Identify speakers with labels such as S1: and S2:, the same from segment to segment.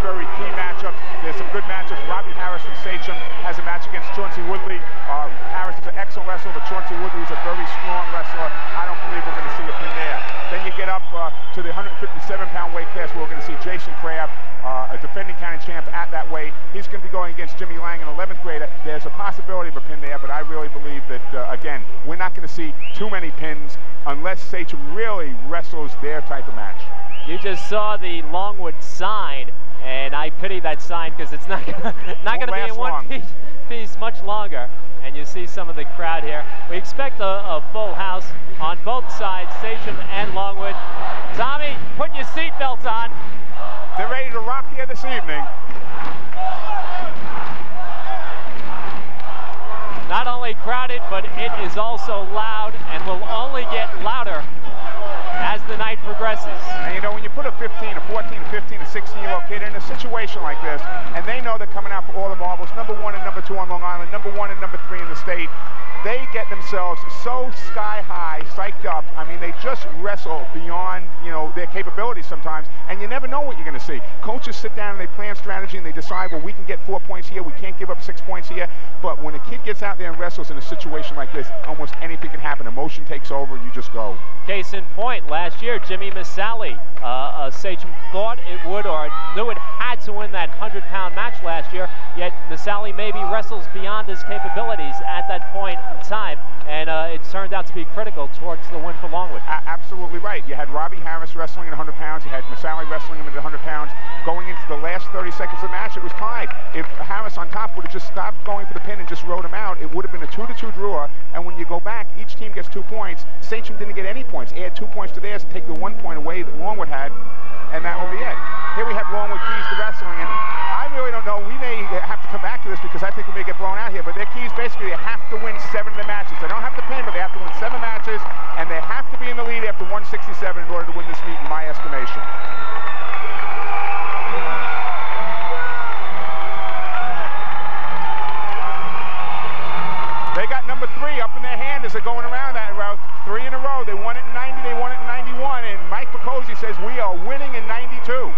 S1: very key matchups. There's some good matchups. Robbie Harris from Sachem has a match against Chauncey Woodley. Harris is an excellent wrestler, but Chauncey Woodley is a very strong wrestler. I don't believe we're going to see a pin there. Then you get up to the 157-pound weight class where we're going to see Jason Crabb, a defending county champ at that weight. He's going to be going against Jimmy Lang, an 11th grader. There's a possibility of a pin there, but I really believe that, again, we're not going to see too many pins unless Sachem really wrestles their type of match.
S2: You just saw the Longwood sign, and I pity that sign because it's not going to be in one piece much longer. And you see some of the crowd here. We expect a full house on both sides, Sachem and Longwood. Tommy, put your seatbelts on.
S1: They're ready to rock here this evening.
S2: Not only crowded, but it is also loud and will only get louder as the night progresses.
S1: And you know, when you put a 15, a 14, a 15, a 16-year-old kid in a situation like this, and they know they're coming out for all the marbles, #1 and #2 on Long Island, #1 and #3 in the state, they get themselves so sky high, psyched up. I mean, they just wrestle beyond, you know, their capabilities sometimes, and you never know what you're going to see. Coaches sit down and they plan strategy and they decide, well, we can get 4 points here, we can't give up 6 points here. But when a kid gets out there and wrestles in a situation like this, almost anything can happen. Emotion takes over, you just go.
S2: Case in point, last year, Jimmy Masali, Sachem thought it would or knew it had to win that 100-pound match last year, yet Masali maybe wrestles beyond his capabilities at that point in time, and it turned out to be critical towards the win for Longwood.
S1: Absolutely right. You had Robbie Harris wrestling at 100 pounds, you had Masali wrestling him at 100 pounds. Going into the last 30 seconds of the match, it was tied. If Harris on top would have just stopped going for the pin and just rode him out, it would have been a 2-2 draw, and when you go back, each team gets 2 points. Sachem didn't get any points. Add 2 points to theirs and take the 1 point away that Longwood had, and that will be it. Here we have Longwood keys to wrestling, and I really don't know. We may have to come back to this because I think we may get blown out here, but their keys basically they have to win 7 of the matches. They don't have to pin, but they have to win 7 matches, and they have to be in the lead after 167 in order to win this meet, in my estimation. They got #3 up in their hand as they're going around that route. 3 in a row. They won it in 90, they won it in 91, and Mike Picozzi says we are winning in 92.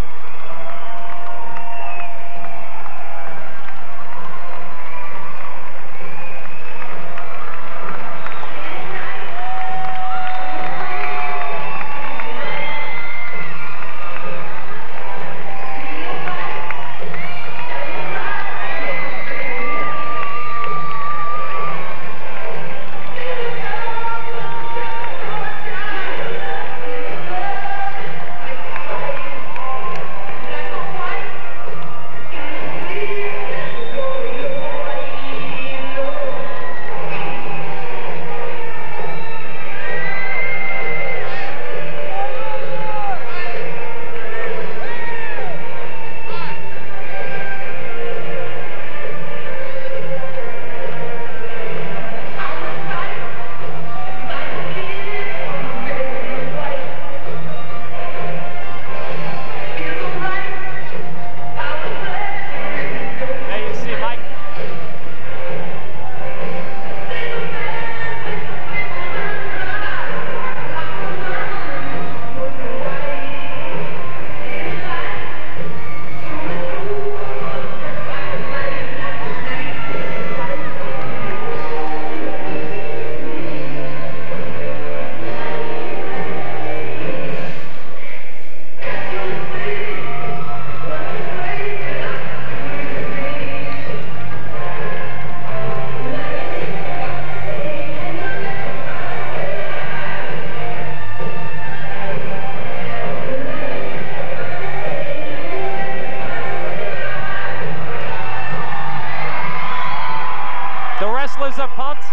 S2: Are pumped,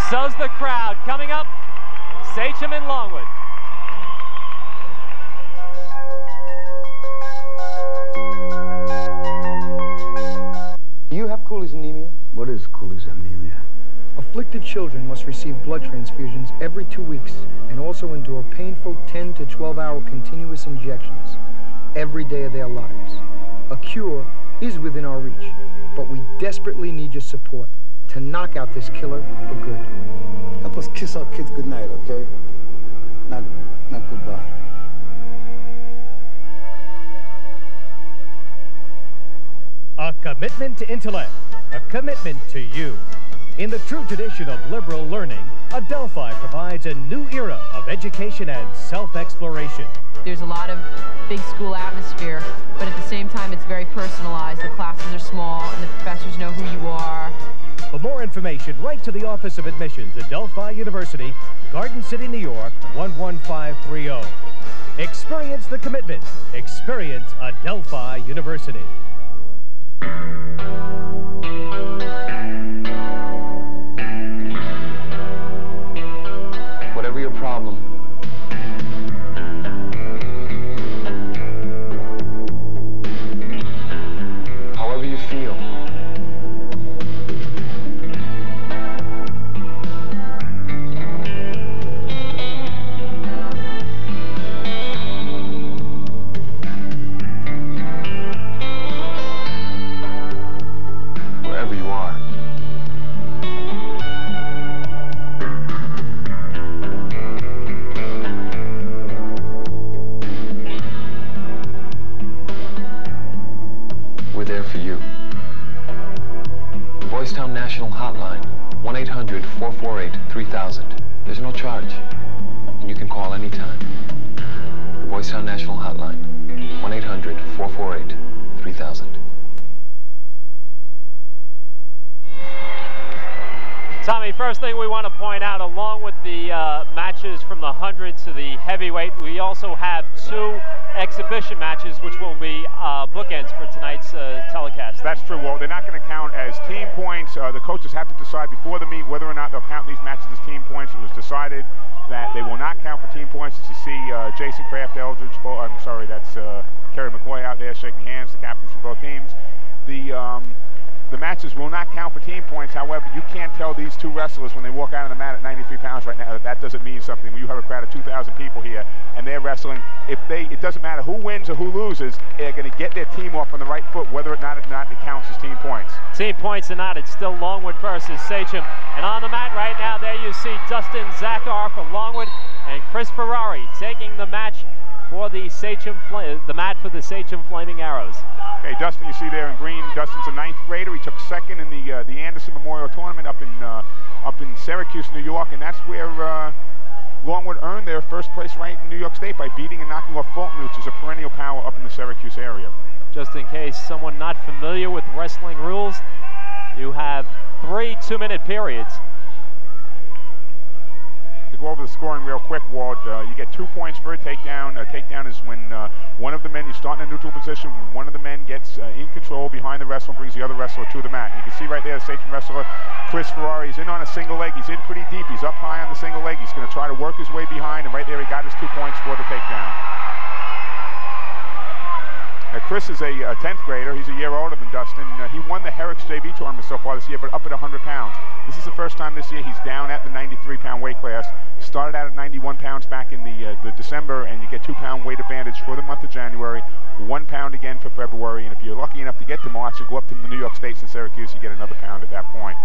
S2: so's the crowd. Coming up, Sachem and Longwood.
S3: Do you have Cooley's anemia?
S4: What is Cooley's anemia?
S3: Afflicted children must receive blood transfusions every 2 weeks and also endure painful 10 to 12-hour continuous injections every day of their lives. A cure is within our reach, but we desperately need your support to knock out this killer for good.
S4: Help us kiss our kids goodnight, okay? Not goodbye.
S5: commitment to intellect, a commitment to you. In the true tradition of liberal learning, Adelphi provides a new era of education and self-exploration.
S6: There's a lot of big school atmosphere, but at the same time it's very personalized. The classes are small and the professors know who you are.
S5: For more information, write to the Office of Admissions, Adelphi University, Garden City, New York, 11530. Experience the commitment. Experience Adelphi University.
S7: Whatever your problem, however you feel, wherever you are, we're there for you. The Boys Town National Hotline, 1-800-448-3000. There's no charge, and you can call anytime. The Boys Town National Hotline, 1-800-448-3000.
S2: Tommy, first thing we want to point out, along with the matches from the 100 to the heavyweight, we also have 2 exhibition matches, which will be bookends for tonight's telecast.
S1: That's true, Walt. They're not going to count as team points. The coaches have to decide before the meet whether or not they'll count these matches as team points. It was decided that they will not count for team points. As you see Jason Kraft, Eldridge, I'm sorry, that's Kerry McCoy out there shaking hands, the captains from both teams. The matches will not count for team points. However, you can't tell these 2 wrestlers when they walk out on the mat at 93 pounds right now that doesn't mean something. When you have a crowd of 2,000 people here and they're wrestling, it doesn't matter who wins or who loses, they're going to get their team off on the right foot, whether or not it counts as team points.
S2: Team points or not, it's still Longwood versus Sachem. And on the mat right now, there you see Dustin Zachar for Longwood and Chris Ferrari taking the match for the Sachem, the mat for the Sachem Flaming Arrows.
S1: Okay, Dustin, you see there in green. Dustin's a 9th grader. He took 2nd in the Anderson Memorial Tournament up in Syracuse, New York, and that's where Longwood earned their first place rank in New York State by beating and knocking off Fulton, which is a perennial power up in the Syracuse area.
S2: Just in case someone not familiar with wrestling rules, you have 3 2-minute periods.
S1: To go over the scoring real quick, Ward, you get 2 points for a takedown. A takedown is when one of the men, you start in a neutral position, when one of the men gets in control behind the wrestler, brings the other wrestler to the mat. And you can see right there, the Sachem wrestler, Chris Ferrari, is in on a single leg. He's in pretty deep. He's up high on the single leg. He's going to try to work his way behind, and right there he got his 2 points for the takedown. Chris is a 10th grader. He's a year older than Dustin. He won the Herrick's JV tournament so far this year, but up at 100 pounds. This is the first time this year he's down at the 93-pound weight class. Started out at 91 pounds back in the December, and you get 2-pound weight advantage for the month of January, 1 pound again for February, and if you're lucky enough to get to March and go up to the New York States and Syracuse, you get another pound at that point.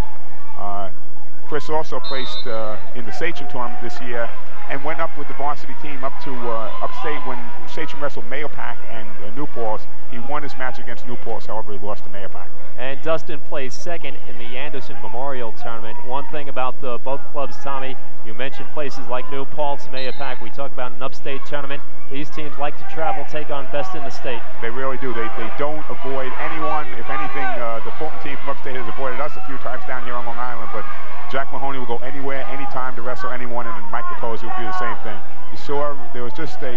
S1: Chris also placed in the Sachem tournament this year and went up with the varsity team up to upstate when Sachem wrestled Mahopac and New Paltz. He won his match against New Paltz, however, he lost to Mahopac.
S2: And Dustin placed 2nd in the Anderson Memorial Tournament. One thing about both clubs, Tommy, you mentioned places like New Paltz, Mahopac. We talk about an upstate tournament. These teams like to travel, take on best in the state.
S1: They really do. They don't avoid anyone. If anything, the Fulton team from upstate has avoided us a few times down here on Long Island, but Jack Mahoney will go anywhere, anytime to wrestle anyone, and Mike Picosi will do the same thing. You saw there was just a,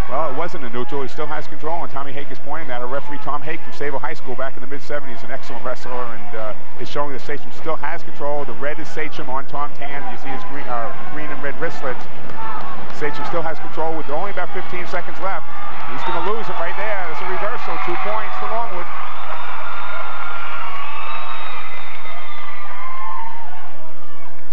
S1: well, it wasn't a neutral. He still has control, and Tommy Hake is pointing that. A referee, Tom Hake from Sable High School back in the mid-'70s, an excellent wrestler, and is showing that Sachem still has control. The red is Sachem on Tom's hand. You see his green and red wristlets. Sachem still has control with only about 15 seconds left. He's going to lose it right there. It's a reversal, 2 points for Longwood.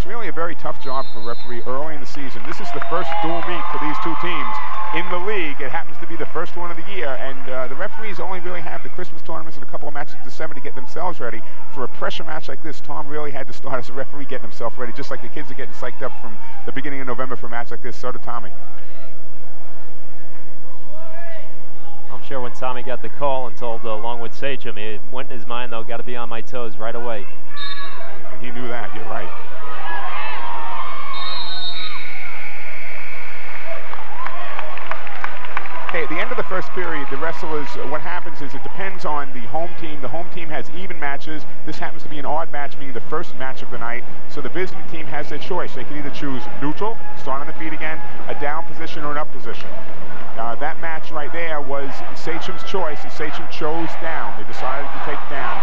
S1: Really a very tough job for a referee early in the season. This is the first dual meet for these 2 teams in the league. It happens to be the first one of the year, and the referees only really have the Christmas tournaments and a couple of matches in December to get themselves ready. For a pressure match like this, Tom really had to start as a referee getting himself ready, just like the kids are getting psyched up from the beginning of November for a match like this. So did Tommy.
S2: I'm sure when Tommy got the call and told Longwood Sachem, it went in his mind, though, got to be on my toes right away.
S1: And he knew that, you're right. Okay, at the end of the first period, the wrestlers, what happens is it depends on the home team. The home team has even matches. This happens to be an odd match, meaning the first match of the night. So the visiting team has their choice. They can either choose neutral, start on the feet again, a down position, or an up position. That match right there was Sachem's choice, and Sachem chose down. They decided to take down.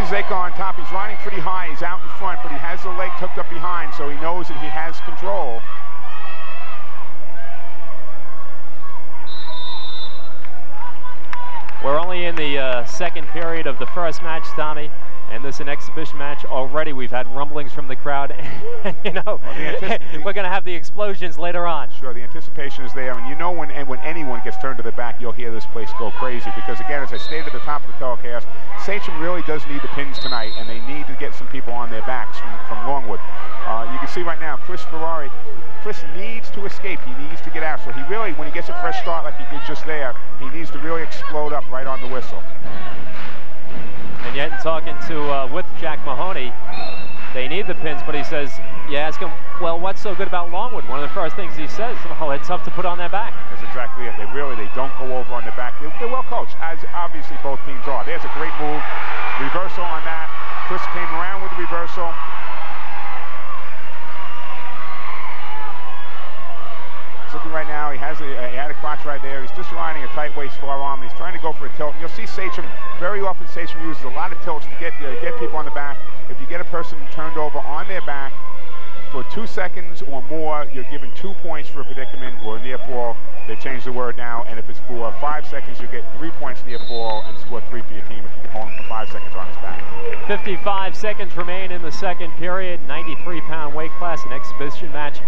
S1: Zeka on top. He's riding pretty high. He's out in front, but he has the leg hooked up behind, so he knows that he has control.
S2: We're only in the second period of the first match, Tommy, and this is an exhibition match. Already we've had rumblings from the crowd, and you know, we're going to have the explosions later on.
S1: Sure, the anticipation is there, and you know when anyone gets turned to the back, you'll hear this place go crazy, because again, as I stated at the top of the telecast, Sachem really does need the pins tonight, and they need to get some people on their backs from Longwood. You can see right now, Chris needs to escape. He needs to get out. So he really, when he gets a fresh start like he did just there, he needs to really explode up right on the whistle.
S2: And yet, in talking to with Jack Mahoney, they need the pins, but he says, you ask him, well, what's so good about Longwood? One of the first things he says, oh, it's tough to put on their back.
S1: That's exactly it. They don't go over on their back. They're well coached, as obviously both teams are. There's a great move. Reversal on that. Chris came around with the reversal. Looking right now, he had a crotch right there. He's just riding a tight waist forearm. He's trying to go for a tilt. And you'll see Sachem, very often Sachem uses a lot of tilts to get people on the back. If you get a person turned over on their back for 2 seconds or more, you're given 2 points for a predicament or near fall. They've changed the word now. And if it's for 5 seconds, you get 3 points near fall and score 3 for your team if you can hold him for 5 seconds on his back.
S2: 55 seconds remain in the second period. 93-pound weight class, an exhibition match.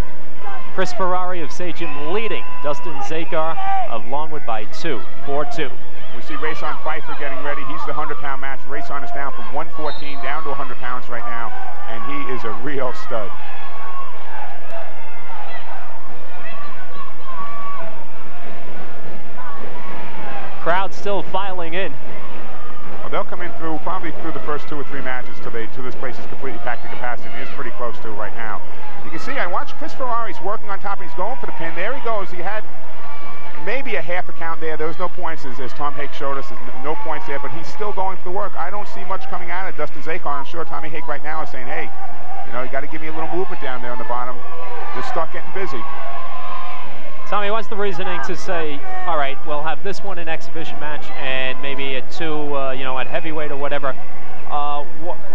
S2: Chris Ferrari of Sachem leading Dustin Zakar of Longwood by 2, 4-2.
S1: We see Rayson Pfeiffer getting ready. He's the 100-pound match. Rayson is down from 114 down to 100 pounds right now, and he is a real stud.
S2: Crowd still filing in.
S1: Well, they'll come in probably through the first 2 or 3 matches till this place is completely packed to capacity. It is pretty close to right now. You can see, I watched Chris Ferrari's working on top, and he's going for the pin. There he goes. He had maybe a half a count there. There was no points, as Tom Hake showed us. There's no points there, but he's still going for the work. I don't see much coming out of Dustin Zakar. I'm sure Tommy Hake right now is saying, hey, you know, you got to give me a little movement down there on the bottom. Just start getting busy.
S2: Tommy, what's the reasoning to say, all right, we'll have this one an exhibition match and maybe at 2, you know, at heavyweight or whatever.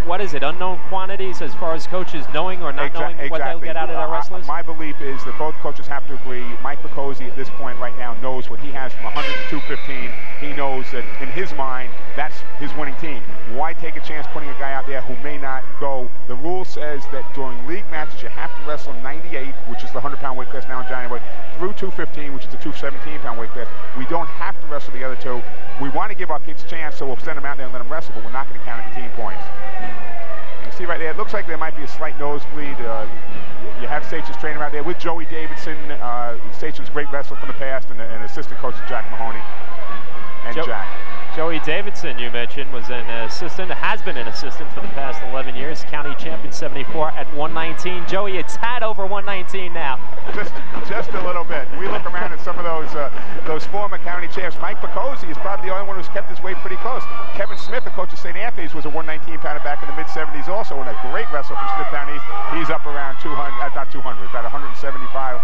S2: What is it, unknown quantities as far as coaches knowing or not knowing what they'll get out of their wrestlers?
S1: My belief is that both coaches have to agree. Mike Picozzi at this point right now knows what he has from 100 to 215. He knows that in his mind, that's his winning team. Why take a chance putting a guy out there who may not go? The rule says that during league matches, you have to wrestle 98, which is the 100-pound weight class now in January, through 215, which is the 217-pound weight class. We don't have to wrestle the other 2. We want to give our kids a chance, so we'll send them out there and let them wrestle, but we're not going to count it in team points. You can see right there, it looks like there might be a slight nosebleed. You have Sachem's trainer out there with Joey Davidson, Sachem's great wrestler from the past, and assistant coach Jack Mahoney. And Jack.
S2: Joey Davidson, you mentioned, was an assistant, has been an assistant for the past 11 years. County champion 74 at 119. Joey, it's had over 119 now.
S1: Just a little bit. We look around at some of those former county champs. Mike Picozzi is probably the only one who's kept his weight pretty close. Kevin Smith, the coach of St. Anthony's, was a 119-pounder back in the mid-70s also, and a great wrestler from Smithtown East. He's up around 200, not 200, about 175,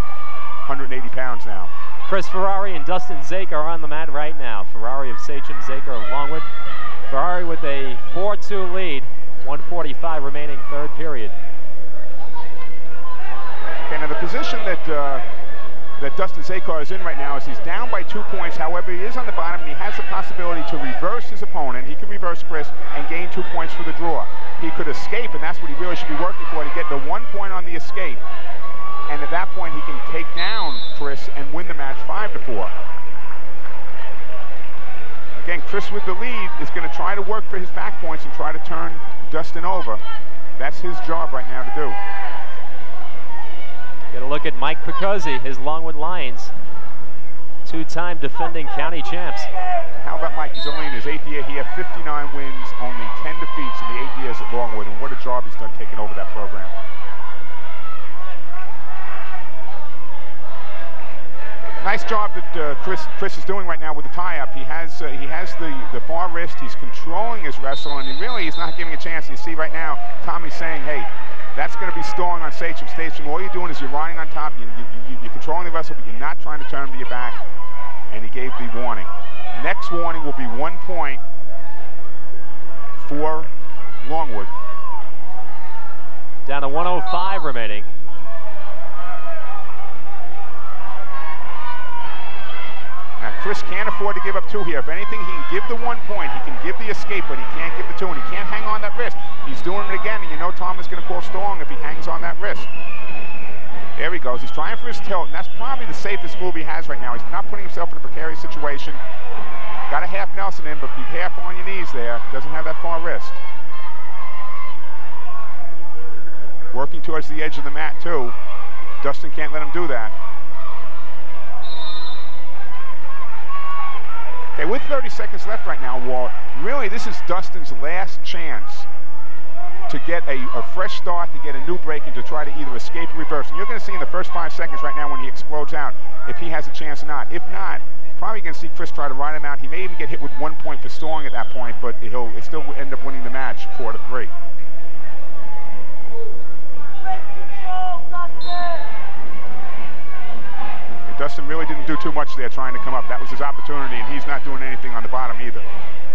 S1: 180 pounds now.
S2: Chris Ferrari and Dustin Zakar are on the mat right now. Ferrari of Sachem, Zakar of Longwood. Ferrari with a 4-2 lead, 1:45 remaining third period.
S1: Okay, now the position that Dustin Zakar is in right now is he's down by 2 points. However, he is on the bottom, and he has the possibility to reverse his opponent. He can reverse Chris and gain 2 points for the draw. He could escape, and that's what he really should be working for, to get the 1 point on the escape. And at that point, he can take down Chris and win the match 5-4. Again, Chris with the lead is going to try to work for his back points and try to turn Dustin over. That's his job right now to do.
S2: Get a look at Mike Picozzi, his Longwood Lions, two-time defending county champs.
S1: How about Mike? He's only in his 8th year. He had 59 wins, only 10 defeats in the 8 years at Longwood, and what a job he's done taking over that program. Nice job that Chris is doing right now with the tie-up. He has the far wrist. He's controlling his wrestle, and he's not giving a chance. You see right now, Tommy's saying, hey, that's going to be stalling on Sachem. All you're doing is you're riding on top. You're controlling the wrestle, but you're not trying to turn him to your back. And he gave the warning. Next warning will be 1 point for Longwood.
S2: Down to 1:05 remaining.
S1: Now, Chris can't afford to give up 2 here. If anything, he can give the 1 point. He can give the escape, but he can't give the 2, and he can't hang on that wrist. He's doing it again, and you know Tom is going to call stalling if he hangs on that wrist. There he goes. He's trying for his tilt, and that's probably the safest move he has right now. He's not putting himself in a precarious situation. Got a half Nelson in, but be half on your knees there. Doesn't have that far wrist. Working towards the edge of the mat, too. Dustin can't let him do that. Okay, with 30 seconds left right now, Walt, really this is Dustin's last chance to get a fresh start, to get a new break, and to try to either escape or reverse. And you're going to see in the first 5 seconds right now when he explodes out if he has a chance or not. If not, probably going to see Chris try to ride him out. He may even get hit with 1 point for stalling at that point, but he'll still end up winning the match 4-3. Dustin really didn't do too much there trying to come up. That was his opportunity, and he's not doing anything on the bottom either.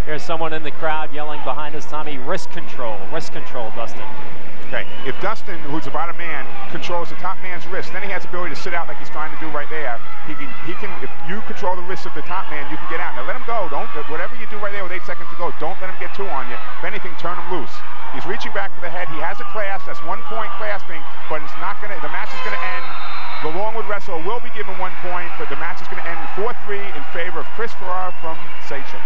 S2: Here's someone in the crowd yelling behind us, Tommy, wrist control, Dustin.
S1: Okay, if Dustin, who's the bottom man, controls the top man's wrist, then he has the ability to sit out like he's trying to do right there. He can, if you control the wrist of the top man, you can get out. Now let him go. Whatever you do right there with 8 seconds to go, don't let him get 2 on you. If anything, turn him loose. He's reaching back for the head. He has a clasp. That's 1 point clasping, but it's not gonna, the match is gonna end. The Longwood wrestler will be given 1 point, but the match is going to end 4-3 in favor of Chris Farrar from Sachem.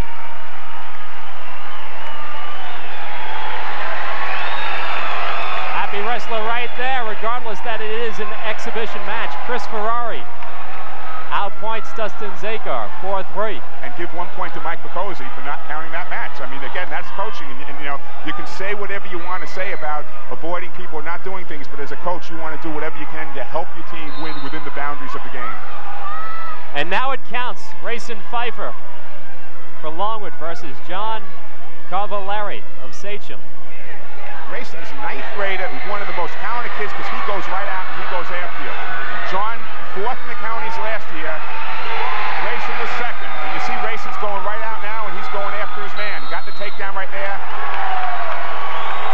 S2: Happy wrestler right there, regardless that it is an exhibition match. Chris Ferrari outpoints Dustin Zakar, 4-3.
S1: And give 1 point to Mike Picozzi for not counting that match. I mean, again, that's coaching, and you know, you can say whatever you want to say about avoiding people, not doing things, but as a coach, you want to do whatever you can to help your team win within the boundaries of the game.
S2: And now it counts. Grayson Pfeiffer for Longwood versus John Carvalari of Sachem.
S1: Grayson's 9th grader, who's one of the most talented kids because he goes right out and he goes after you. John, 4th in the counties last year. Grayson was 2nd. And you see Grayson's going right out now, and he's going after his man. He got the takedown right there.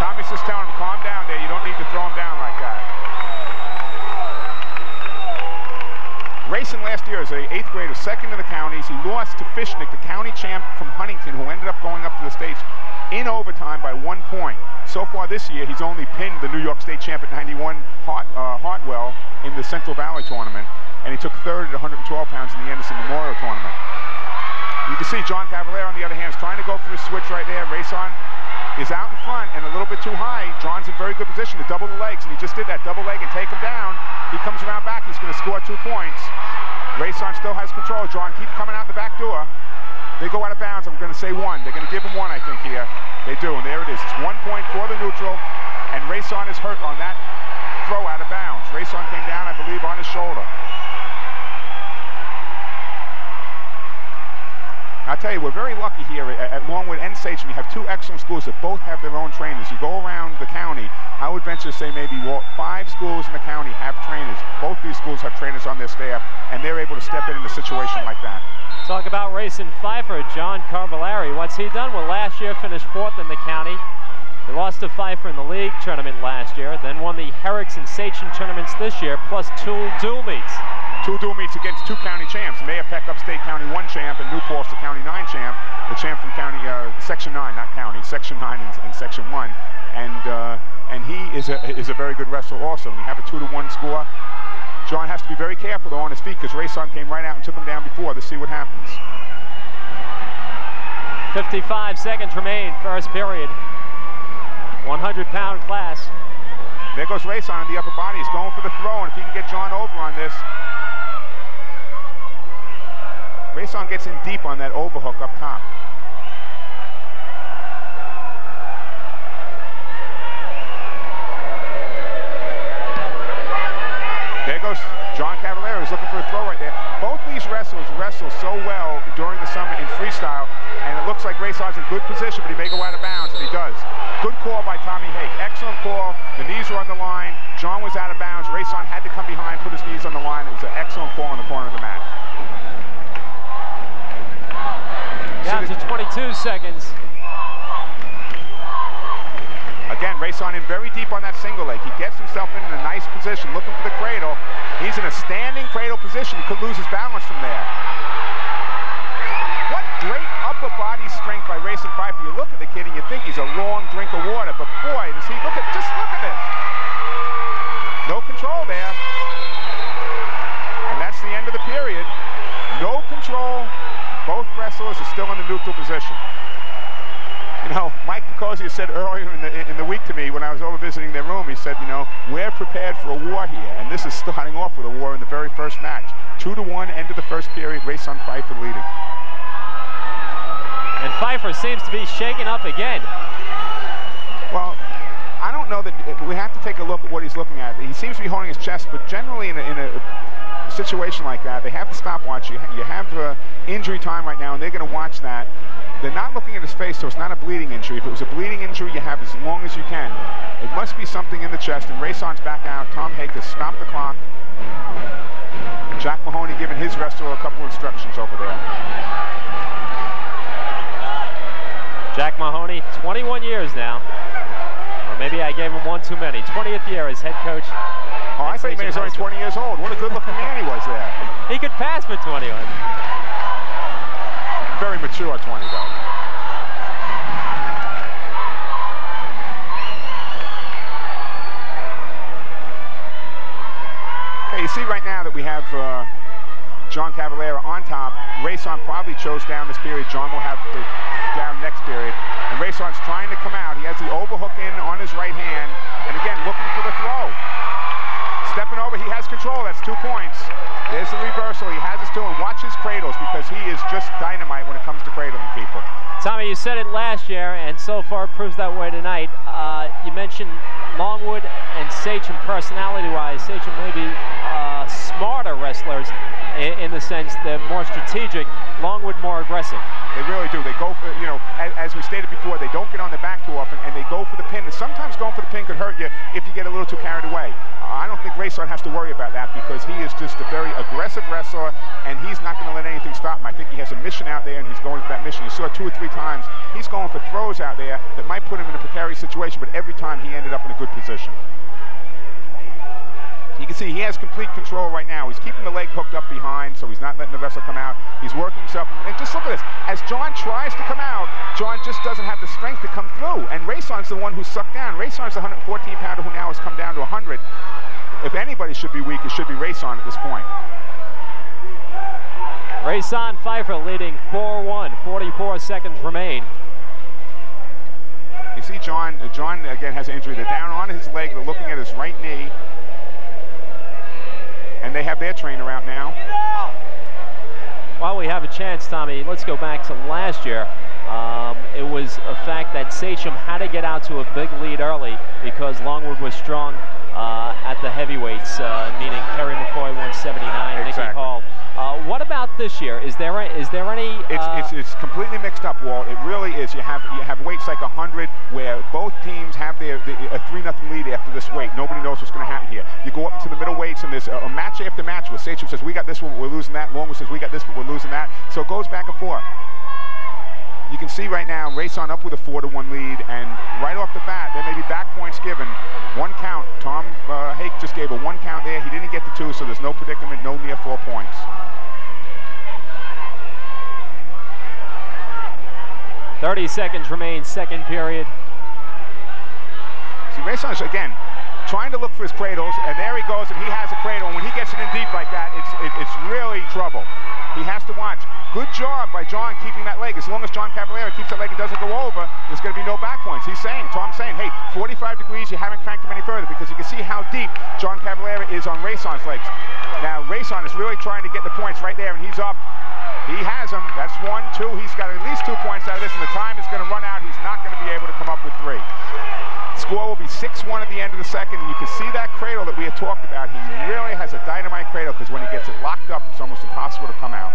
S1: Tommy's just telling him, calm down there. You don't need to throw him down like that. Grayson last year is an 8th grader, 2nd in the counties. He lost to Fishnick, the county champ from Huntington, who ended up going up to the states in overtime by 1 point. So far this year, he's only pinned the New York State champ at 91, Hartwell, in the Central Valley tournament, and he took 3rd at 112 pounds in the Anderson Memorial tournament. You can see John Cavallero, on the other hand, is trying to go for his switch right there. Rayson is out in front and a little bit too high. John's in very good position to double the legs, and he just did that double leg and take him down. He comes around back. He's going to score 2 points. Rayson still has control. John keeps coming out the back door. They go out of bounds. I'm going to say 1. They're going to give him 1, I think, here. They do, and there it is. It's 1 point for the neutral, and Rayson is hurt on that throw out of bounds. Rayson came down, I believe, on his shoulder. I'll tell you, we're very lucky here at Longwood and Sachem. You have 2 excellent schools that both have their own trainers. You go around the county, I would venture to say maybe 5 schools in the county have trainers. Both these schools have trainers on their staff, and they're able to step in a situation like that.
S2: Talk about Grayson Pfeiffer, John Carvalari. What's he done? Well, last year finished 4th in the county. He lost to Pfeiffer in the league tournament last year, then won the Herricks and Sachem tournaments this year, plus 2 dual meets.
S1: 2 dual meets against 2 county champs. Mayapack Upstate County 1 champ and New Paltz the County 9 champ. The champ from county Section 9, not county, Section 9 and Section 1. And he is a very good wrestler also. We have a 2-to-1 score. John has to be very careful though on his feet because Rayson came right out and took him down before. Let's see what happens.
S2: 55 seconds remain, first period. 100-pound class.
S1: There goes Rayson in the upper body. He's going for the throw, and if he can get John over on this. Rayson gets in deep on that overhook up top. There goes John Cavallero. He's looking for a throw right there. Both these wrestlers wrestle so well during the summer in freestyle, and it looks like Rayson's in good position, but he may go out of bounds, and he does. Good call by Tommy Hake. Excellent call. The knees were on the line. John was out of bounds. Rayson had to come behind, put his knees on the line. It was an excellent call in the corner of the mat.
S2: Down to 22 seconds.
S1: Again, Rayson in very deep on that single leg. He gets himself in a nice position, looking for the cradle. He's in a standing cradle position. He could lose his balance from there. What great upper body strength by Rayson Pfeiffer. You look at the kid and you think he's a long drink of water, but boy, does he just look at this. No control there. And that's the end of the period. No control. Both wrestlers are still in the neutral position. You know, Mike Picosia said earlier in the week to me when I was over visiting their room, he said, you know, we're prepared for a war here, and this is starting off with a war in the very first match. 2-1, end of the first period, Rayson Pfeiffer leading.
S2: And Pfeiffer seems to be shaken up again.
S1: Well, I don't know that we have to take a look at what he's looking at. He seems to be holding his chest, but generally in a situation like that, they have the stopwatch. You have injury time right now, and they're going to watch that. They're not looking at his face, so it's not a bleeding injury. If it was a bleeding injury, you have as long as you can. It must be something in the chest, and Rayson's back out. Tom Hake has stopped the clock. Jack Mahoney giving his wrestler a couple instructions over there.
S2: Jack Mahoney, 21 years now. Or maybe I gave him one too many. 20th year as head coach.
S1: Oh, I thought he was only 20 years old. What a good-looking man he was there.
S2: He could pass for 21.
S1: Very mature 20, though. Okay, you see right now that we have John Cavallero on top. Rayson probably chose down this period. John will have the down next period. And Rayson's trying to come out. He has the overhook in on his right hand. And again, looking for the throw. Stepping over, he has control. That's 2 points. There's the reversal. He has his two, and watch his cradles because he is just dynamite when it comes to cradling people.
S2: Tommy, you said it last year, and so far it proves that way tonight. You mentioned Longwood and Sachem personality-wise. Sachem may be smarter wrestlers in the sense they're more strategic. Longwood more aggressive.
S1: They really do. They go for, you know, as we stated before, they don't get on the back too often, and they go for the pin. And sometimes going for the pin could hurt you if you get a little too carried away. I don't think Rayson has to worry about that because he is just a very aggressive wrestler, and he's not going to let anything stop him. I think he has a mission out there, and he's going for that mission. You saw 2 or 3 times. He's going for throws out there that might put him in a precarious situation, but every time he ended up in a good position. You can see he has complete control right now. He's keeping the leg hooked up behind, so he's not letting the wrestler come out. He's working himself. And just look at this. As John tries to come out, John just doesn't have the strength to come through. And Rayson's the one who's sucked down. Rayson's the 114-pounder who now has come down to 100. If anybody should be weak, it should be Rayson at this point.
S2: Rayson Pfeiffer leading 4-1. 44 seconds remain.
S1: You see John again has an injury. They're down on his leg. They're looking at his right knee. And they have their trainer out now.
S2: While we have a chance, Tommy, let's go back to last year. It was a fact that Sachem had to get out to a big lead early because Longwood was strong at the heavyweights, meaning Kerry McCoy 179,
S1: exactly.
S2: Nicky Hall. What about this year? Is there any?
S1: It's completely mixed up, Walt. It really is. You have weights like 100 where both teams have a 3-0 lead after this weight. Nobody knows what's going to happen here. You go up into the middle weights and there's a match after match where Sachem says we got this one, but we're losing that. Longwood says we got this, but we're losing that. So it goes back and forth. You can see right now Rayson up with a 4-1 lead, and right off the bat there may be back points given. 1 count. Tom Hake just gave a 1 count there. He didn't get the 2, so there's no predicament, no near 4 points.
S2: .30 seconds remain, second period.
S1: See, Rayson's again trying to look for his cradles, and there he goes, and he has a cradle. And when he gets it in deep like that, it's really trouble. He has to watch. good job by John keeping that leg. As long as John Cavallera keeps that leg and doesn't go over, there's going to be no back points. Tom's saying, hey, 45 degrees, you haven't cranked him any further, because you can see how deep John Cavallera is on Rayson's legs. Now, Rayson is really trying to get the points right there, and he's up. He has them. That's 1, 2. He's got at least 2 points out of this, and the time is going to run out. He's not going to be able to come up with 3. Score will be 6-1 at the end of the second, and you can see that cradle that we had talked about. He really has a dynamite cradle, because when he gets it locked up, it's almost impossible to come out.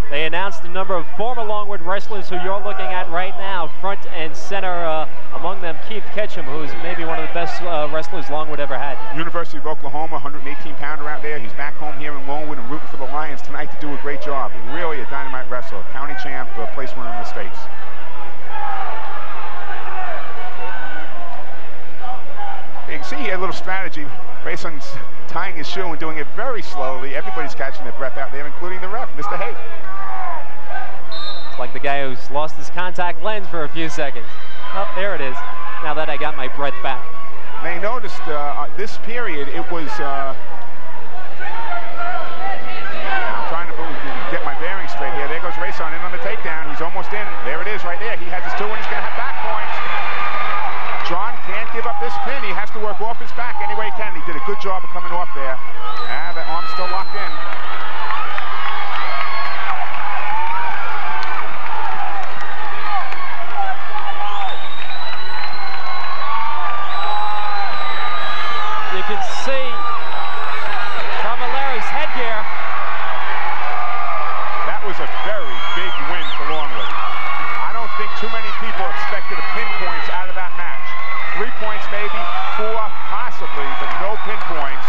S2: They announced a number of former Longwood wrestlers who you're looking at right now, front and center, among them Keith Ketchum, who's maybe one of the best wrestlers Longwood ever had. University of Oklahoma,
S1: 118-pounder out there. He's back home here in Longwood and rooting for the Lions tonight to do a great job. Really a dynamite wrestler, county champ, place winner in the States. You can see here a little strategy. Rayson's tying his shoe and doing it very slowly. Everybody's catching their breath out there, including the ref, Mr. Haight.
S2: It's like the guy who's lost his contact lens for a few seconds. Oh, there it is. Now that I got my breath back.
S1: Now you noticed this period, it was... I'm trying to get my bearings straight here. There goes Rayson in on the takedown. He's almost in. There it is right there. He has his 2 and he's going to have back points. John can't give up this pin. He has to work off his back any way he can. He did a good job of coming off there. The arm's still locked in.
S2: You can see Cavallera's headgear.
S1: That was a very big win for Longwood. I don't think too many people expected a pinpoints out of that match. 3 points maybe, 4 possibly, but no pinpoints.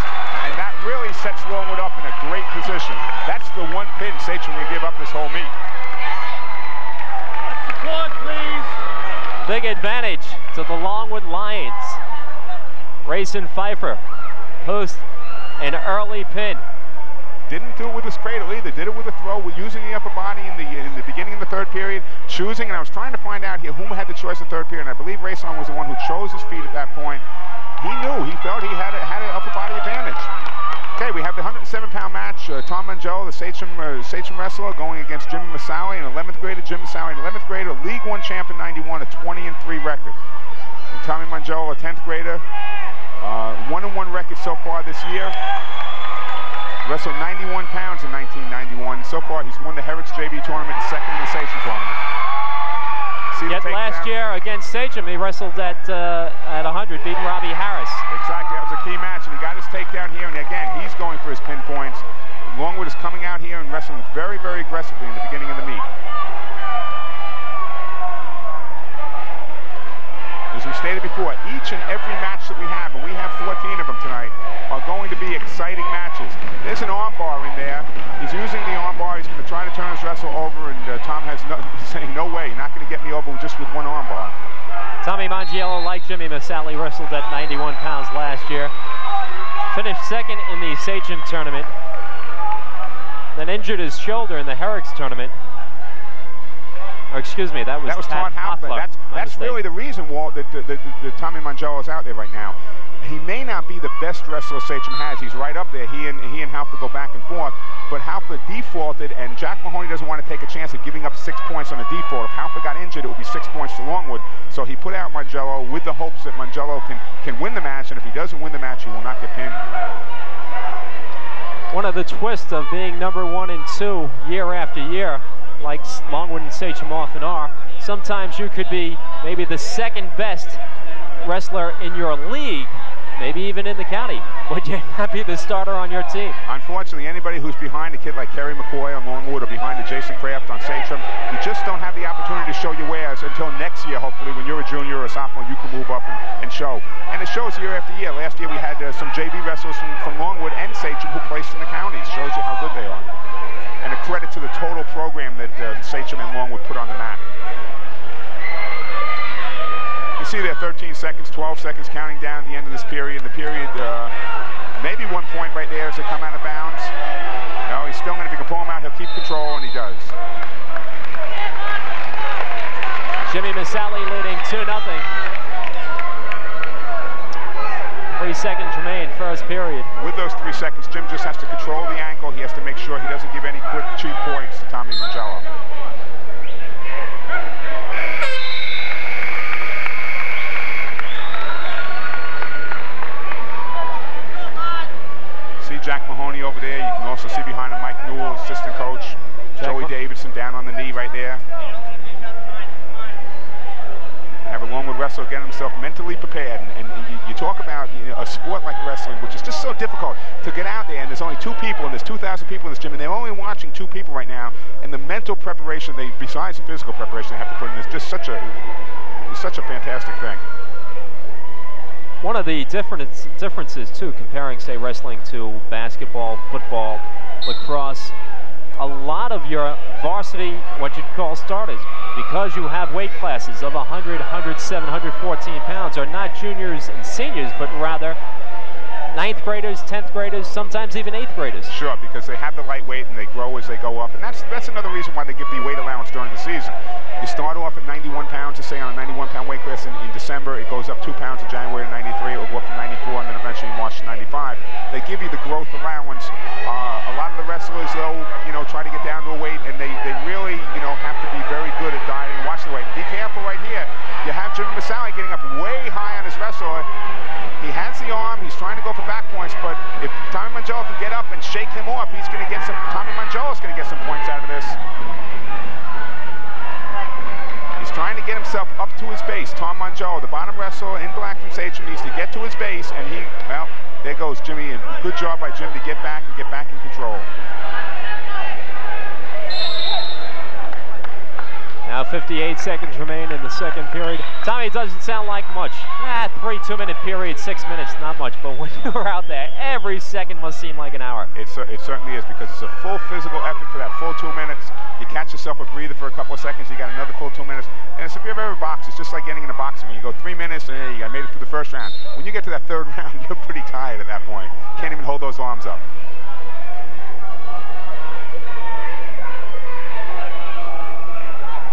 S1: And that really sets Longwood up in a great position. That's the one pin Sachem will give up this whole meet.
S8: Support, please.
S2: Big advantage to the Longwood Lions. Rayson Pfeiffer post an early pin.
S1: Didn't do it with his cradle either. Did it with a throw. We're using the upper body in the beginning of the third period, choosing, and I was trying to find out here whom had the choice in the third period, and I believe Rayson was the one who chose his feet at that point. He knew, he felt he had an upper body advantage. Okay, we have the 107-pound match. Tom Mangiello, the Sachem wrestler, going against Jimmy Masawi, an 11th grader. Jim Masawi, an 11th grader, League One champ in '91, a 20-3 record. And Tommy Mangiello, a 10th grader, 1-1 record so far this year. Wrestled 91 pounds in 1991. So far, he's won the Herrick's JV tournament and second in the Sachem tournament.
S2: Yet last year against Sachem, he wrestled at 100, beating Robbie Harris.
S1: Exactly, that was a key match, and he got his takedown here, and again, he's going for his pinpoints. Longwood is coming out here and wrestling very, very aggressively in the beginning of the meet. As we stated before, each and every match that we have, and we have 14 of them tonight, are going to be exciting matches. There's an arm bar in there. He's using the arm bar. He's going to try to turn his wrestle over, and Tom he's saying, no way, you're not going to get me over just with one arm bar.
S2: Tommy Mangiello, like Jimmy Masawi, wrestled at 91 pounds last year. Finished second in the Sachem tournament. Then injured his shoulder in the Herrick's tournament. Or excuse me, that was Todd Hoffler.
S1: That's really the reason, Walt, that Tommy Mangiello is out there right now. He may not be the best wrestler Sachem has. He's right up there. He and Hoffler go back and forth. But Hoffler defaulted, and Jack Mahoney doesn't want to take a chance of giving up 6 points on a default. If Hoffler got injured, it would be 6 points to Longwood. So he put out Mangiello with the hopes that Mangiello can win the match, and if he doesn't win the match, he will not get pinned.
S2: One of the twists of being number 1 and 2 year after year, like Longwood and Sachem often are, sometimes you could be maybe the second best wrestler in your league, maybe even in the county, but you're not be the starter on your team.
S1: Unfortunately, anybody who's behind a kid like Kerry McCoy on Longwood or behind a Jason Kraft on Sachem, you just don't have the opportunity to show your wares until next year, hopefully, when you're a junior or a sophomore, you can move up and show. And it shows year after year. Last year we had some JV wrestlers from Longwood and Sachem who placed in the counties. Shows you how good they are. And a credit to the total program that Sachem and Longwood put on the map. You see there 13 seconds, 12 seconds counting down at the end of this period. The period, maybe 1 point right there as they come out of bounds. No, he's still going to, if he can pull him out, he'll keep control, and he does.
S2: Jimmy Masawi leading 2-0. 3 seconds remain, first period.
S1: With those 3 seconds, Jim just has to control the ankle. He has to make sure he doesn't give any quick, cheap points to Tommy Mangiello. over there. You can also see behind him Mike Newell, assistant coach. Joey Davidson down on the knee right there. Have a Longwood wrestler getting himself mentally prepared. And you talk about a sport like wrestling, which is just so difficult to get out there, and there's only 2 people, and there's 2,000 people in this gym, and they're only watching 2 people right now. And the mental preparation, besides the physical preparation they have to put in, is just such a fantastic thing.
S2: One of the differences, too, comparing, say, wrestling to basketball, football, lacrosse, a lot of your varsity, what you'd call starters, because you have weight classes of 100, 107, 114 pounds, are not juniors and seniors, but rather 9th graders, 10th graders, sometimes even 8th graders.
S1: Sure, because they have the light weight and they grow as they go up. And that's another reason why they give the weight allowance during the season. You start off at 91 pounds, to say on a 91-pound weight class in December. It goes up 2 pounds in January to 93. It will go up to 94, and then eventually March to 95. They give you the growth allowance. A lot of the wrestlers, though, try to get down to a weight, and they really, have to be very good at dieting and watch the weight. Be careful right here. You have Jimmy Masali getting up way high on his wrestler. He has the arm. He's trying to go for back points, but if Tommy Mangiolo can get up and shake him off, he's going to get some. Tommy Mangiolo's going to get some points out of this. He's trying to get himself up to his base. Tom Mangiolo, the bottom wrestler in black from Sachem, needs to get to his base, and well, there goes Jimmy, and good job by Jim to get back in control.
S2: Now 58 seconds remain in the second period. Tommy, it doesn't sound like much. 3 2-minute periods, 6 minutes, not much. But when you're out there, every second must seem like an hour.
S1: It certainly is, because it's a full physical effort for that full 2 minutes. You catch yourself a breather for a couple of seconds, you got another full 2 minutes. And if you've ever boxed, it's just like getting in a boxing ring. You go 3 minutes, and you made it through the first round. When you get to that third round, you're pretty tired at that point. Can't even hold those arms up.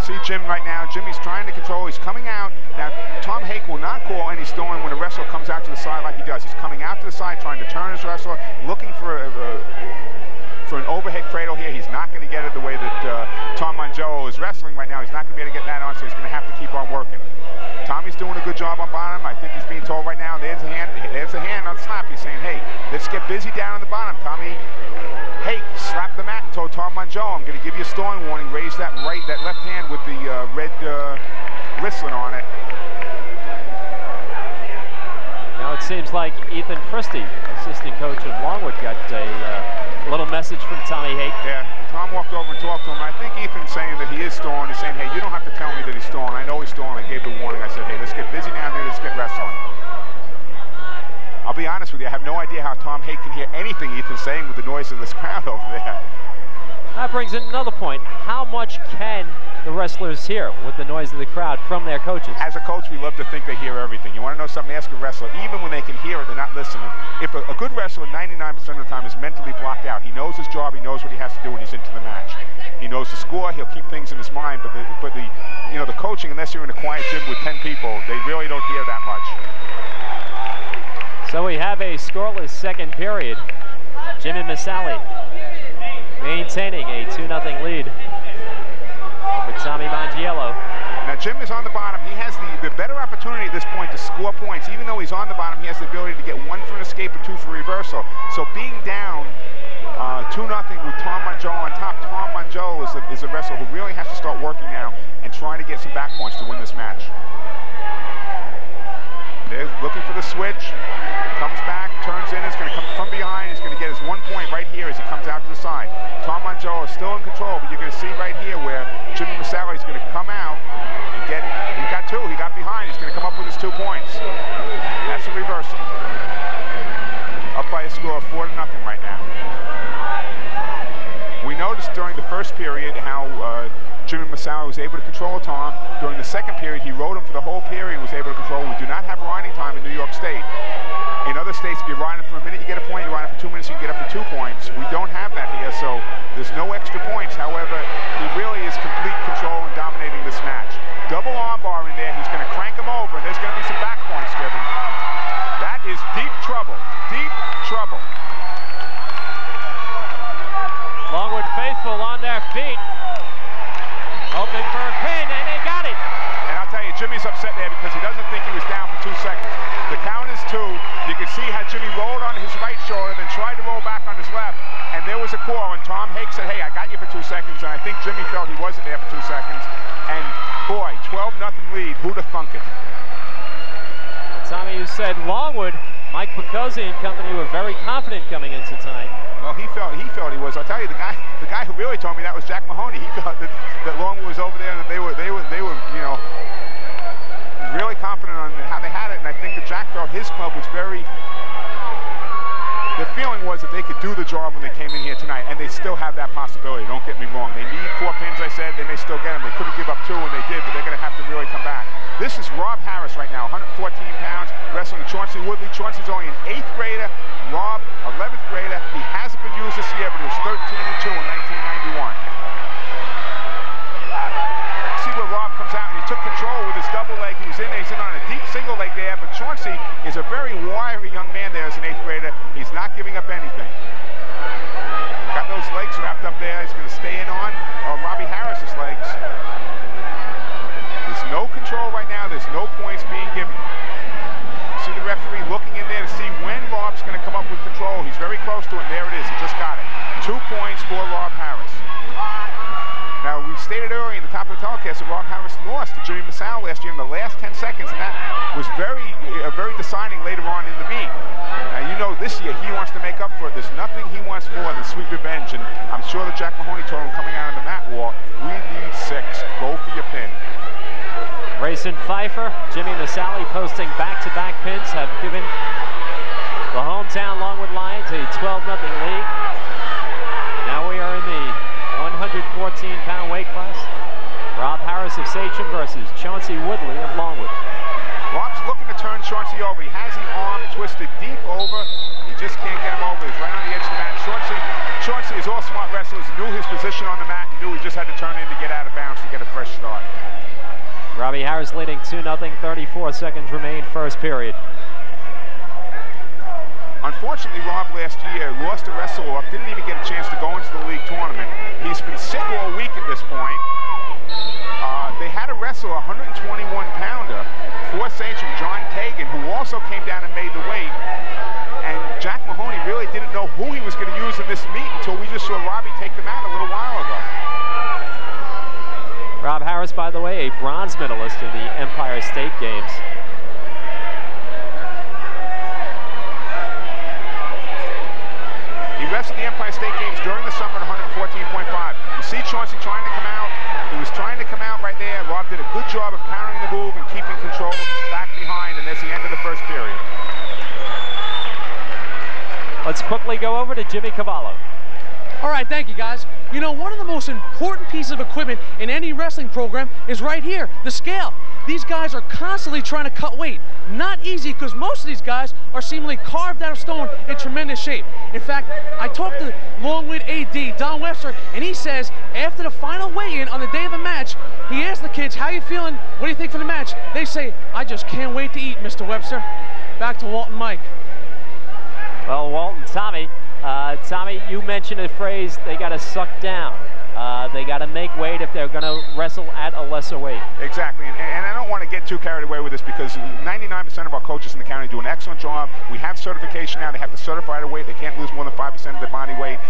S1: See Jim right now. Jimmy's trying to control. He's coming out. Now, Tom Hake will not call any stolen when a wrestler comes out to the side like he does. He's coming out to the side, trying to turn his wrestler, looking for an overhead cradle here. He's not going to get it the way that Tom Mangiolo is wrestling right now. He's not going to be able to get that on, so he's going to have to keep on working. Tommy's doing a good job on bottom. I think he's being told right now, there's a hand on slap. He's saying, hey, let's get busy down on the bottom. Tommy Hake slapped the mat and told Tom Mangiolo, I'm going to give you a stalling warning. Raise that left hand with the red wristlet on it.
S2: Now it seems like Ethan Christie, assistant coach of Longwood, got a little message from Tommy Hake.
S1: Yeah, Tom walked over and talked to him. I think Ethan's saying that he is stalling. He's saying, hey, you don't have to tell me that he's stalling. I know he's stalling. I gave the warning. I said, hey, let's get busy down there. Let's get wrestling. I'll be honest with you, I have no idea how Tom Hake can hear anything Ethan's saying with the noise of this crowd over there.
S2: That brings in another point. How much can the wrestlers hear with the noise of the crowd from their coaches?
S1: As a coach, we love to think they hear everything. You want to know something, ask a wrestler. Even when they can hear it, they're not listening. If a good wrestler, 99% of the time, is mentally blocked out. He knows his job, he knows what he has to do when he's into the match. He knows the score, he'll keep things in his mind, but the coaching, unless you're in a quiet gym with 10 people, they really don't hear that much.
S2: So we have a scoreless second period. Jimmy Masali maintaining a 2-0 lead over Tommy Mangiolo.
S1: Now Jim is on the bottom. He has the better opportunity at this point to score points. Even though he's on the bottom, he has the ability to get 1 for an escape and 2 for reversal. So being down 2-0 with Tom Mangiolo on top, Tom Mangiolo is a wrestler who really has to start working now and trying to get some back points to win this match. They're looking for the switch. Comes back, turns in, is going to come from behind. He's going to get his 1 point right here as he comes out to the side. Tom Mangiolo is still in control, but you're going to see right here where Jimmy Masali is going to come out and get, he got 2, he got behind. He's going to come up with his 2 points. That's a reversal. Up by a score of 4-0 right now. We noticed during the first period how Jimmy Masali was able to control Tom. During the second period, he rode him for the whole period and was able to control. We do not have riding time in New York State. In other states, if you're riding for a minute, you get a point. You ride for 2 minutes, you can get up to 2 points. We don't have that here, so there's no extra points. However, he really is complete control and dominating this match. Double armbar in there. He's going to crank him over, and there's going to be some back points given. That is deep trouble. Deep trouble.
S2: Longwood faithful on their feet. Hoping for a pin, and they got it.
S1: And I'll tell you, Jimmy's upset there because he doesn't think he was down for 2 seconds. The count is 2. You can see how Jimmy rolled on his right shoulder, then tried to roll back on his left, and there was a call, and Tom Hake said, hey, I got you for 2 seconds, and I think Jimmy felt he wasn't there for 2 seconds. And boy, 12-0 lead. Who'd have thunk it?
S2: Tommy, you said Longwood, Mike Picozzi and company were very confident coming into tonight.
S1: Well, he felt he was. I'll tell you, the guy who really told me that was Jack Mahoney. He felt that Longwood was over there and that they were, you know, really confident on how they had it. And I think that Jack felt his club was very. The feeling was that they could do the job when they came in here tonight, and they still have that possibility. Don't get me wrong. They need 4 pins, I said. They may still get them. They couldn't give up 2, and they did, but they're going to have to really come back. This is Rob Harris right now, 114 pounds, wrestling Chauncey Woodley. Chauncey's only an 8th grader. Rob, 11th grader. He hasn't been used this year, but he was 13-2 in 1991. See where Rob comes out, and he took control with his double leg. He's in on a deep single leg there, but Chauncey is a very wiry young man there as an 8th grader. He's not giving up anything. Got those legs wrapped up there. He's going to stay in on Robbie Harris's legs. There's no control right now. There's no points being given. See the referee looking in there to see when Rob's going to come up with control. He's very close to it, and there it is. He just got it. 2 points for Rob Harris. Now, we stated earlier in the top of the telecast that Rob Harris lost to Jimmy Masao last year in the last 10 seconds, and that was very deciding later on in the meet. Now, you know this year he wants to make up for it. There's nothing he wants more than sweet revenge, and I'm sure that Jack Mahoney told him coming out of the mat war, we need 6. Go for your pin.
S2: Grayson Pfeiffer, Jimmy Masali posting back-to-back pins have given the hometown Longwood Lions a 12-0 lead. Now we are in the 114-pound weight class. Rob Harris of Sachem versus Chauncey Woodley of Longwood.
S1: Rob's looking to turn Chauncey over. He has the arm twisted deep over. He just can't get him over. He's right on the edge of the mat. Chauncey is all smart wrestlers, knew his position on the mat, and knew he just had to turn in to get out of bounds to get a fresh start.
S2: Robbie Harris leading 2-0, 34 seconds remain, first period.
S1: Unfortunately, Rob last year lost a wrestle-off, didn't even get a chance to go into the league tournament. He's been sick all week at this point. They had a wrestle, a 121-pounder for Sachem, John Kagan, who also came down and made the weight. And Jack Mahoney really didn't know who he was going to use in this meet until we just saw Robbie take them out a little while ago.
S2: Rob Harris, by the way, a bronze medalist in the Empire State Games.
S1: He wrestled the Empire State Games during the summer at 114.5. You see Chauncey trying to come out. He was trying to come out right there. Rob did a good job of countering the move and keeping control back behind, and there's the end of the first period.
S2: Let's quickly go over to Jimmy Cavallo.
S8: All right, thank you, guys. You know, one of the most important pieces of equipment in any wrestling program is right here, the scale. These guys are constantly trying to cut weight. Not easy, because most of these guys are seemingly carved out of stone in tremendous shape. In fact, I talked to Longwood AD, Don Webster, and he says after the final weigh-in on the day of the match, he asked the kids, how you feeling? What do you think for the match? They say, I just can't wait to eat, Mr. Webster. Back to Walt and Mike.
S2: Well, Walt and Tommy, Tommy, you mentioned a phrase, they got to suck down. They got to make weight if they're going to wrestle at a lesser weight.
S1: Exactly, and I don't want to get too carried away with this because 99% of our coaches in the county do an excellent job. We have certification now. They have to certify the weight. They can't lose more than 5% of their body weight.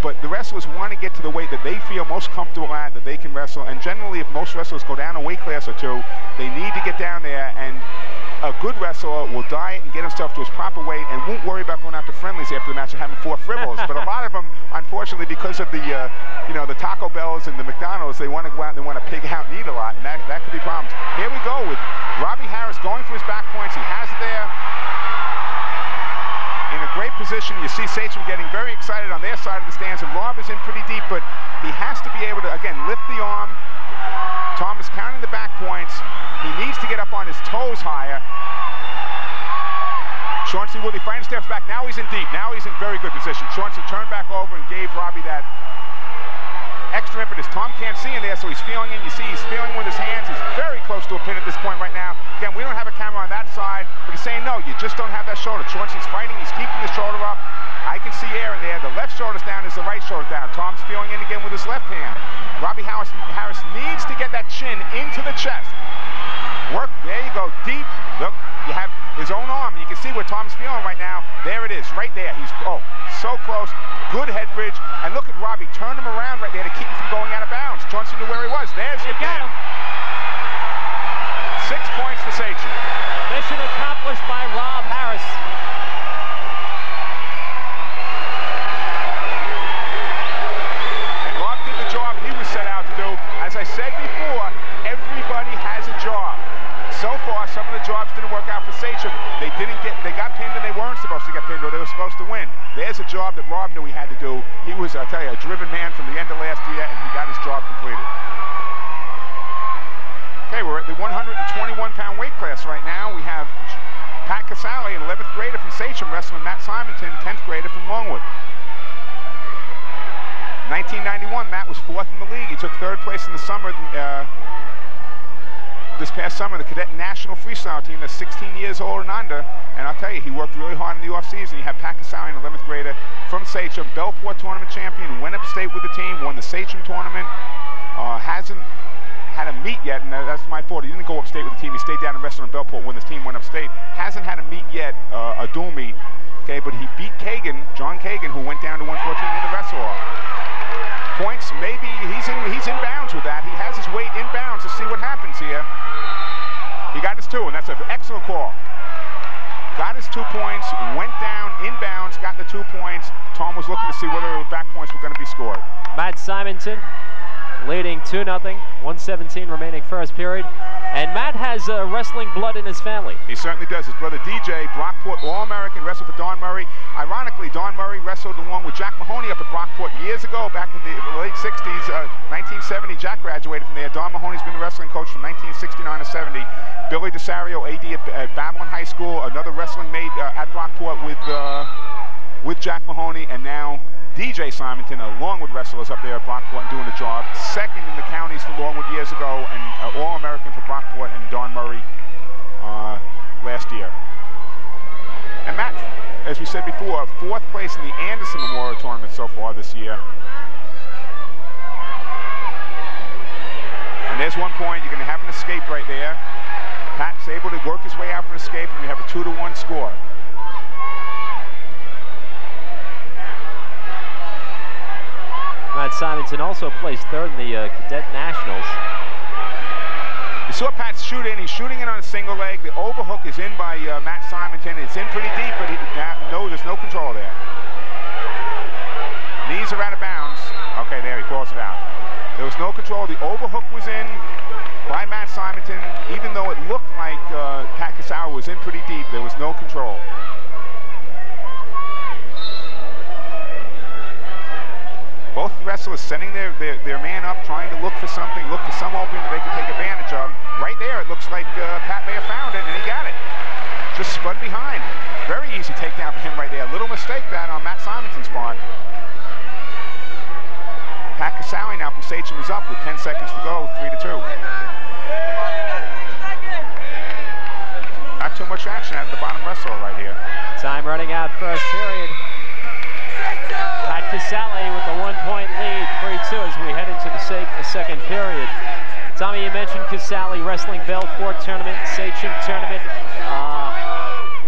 S1: But the wrestlers want to get to the weight that they feel most comfortable at, that they can wrestle. And generally, if most wrestlers go down a weight class or 2, they need to get down there, and a good wrestler will diet and get himself to his proper weight and won't worry about going out to friendlies after the match and having 4 fribbles. But a lot of them, unfortunately, because of the the Taco Bells and the McDonald's, they want to go out and they want to pig out and eat a lot, and that could be problems. Here we go with Robbie Harris going for his back points. He has it there in a great position. You see Sachem getting very excited on their side of the stands, and Rob is in pretty deep, but he has to be able to, again, lift the arm. Tom is counting the back points. He needs to get up on his toes higher. Chauncey Woodley fighting steps back. Now he's in deep. Now he's in very good position. Chauncey turned back over and gave Robbie that extra impetus. Tom can't see in there, so he's feeling in. You see he's feeling with his hands. He's very close to a pin at this point right now. Again, we don't have a camera on that side, but he's saying, no, you just don't have that shoulder. Chauncey's fighting. He's keeping his shoulder up. I can see air in there. The left shoulder's down, is the right shoulder down. Tom's feeling in again with his left hand. Robbie Harris needs to get that chin into the chest. Work There you go, deep. Look, you have his own arm. You can see where Tom's feeling right now. There it is, right there. He's, oh, so close. Good head bridge. And look at Robbie, turn him around right there to keep him from going out of bounds. Johnson knew where he was. There's your
S2: got him.
S1: 6 points for Sachem.
S2: Mission accomplished by Rob Harris.
S1: And Rob did the job he was set out to do. As I said before, everybody has a job. So far, some of the jobs didn't work out for Sachem. They got pinned and they weren't supposed to get pinned, or they were supposed to win. There's a job that Rob knew he had to do. He was, I'll tell you, a driven man from the end of last year, and he got his job completed. Okay, we're at the 121-pound weight class right now. We have Pat Casale, an 11th grader from Sachem, wrestling Matt Simonton, 10th grader from Longwood. 1991, Matt was 4th in the league. He took 3rd place in the summer. This past summer, the cadet national freestyle team that's 16 years old and under, and I'll tell you, he worked really hard in the offseason. You have Pat Casale, an 11th grader from Sachem, Bellport tournament champion, went upstate with the team, won the Sachem tournament, hasn't had a meet yet, and that's my fault. He didn't go upstate with the team. He stayed down and wrestled in Bellport when this team went upstate. Hasn't had a meet yet, a dual meet, okay, but he beat Kagan, John Kagan, who went down to 114 in the wrestle-off. Points, maybe he's in bounds with that. He has his weight in bounds to see what happens here. He got his 2, and that's an excellent call. Got his 2 points, went down in bounds, got the 2 points. Tom was looking to see whether the back points were going to be scored.
S2: Matt Simonton leading 2-0, 1:17 remaining first period. And Matt has wrestling blood in his family.
S1: He certainly does. His brother DJ, Brockport All-American, wrestled for Don Murray. Ironically, Don Murray wrestled along with Jack Mahoney up at Brockport years ago, back in the late 60s. 1970, Jack graduated from there. Don Mahoney's been the wrestling coach from 1969 to 70. Billy DeSario, AD at Babylon High School, another wrestling mate at Brockport with Jack Mahoney, and now DJ Simonton, a Longwood wrestler, is up there at Brockport and doing the job. 2nd in the counties for Longwood years ago, and All-American for Brockport and Don Murray last year. And Matt, as we said before, 4th place in the Anderson Memorial Tournament so far this year. And there's 1 point. You're going to have an escape right there. Pat's able to work his way out for an escape, and we have a 2-1 score.
S2: Matt Simonton also placed 3rd in the Cadet Nationals.
S1: You saw Pat shoot in. He's shooting in on a single leg. The overhook is in by Matt Simonton. It's in pretty deep, but there's no control there. Knees are out of bounds. Okay, there, he calls it out. There was no control. The overhook was in by Matt Simonton. Even though it looked like Pat Casale was in pretty deep, there was no control. Both wrestlers sending their man up, trying to look for something, look for some opening that they can take advantage of. Right there, it looks like Pat may have found it, and he got it. Just spun behind. Very easy takedown for him right there. Little mistake that on Matt Simonton's part. Pat Casale now from Sachem is up with 10 seconds to go, 3-2. Not too much action at the bottom wrestler right here.
S2: Time running out first period. Pat Casale with the 1-point lead, 3-2 as we head into the second period. Tommy, you mentioned Casale wrestling Bellport tournament, Sachem tournament.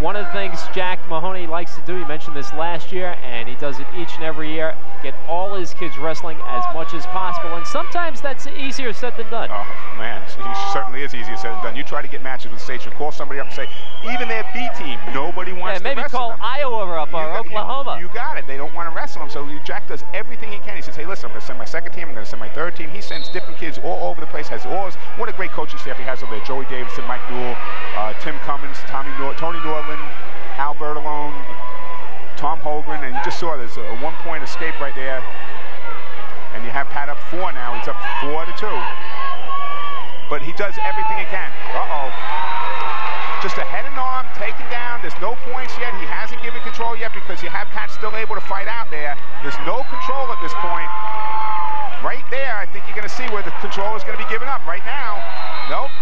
S2: One of the things Jack Mahoney likes to do, you mentioned this last year, and he does it each and every year, get all his kids wrestling as much as possible, and sometimes that's easier said than done.
S1: Oh, man, it certainly is easier said than done. You try to get matches with Sachem, call somebody up and say, even their B team, nobody wants to
S2: maybe
S1: wrestle
S2: call
S1: them.
S2: Iowa up or Oklahoma.
S1: You got it. They don't want to wrestle them, so Jack does everything he can. He says, hey, listen, I'm going to send my 2nd team, I'm going to send my 3rd team. He sends different kids all over the place, has all his, what a great coaching staff he has over there. Joey Davidson, Mike Newell, Tim Cummins, Tony Norland, Al Bertolone, Tom Holgren, and you just saw there's a 1-point escape right there. And you have Pat up 4 now. He's up 4-2. But he does everything he can. Uh-oh. Just a head and arm, taken down. There's no points yet. He hasn't given control yet because you have Pat still able to fight out there. There's no control at this point. Right there, I think you're going to see where the control is going to be given up. Right now, nope.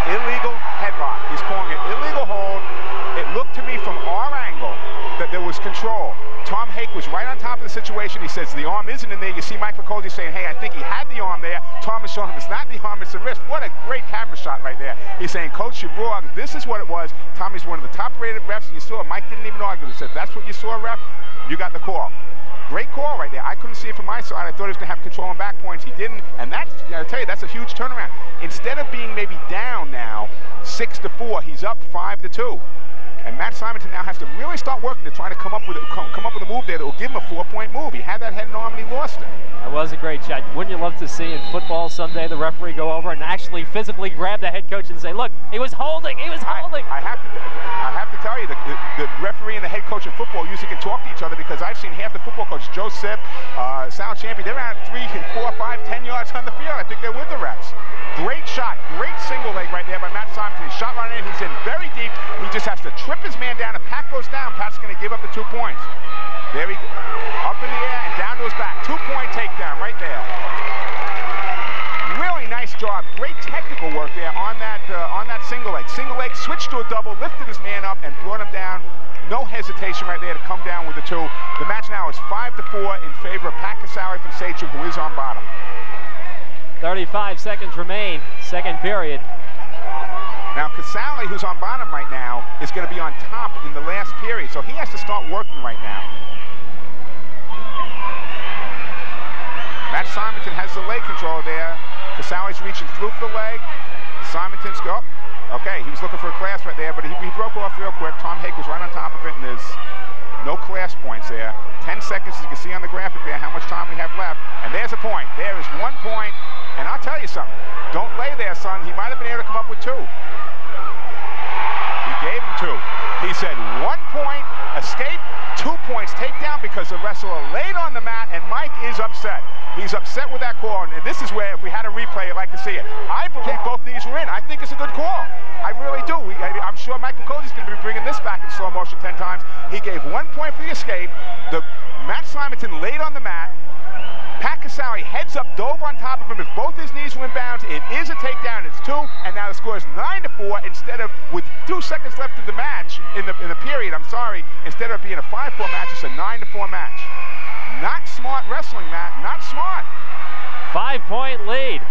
S1: Illegal headlock. He's calling it illegal hold. It looked to me from our angle that there was control. Tom Hake was right on top of the situation. He says the arm isn't in there. You see Mike Picozzi saying, hey, I think he had the arm there. Tom is showing him it's not the arm, it's the wrist. What a great camera shot right there. He's saying, Coach, you're wrong. This is what it was. Tommy's one of the top-rated refs. You saw Mike didn't even argue. He said, that's what you saw, ref. You got the call. Great call right there. I couldn't see it from my side. I thought he was going to have control on back points. He didn't. And that's, I'll tell you, that's a huge turnaround. Instead of being maybe down now 6-4, he's up 5-2. And Matt Simonton now has to really start working to try to come up with a move there that will give him a 4-point move. He had that head and arm and he lost it.
S2: That was a great shot. Wouldn't you love to see in football someday the referee go over and actually physically grab the head coach and say, look, he was holding, he was holding.
S1: I have to tell you, the referee and the head coach in football usually can talk to each other, because I've seen half the football coaches, Joe Sipp, Sachem, they're out 3, 4, 5, 10 yards on the field. I think they're with the refs. Great shot, great single leg right there by Matt Simonton. He shot right in, he's in very deep. He just has to trip his man down. If Pat goes down, Pat's going to give up the 2 points. There he goes, up in the air and down to his back. 2-point takedown right there. Really nice job, great technical work there on that single leg. Single leg, switched to a double, lifted his man up and brought him down. No hesitation right there to come down with the 2. The match now is 5-4 in favor of Pat Casale from Sachem, who is on bottom.
S2: 35 seconds remain, second period.
S1: Now Casale, who's on bottom right now, is going to be on top in the last period, so he has to start working right now. Matt Simonton has the leg control there. Casale's reaching through for the leg. Simonton's go. Okay, he was looking for a class right there, but he broke off real quick. Tom Hake was right on top of it, and there's no class points there. 10 seconds, as you can see on the graphic there, how much time we have left. And there's a point. There is 1 point. And I'll tell you something. Don't lay there, son. He might have been able to come up with 2. He gave him 2. He said 1 point, escape, 2 points, takedown, because the wrestler laid on the mat, and Mike is upset. He's upset with that call, and this is where, if we had a replay, I'd like to see it. I believe both knees were in. I think it's a good call. I really do. I'm sure Mike Picozzi's going to be bringing this back in slow motion 10 times. He gave 1 point for the escape. Matt Simonton laid on the mat. Pat Casale heads up, dove on top of him. If both his knees were in bounds, it is a takedown. It's 2, and now the score is 9-4. Instead of, with 2 seconds left in the match, in the period, I'm sorry, instead of being a 5-4 match, it's a 9-4 match. Not smart wrestling, Matt. Not smart.
S2: 5-point lead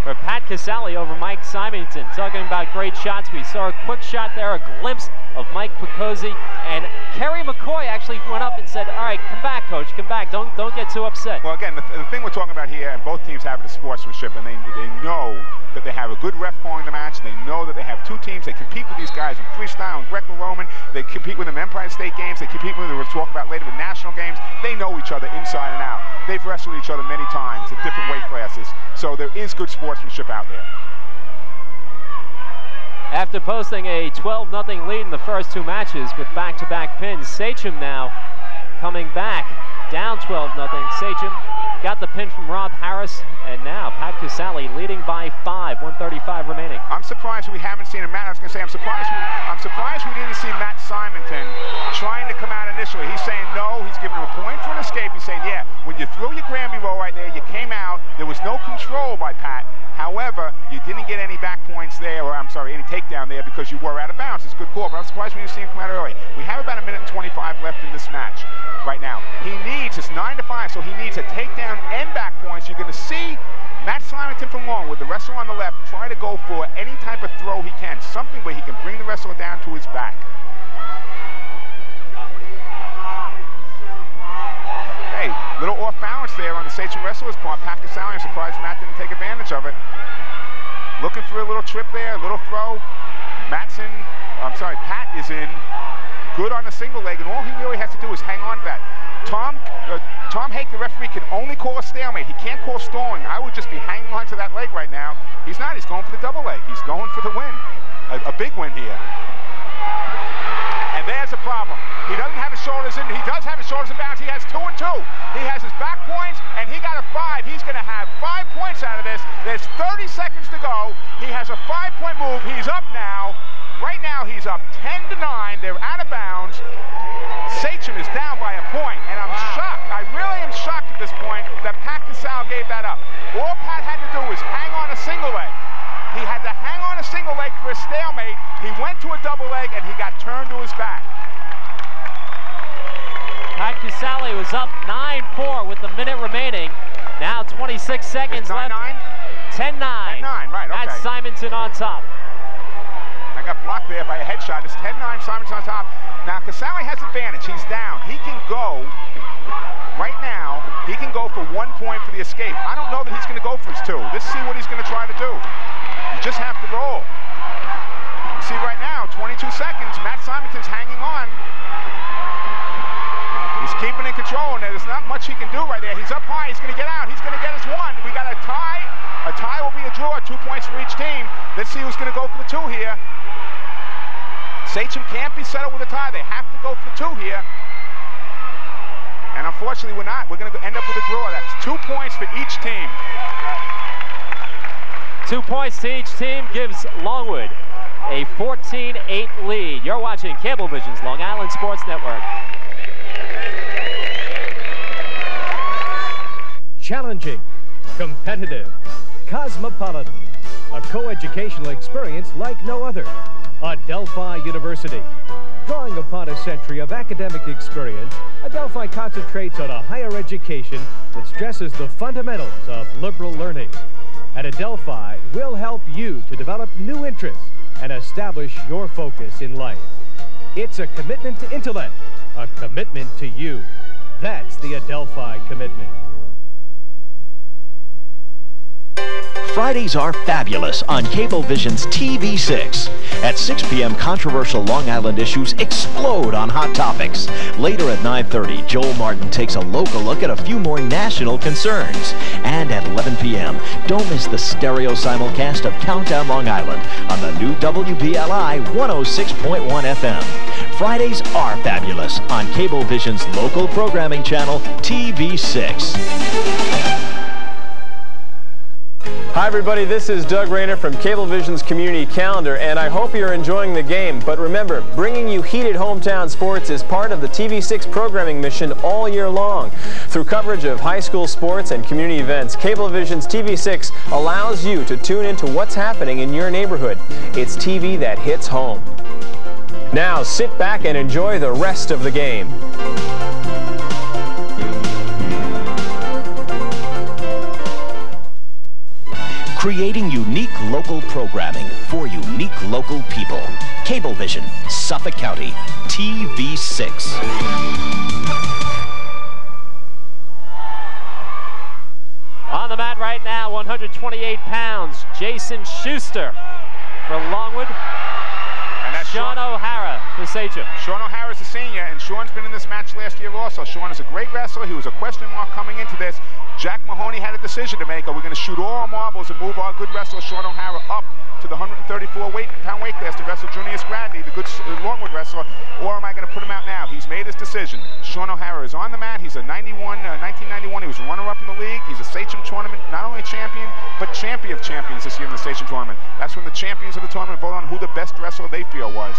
S2: for Pat Casale over Mike Simonton. Talking about great shots, we saw a quick shot there, a glimpse of Mike Picozzi, and Kerry McCoy actually went up and said, all right, come back, coach, come back. Don't get too upset.
S1: Well, again, the thing we're talking about here, and both teams have it, is sportsmanship, and they know that they have a good ref calling the match. They know that they have 2 teams. They compete with these guys in freestyle and Greco-Roman. They compete with them in Empire State Games. They compete with them, we'll talk about later, with national games. They know each other inside and out. They've wrestled each other many times at different weight classes. So there is good sportsmanship out there.
S2: After posting a 12-0 lead in the first 2 matches with back-to-back pins, Sachem now coming back down 12-0. Sachem got the pin from Rob Harris, and now Pat Casale leading by 5, 135 remaining.
S1: I'm surprised we haven't seen him. Matt, I was going to say, I'm surprised we didn't see Matt Simonton trying to come out initially. He's saying no. He's giving him a point for an escape. He's saying, yeah, when you threw your Grammy roll right there, you came out. There was no control by Pat. However, you didn't get any back points there, or I'm sorry, any takedown there, because you were out of bounds. It's a good call, but I'm surprised we didn't see him come out early. We have about 1 minute and 25 left in this match right now. He needs, it's 9-5, so he needs a takedown and back points. You're going to see Matt Simonton from Longwood, the wrestler on the left, try to go for any type of throw he can, something where he can bring the wrestler down to his back. Hey, little off balance there on the Sachem wrestler's part. Pat Casale, I'm surprised Matt didn't take advantage of it. Looking for a little trip there, a little throw. Pat is in good on the single leg, and all he really has to do is hang on to that. Tom Hake, the referee, can only call a stalemate. He can't call stalling. I would just be hanging on to that leg right now. He's not. He's going for the double leg. He's going for the win. A big win here. And there's a problem. He doesn't have his shoulders in. He does have his shoulders in bounds. He has 2 and 2. He has his back points, and he got a 5. He's going to have 5 points out of this. There's 30 seconds to go. He has a 5-point move. He's up now. Right now, he's up 10-9. They're out of bounds. Sachem is down by a point, and I'm shocked. I really am shocked at this point that Pat Casale gave that up. All Pat had to do was hang on a single leg. He had to hang on a single leg for a stalemate. He went to a double leg, and he got turned to his back.
S2: Pat Casale minute remaining. Now 26 seconds left. 10-9.
S1: 10-9, right, okay.
S2: That's Simonton on top.
S1: I got blocked there by a headshot. It's 10-9, Simonton on top. Now, Casale has advantage. He's down. He can go, right now, he can go for 1 point for the escape. I don't know that he's going to go for his 2. Let's see what he's going to try to do. You just have to roll. You see right now, 22 seconds. Matt Simonton's hanging on. He's keeping in control, and there's not much he can do right there. He's up high. He's going to get out. He's going to get his 1. We got a tie. A tie will be a draw. 2 points for each team. Let's see who's going to go for the 2 here. Sachem can't be settled with a tie. They have to go for the 2 here. And unfortunately, we're not. We're going to end up with a draw. That's 2 points for each team.
S2: 2 points to each team gives Longwood a 14-8 lead. You're watching Cablevision's Long Island Sports Network.
S5: Challenging, competitive, cosmopolitan, a co-educational experience like no other. Adelphi University. Drawing upon a century of academic experience, Adelphi concentrates on a higher education that stresses the fundamentals of liberal learning. At Adelphi, we'll help you to develop new interests and establish your focus in life. It's a commitment to intellect, a commitment to you. That's the Adelphi commitment.
S9: Fridays are fabulous on Cablevision's TV6. At 6 p.m., controversial Long Island issues explode on Hot Topics. Later at 9:30, Joel Martin takes a local look at a few more national concerns. And at 11 p.m., don't miss the stereo simulcast of Countdown Long Island on the new WBLI 106.1 FM. Fridays are fabulous on Cablevision's local programming channel, TV6.
S10: Hi everybody, this is Doug Rayner from Cablevision's Community Calendar, and I hope you're enjoying the game. But remember, bringing you heated hometown sports is part of the TV6 programming mission all year long. Through coverage of high school sports and community events, Cablevision's TV6 allows you to tune into what's happening in your neighborhood. It's TV that hits home. Now sit back and enjoy the rest of the game.
S9: Creating unique local programming for unique local people. Cablevision, Suffolk County, TV6.
S2: On the mat right now, 128 pounds, Jason Schuster for Longwood.
S1: And that's
S2: Sean O'Hara for Sachem.
S1: Sean O'Hara's a senior, and Sean's been in this match last year also. Sean is a great wrestler. He was a question mark coming into this. Jack Mahoney had a decision to make. Are we going to shoot all our marbles and move our good wrestler Sean O'Hara up to the 134-pound weight class to wrestle Junius Bradley, the good Longwood wrestler, or am I going to put him out now? He's made his decision. Sean O'Hara is on the mat. He's a 1991. He was a runner-up in the league. He's a Sachem tournament, not only champion, but champion of champions this year in the Sachem tournament. That's when the champions of the tournament vote on who the best wrestler they feel was.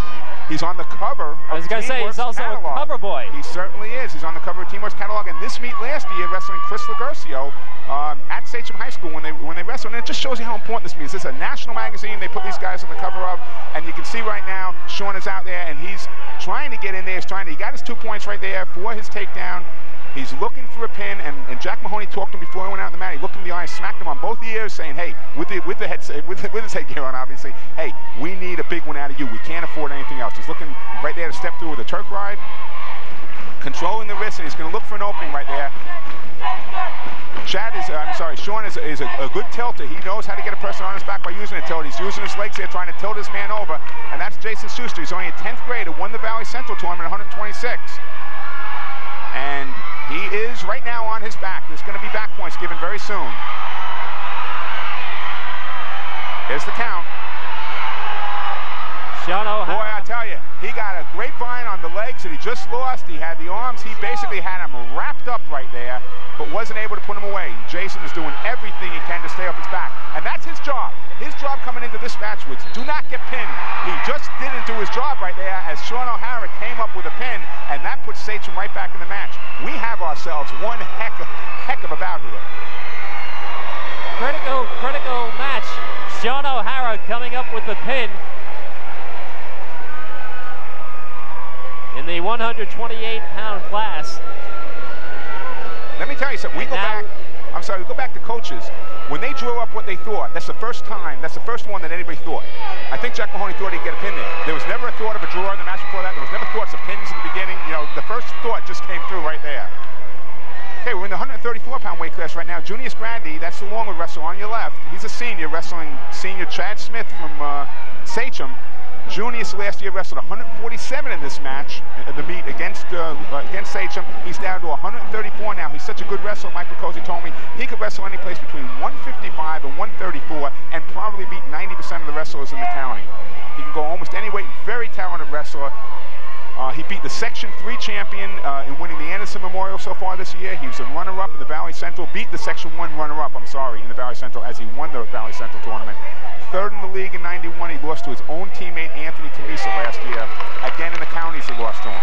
S1: He's on the cover of
S2: I was going to say, he's also
S1: catalog.
S2: a cover boy.
S1: He certainly is. He's on the cover of Teamwork's catalog. And this meet last year, wrestling Chris Laguercio at Sachem High School when they wrestled. And it just shows you how important this meet is. This is a national magazine. They put these guys on the cover of. And you can see right now, Sean is out there, and he's trying to get in there. He got his 2 points right there for his takedown. He's looking for a pin, and Jack Mahoney talked to him before he went out in the mat. He looked him in the eye, smacked him on both ears, saying, "Hey, with his headgear on, obviously, hey, we need a big one out of you. We can't afford anything else." He's looking right there to step through with a Turk ride, controlling the wrist, and he's going to look for an opening right there. Sean is a good tilter. He knows how to get a person on his back by using a tilt. He's using his legs here, trying to tilt his man over, and that's Jason Schuster. He's only a 10th grader, won the Valley Central tournament, 126. And he is right now on his back. There's going to be back points given very soon. Here's the count.
S2: Sean O'Hara.
S1: Boy, I tell you, he got a grapevine on the legs that he just lost. He had the arms. He basically had him wrapped up right there, but wasn't able to put him away. Jason is doing everything he can to stay off his back, and that's his job. His job coming into this match was do not get pinned. He just didn't do his job right there as Sean O'Hara came up with a pin, and that puts Sachem right back in the match. We have ourselves one heck of a bout here.
S2: Critical match. Sean O'Hara coming up with the pin in the 128-pound class.
S1: Let me tell you something. We go back to coaches. When they drew up what they thought, that's the first time, that's the first one that anybody thought. I think Jack Mahoney thought he'd get a pin there. There was never a thought of a draw in the match before that. There was never thoughts of pins in the beginning. You know, the first thought just came through right there. Okay, we're in the 134-pound weight class right now. Junius Gradney, that's the Longwood wrestler on your left. He's a senior, wrestling senior Chad Smith from Sachem. Junius last year wrestled 147 in this match, the meet against Sachem. He's down to 134 now. He's such a good wrestler, Mike Picozzi told me. He could wrestle any place between 155 and 134 and probably beat 90% of the wrestlers in the county. He can go almost any weight, very talented wrestler. He beat the Section 3 champion in winning the Anderson Memorial so far this year. He was a runner-up in the Valley Central, beat the Section 1 runner-up, in the Valley Central as he won the Valley Central tournament. Third in the league in '91, he lost to his own teammate Anthony Camisa last year. Again in the counties he lost to him.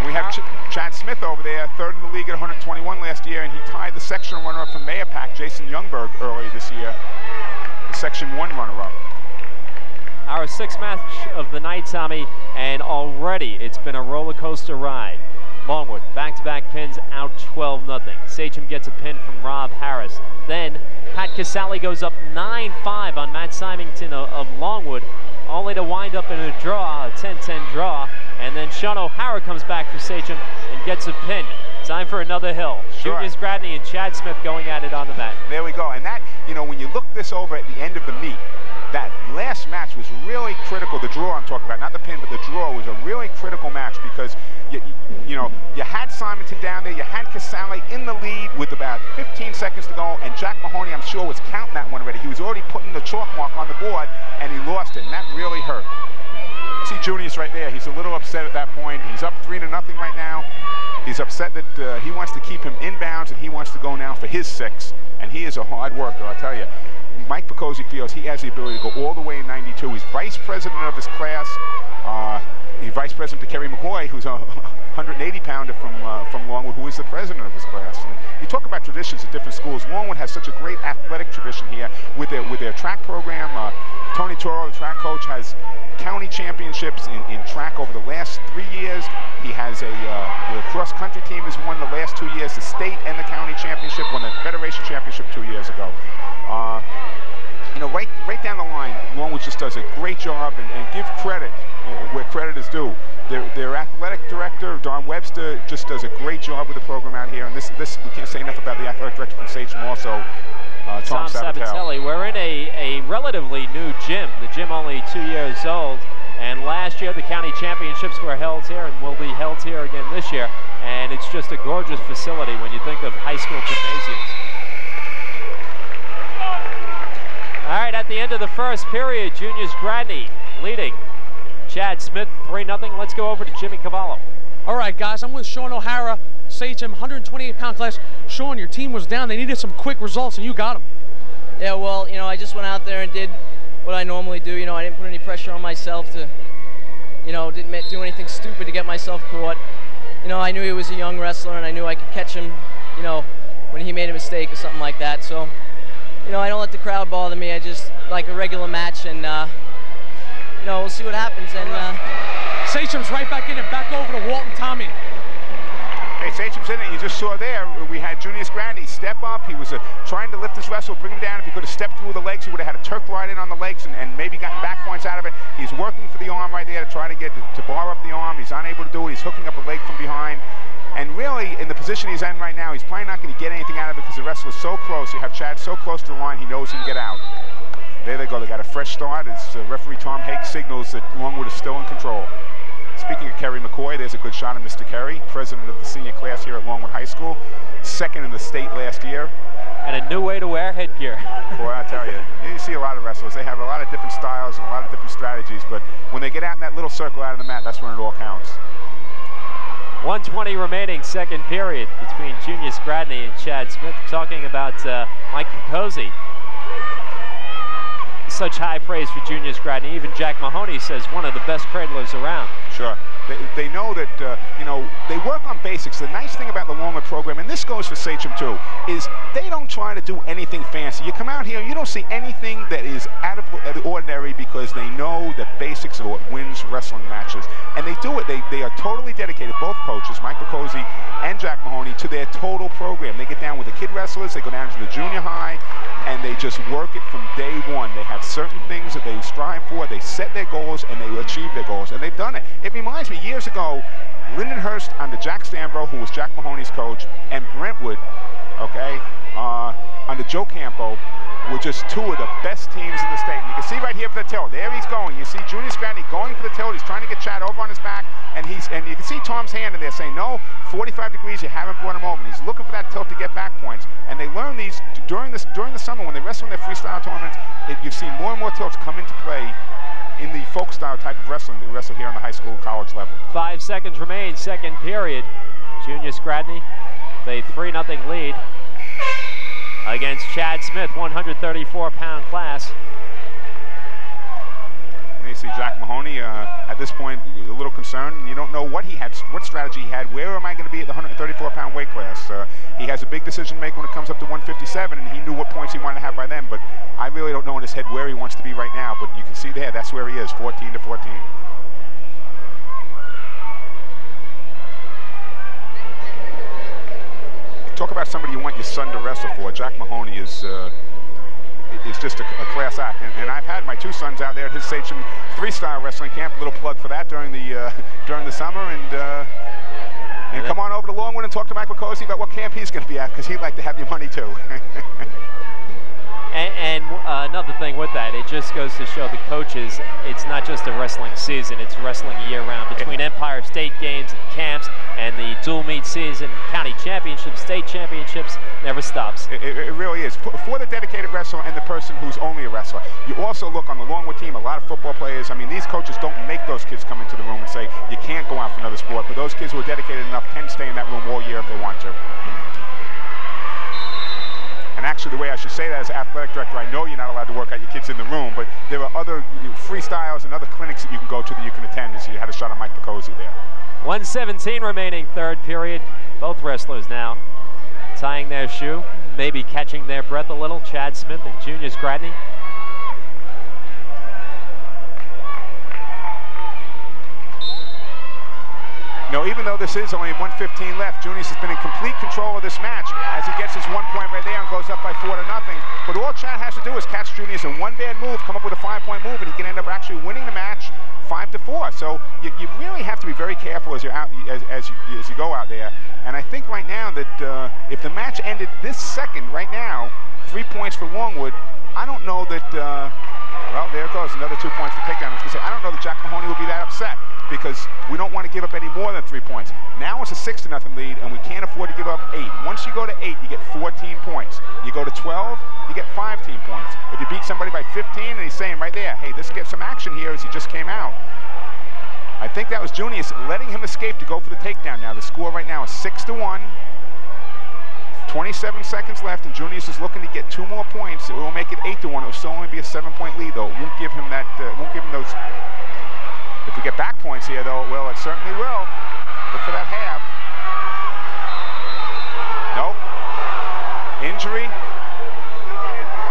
S1: We have Chad Smith over there, third in the league at 121 last year, and he tied the section runner-up from Mayapack, Jason Youngberg, earlier this year, the Section 1 runner-up.
S2: Our sixth match of the night, Tommy, and already it's been a roller coaster ride. Longwood, back-to-back pins, out 12-0. Sachem gets a pin from Rob Harris. Then Pat Casale goes up 9-5 on Matt Symington of Longwood, only to wind up in a draw, a 10-10 draw. And then Sean O'Hara comes back for Sachem and gets a pin. Time for another hill.
S1: Sure.
S2: Junius Gradney and Chad Smith going at it on the mat.
S1: There we go. And that, you know, when you look this over at the end of the meet, that last match was really critical. The draw I'm talking about, not the pin, but the draw was a really critical match because, you know, you had Symington down there, you had Casale in the lead with about 15 seconds to go, and Jack Mahoney, I'm sure, was counting that one already. He was already putting the chalk mark on the board, and he lost it, and that really hurt. See Junius right there. He's a little upset at that point. He's up 3-0 right now. He's upset that he wants to keep him inbounds, and he wants to go now for his 6, and he is a hard worker, I'll tell you. Mike Picozzi feels he has the ability to go all the way in '92. He's vice president of his class. He's vice president to Kerry McCoy, who's a 180-pounder from Longwood, who is the president of his class. And you talk about traditions at different schools. Longwood has such a great athletic tradition here with their track program. Tony Toro, the track coach, has county championships in track over the last 3 years. He has the cross-country team has won the last 2 years, the state and the county championship, won the federation championship 2 years ago. You know, right down the line, Longwood just does a great job, and give credit where credit is due. Their athletic director, Don Webster, just does a great job with the program out here. And this we can't say enough about the athletic director from Sachem also, Tom Sabatelli.
S2: We're in a relatively new gym. The gym only 2 years old. And last year the county championships were held here and will be held here again this year. And it's just a gorgeous facility when you think of high school gymnasiums. All right, at the end of the first period, Junius Gradney leading Chad Smith 3-0. Let's go over to Jimmy Cavallo.
S8: All right, guys, I'm with Sean O'Hara, Sachem, 128-pound class. Sean, your team was down. They needed some quick results, and you got them.
S11: Yeah, well, you know, I just went out there and did what I normally do. You know, I didn't put any pressure on myself to, you know, didn't do anything stupid to get myself caught. You know, I knew he was a young wrestler, and I knew I could catch him, you know, when he made a mistake or something like that. So, you know, I don't let the crowd bother me. I just like a regular match, and, you know, we'll see what happens. And
S8: Sachem's right back in and back over to Walton Tommy.
S1: Hey, Sachem's in it. You just saw there, we had Junius Gradney step up. He was trying to lift his wrestle, bring him down. If he could have stepped through the legs, he would have had a Turk ride in on the legs and maybe gotten back points out of it. He's working for the arm right there to try to get to bar up the arm. He's unable to do it. He's hooking up a leg from behind. And really, in the position he's in right now, he's probably not going to get anything out of it because the wrestler's so close. You have Chad so close to the line, he knows he can get out. There they go. They got a fresh start. As referee Tom Hake signals that Longwood is still in control. Speaking of Kerry McCoy, there's a good shot of Mr. Kerry, president of the senior class here at Longwood High School, second in the state last year.
S2: And a new way to wear headgear.
S1: Boy, I tell you, you see a lot of wrestlers. They have a lot of different styles and a lot of different strategies, but when they get out in that little circle out of the mat, that's when it all counts.
S2: 1:20 remaining, second period between Junius Gradney and Chad Smith. Talking about Mike Picozzi. Such high praise for Junius Gradney. Even Jack Mahoney says one of the best cradlers around.
S1: Sure. They know that, you know, they work on basics. The nice thing about the Longwood program, and this goes for Sachem too, is they don't try to do anything fancy. You come out here, you don't see anything that is out of the ordinary because they know the basics of what wins wrestling matches. And they do it. They are totally dedicated, both coaches, Mike Picozzi and Jack Mahoney, to their total program. They get down with the kid wrestlers, they go down to the junior high, and they just work it from day one. They have certain things that they strive for, they set their goals, and they achieve their goals, and they've done it. It reminds me, years ago, Lindenhurst under Jack Stambro, who was Jack Mahoney's coach, and Brentwood, okay, under Joe Campo, were just two of the best teams in the state. And you can see right here for the tilt. There he's going. You see Junior Scratney going for the tilt. He's trying to get Chad over on his back, and you can see Tom's hand in there saying, no, 45 degrees, you haven't brought him over. And he's looking for that tilt to get back points. And they learn these during the summer when they wrestle in their freestyle tournaments. You've seen more and more tilts come into play in the folk style type of wrestling that we wrestle here on the high school college level. 5
S2: seconds remain, second period. Junior Scratney, a 3-0 lead against Chad Smith, 134-pound class.
S1: You see Jack Mahoney at this point a little concerned. You don't know what he had, what strategy he had. Where am I going to be at the 134-pound weight class? He has a big decision to make when it comes up to 157, and he knew what points he wanted to have by then. But I really don't know in his head where he wants to be right now. But you can see there, that's where he is, 14-14. Talk about somebody you want your son to wrestle for. Jack Mahoney is just a class act, and I've had my two sons out there at his Sachem freestyle wrestling camp. A little plug for that during the summer, and come on over to Longwood and talk to Mike Picozzi about what camp he's going to be at, because he'd like to have your money too.
S2: And another thing with that, it just goes to show the coaches, it's not just a wrestling season, it's wrestling year-round. Between Empire State Games and camps and the dual meet season, county championships, state championships, never stops.
S1: It really is. For the dedicated wrestler and the person who's only a wrestler. You also look on the Longwood team, a lot of football players. I mean, these coaches don't make those kids come into the room and say, you can't go out for another sport, but those kids who are dedicated enough can stay in that room all year if they want to. And actually, the way I should say that as athletic director, I know you're not allowed to work out your kids in the room, but there are other freestyles and other clinics that you can go to that you can attend. And so you had a shot at Mike Picozzi there.
S2: 1:17 remaining, third period. Both wrestlers now tying their shoe, maybe catching their breath a little. Chad Smith and Junior Scratney.
S1: No, even though this is only 1:15 left, Junius has been in complete control of this match as he gets his 1 point right there and goes up by 4-0. But all Chad has to do is catch Junius in one bad move, come up with a 5-point move, and he can end up actually winning the match 5-4. So you really have to be very careful as you're out, as you go out there. And I think right now that if the match ended this second, right now, 3 points for Longwood, I don't know that. Well, there it goes, another 2 points for takedown. I was going to say, I don't know that Jack Mahoney will be that upset, because we don't want to give up any more than 3 points. Now it's a 6-0 lead, and we can't afford to give up 8. Once you go to 8, you get 14 points. You go to 12, you get 15 points. If you beat somebody by 15, and he's saying right there, hey, let's get some action here as he just came out. I think that was Junius letting him escape to go for the takedown. Now the score right now is 6-1. 27 seconds left, and Junius is looking to get 2 more points. It will make it 8-1. It will still only be a 7-point lead, though. It won't give him that. Won't give him those. If we get back points here, though, it will. It certainly will. Look for that half. Nope. Injury.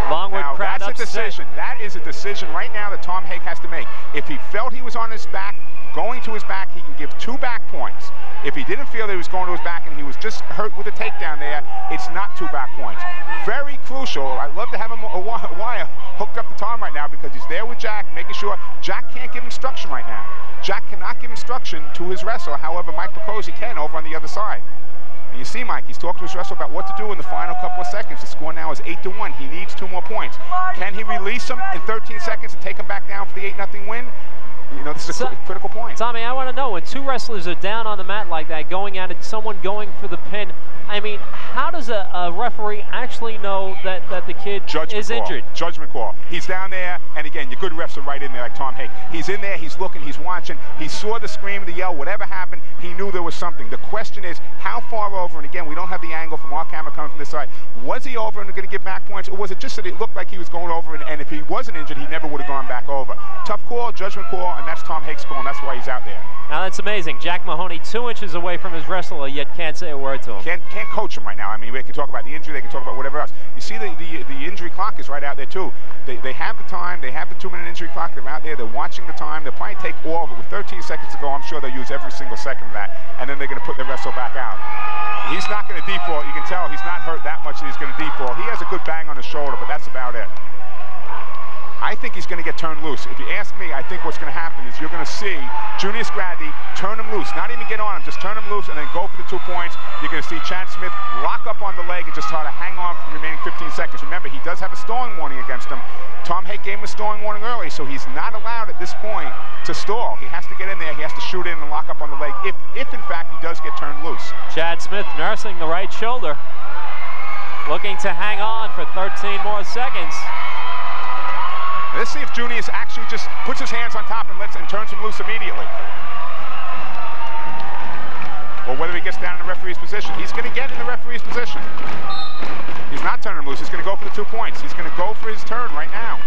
S2: Longwood
S1: now,
S2: crowd
S1: that's
S2: upset.
S1: A decision. That is a decision right now that Tom Hake has to make. If he felt he was on his back, going to his back, he can give 2 back points. If he didn't feel that he was going to his back and he was just hurt with a takedown there, it's not 2 back points. Very crucial. I'd love to have him a wire hooked up to Tom right now, because he's there with Jack, making sure Jack can't give instruction right now. Jack cannot give instruction to his wrestler. However, Mike Picozzi can over on the other side. And you see Mike, he's talking to his wrestler about what to do in the final couple of seconds. The score now is 8-1. He needs 2 more points. Can he release him in 13 seconds and take him back down for the 8-0 win? You know, this is a critical point.
S2: Tommy, I want to know, when 2 wrestlers are down on the mat like that, going at it, someone going for the pin, I mean, how does a referee actually know that the kid is injured.
S1: Judgment call. He's down there, and again, your good refs are right in there, like Tom Hake. He's in there, he's looking, he's watching. He saw the scream, the yell, whatever happened, he knew there was something. The question is, how far over, and again, we don't have the angle from our camera coming from this side, was he over and going to give back points, or was it just that it looked like he was going over, and if he wasn't injured, he never would have gone back over? Tough call, judgment call, and that's Tom Hake's call, and that's why he's out there.
S2: Now that's amazing. Jack Mahoney 2 inches away from his wrestler, yet can't say a word to him.
S1: Can't coach him right now. I mean, we can talk about the injury, they can talk about whatever else. You see the injury clock is right out there too. They have the time, they have the 2-minute injury clock, they're out there, they're watching the time, they'll probably take all of it. With 13 seconds to go, I'm sure they'll use every single second of that, and then they're going to put their wrestle back out. He's not going to default. You can tell he's not hurt that much that he's going to default. He has a good bang on his shoulder, but that's about it. I think he's going to get turned loose. If you ask me, I think what's going to happen is you're going to see Junius Gradney turn him loose, not even get on him, just turn him loose and then go for the 2 points. You're going to see Chad Smith lock up on the leg and just try to hang on for the remaining 15 seconds. Remember, he does have a stalling warning against him. Tom Hake gave him a stalling warning early, so he's not allowed at this point to stall. He has to get in there, he has to shoot in and lock up on the leg if in fact he does get turned loose.
S2: Chad Smith nursing the right shoulder, looking to hang on for 13 more seconds.
S1: Let's see if Junius actually just puts his hands on top and turns him loose immediately. Or whether he gets down in the referee's position. He's going to get in the referee's position. He's not turning him loose. He's going to go for the 2 points. He's going to go for his turn right now.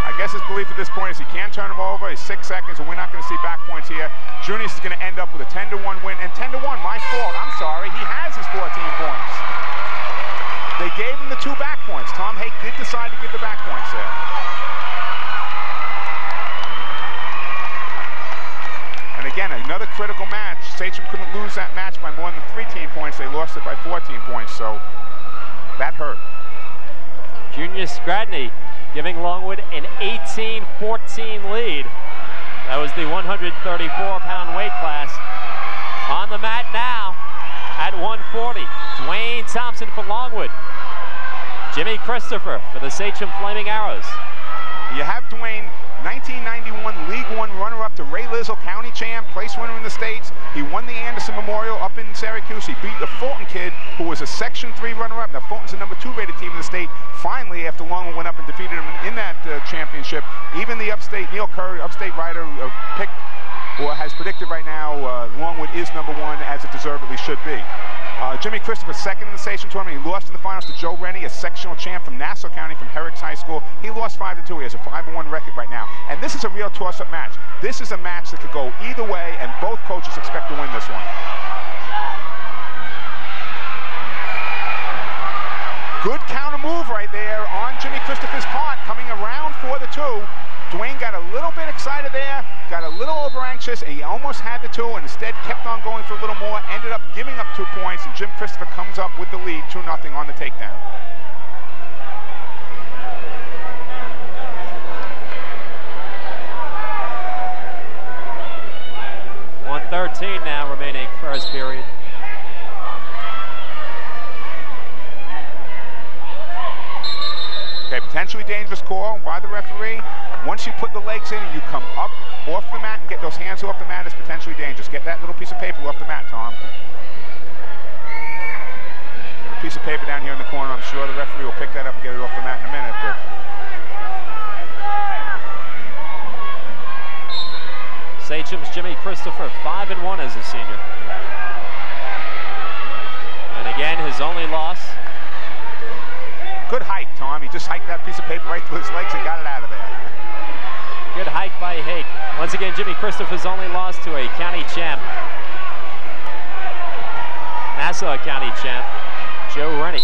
S1: I guess his belief at this point is he can't turn him over. It's 6 seconds, and we're not going to see back points here. Junius is going to end up with a 10-1 win. And 10-1, my fault. I'm sorry. He has his 14 points. They gave him the 2 back points. Tom Hake did decide to give the back points there. And again, another critical match. Sachem couldn't lose that match by more than 13 points. They lost it by 14 points, so that hurt.
S2: Junius Gradney giving Longwood an 18-14 lead. That was the 134-pound weight class. On the mat now at 140. Dwayne Thompson for Longwood. Jimmy Christopher for the Sachem Flaming Arrows.
S1: You have Dwayne, 1991 League One runner-up to Ray Lizzle, county champ, place winner in the States. He won the Anderson Memorial up in Syracuse. He beat the Fulton kid, who was a Section 3 runner-up. Now, Fulton's the number 2 rated team in the state. Finally, after Longwood went up and defeated him in that championship, even the upstate, Neil Curry, upstate writer, picked, or has predicted right now, Longwood is number 1, as it deservedly should be. Jimmy Christopher, 2nd in the Sachem tournament. He lost in the finals to Joe Rennie, a sectional champ from Nassau County from Herrick's High School. He lost 5-2. He has a 5-1 record right now. And this is a real toss-up match. This is a match that could go either way, and both coaches expect to win this one. Good counter move right there on Jimmy Christopher's part, coming around for the 2. Dwayne got a little bit excited there, got a little over-anxious, and he almost had the 2, and instead kept on going for a little more, ended up giving up 2 points, and Jim Christopher comes up with the lead, 2-0 on the takedown. .113 now remaining first period. Okay, potentially dangerous call by the referee. Once you put the legs in and you come up off the mat and get those hands off the mat, it's potentially dangerous. Get that little piece of paper off the mat, Tom. A piece of paper down here in the corner. I'm sure the referee will pick that up and get it off the mat in a minute. But
S2: Sachem's Jimmy Christopher, 5-1 as a senior. And again, his only loss.
S1: Good hike, Tom. He just hiked that piece of paper right through his legs and got it out of there.
S2: Good hike by Hake. Once again, Jimmy Christopher's only loss to a county champ. Nassau County champ, Joe Rennie.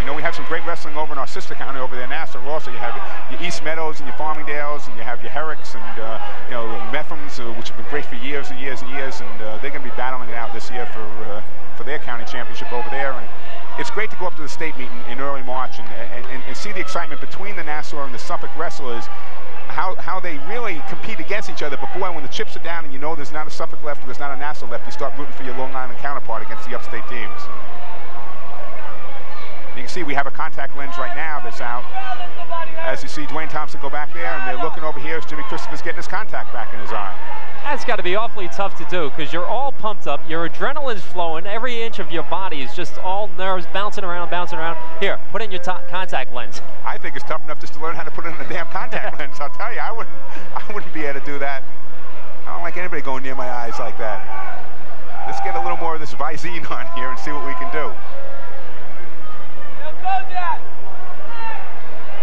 S1: You know, we have some great wrestling over in our sister county over there, Nassau. Also, you have your East Meadows and your Farmingdales, and you have your Herricks and, you know, Methams, which have been great for years and years and years, and they're going to be battling it out this year for their county championship over there. And it's great to go up to the state meet in early March and see the excitement between the Nassau and the Suffolk wrestlers, how they really compete against each other. But boy, when the chips are down and you know there's not a Suffolk left or there's not a Nassau left, you start rooting for your Long Island counterpart against the upstate teams. You can see we have a contact lens right now that's out. As you see Dwayne Thompson go back there, and they're looking over here as Jimmy Christopher's getting his contact back in his eye.
S2: That's got to be awfully tough to do because you're all pumped up, your adrenaline's flowing, every inch of your body is just all nerves bouncing around, bouncing around. Here, put in your contact lens.
S1: I think it's tough enough just to learn how to put in a damn contact lens. I'll tell you, I wouldn't be able to do that. I don't like anybody going near my eyes like that. Let's get a little more of this Visine on here and see what we can do.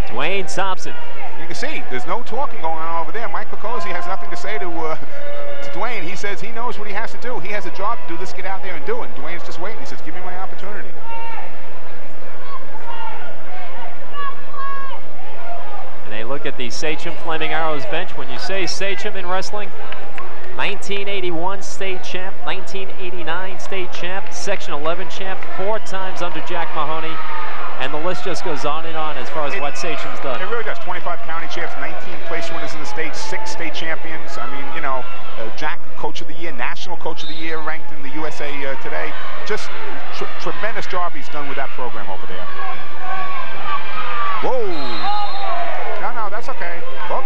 S2: Dwayne Thompson.
S1: You can see there's no talking going on over there. Mike Picozzi has nothing to say to Dwayne. He says he knows what he has to do. He has a job to do. Let's get out there and do it. And Dwayne's just waiting. He says, give me my opportunity.
S2: And they look at the Sachem Flaming Arrows bench. When you say Sachem in wrestling, 1981 state champ, 1989 state champ, Section 11 champ, 4 times under Jack Mahoney. And the list just goes on and on as far as what Sachem's done.
S1: It really does. 25 county champs, 19 place winners in the state, 6 state champions. I mean, you know, Jack, Coach of the Year, National Coach of the Year, ranked in the USA Today. Just tremendous job he's done with that program over there. Whoa. No, that's okay. Oh.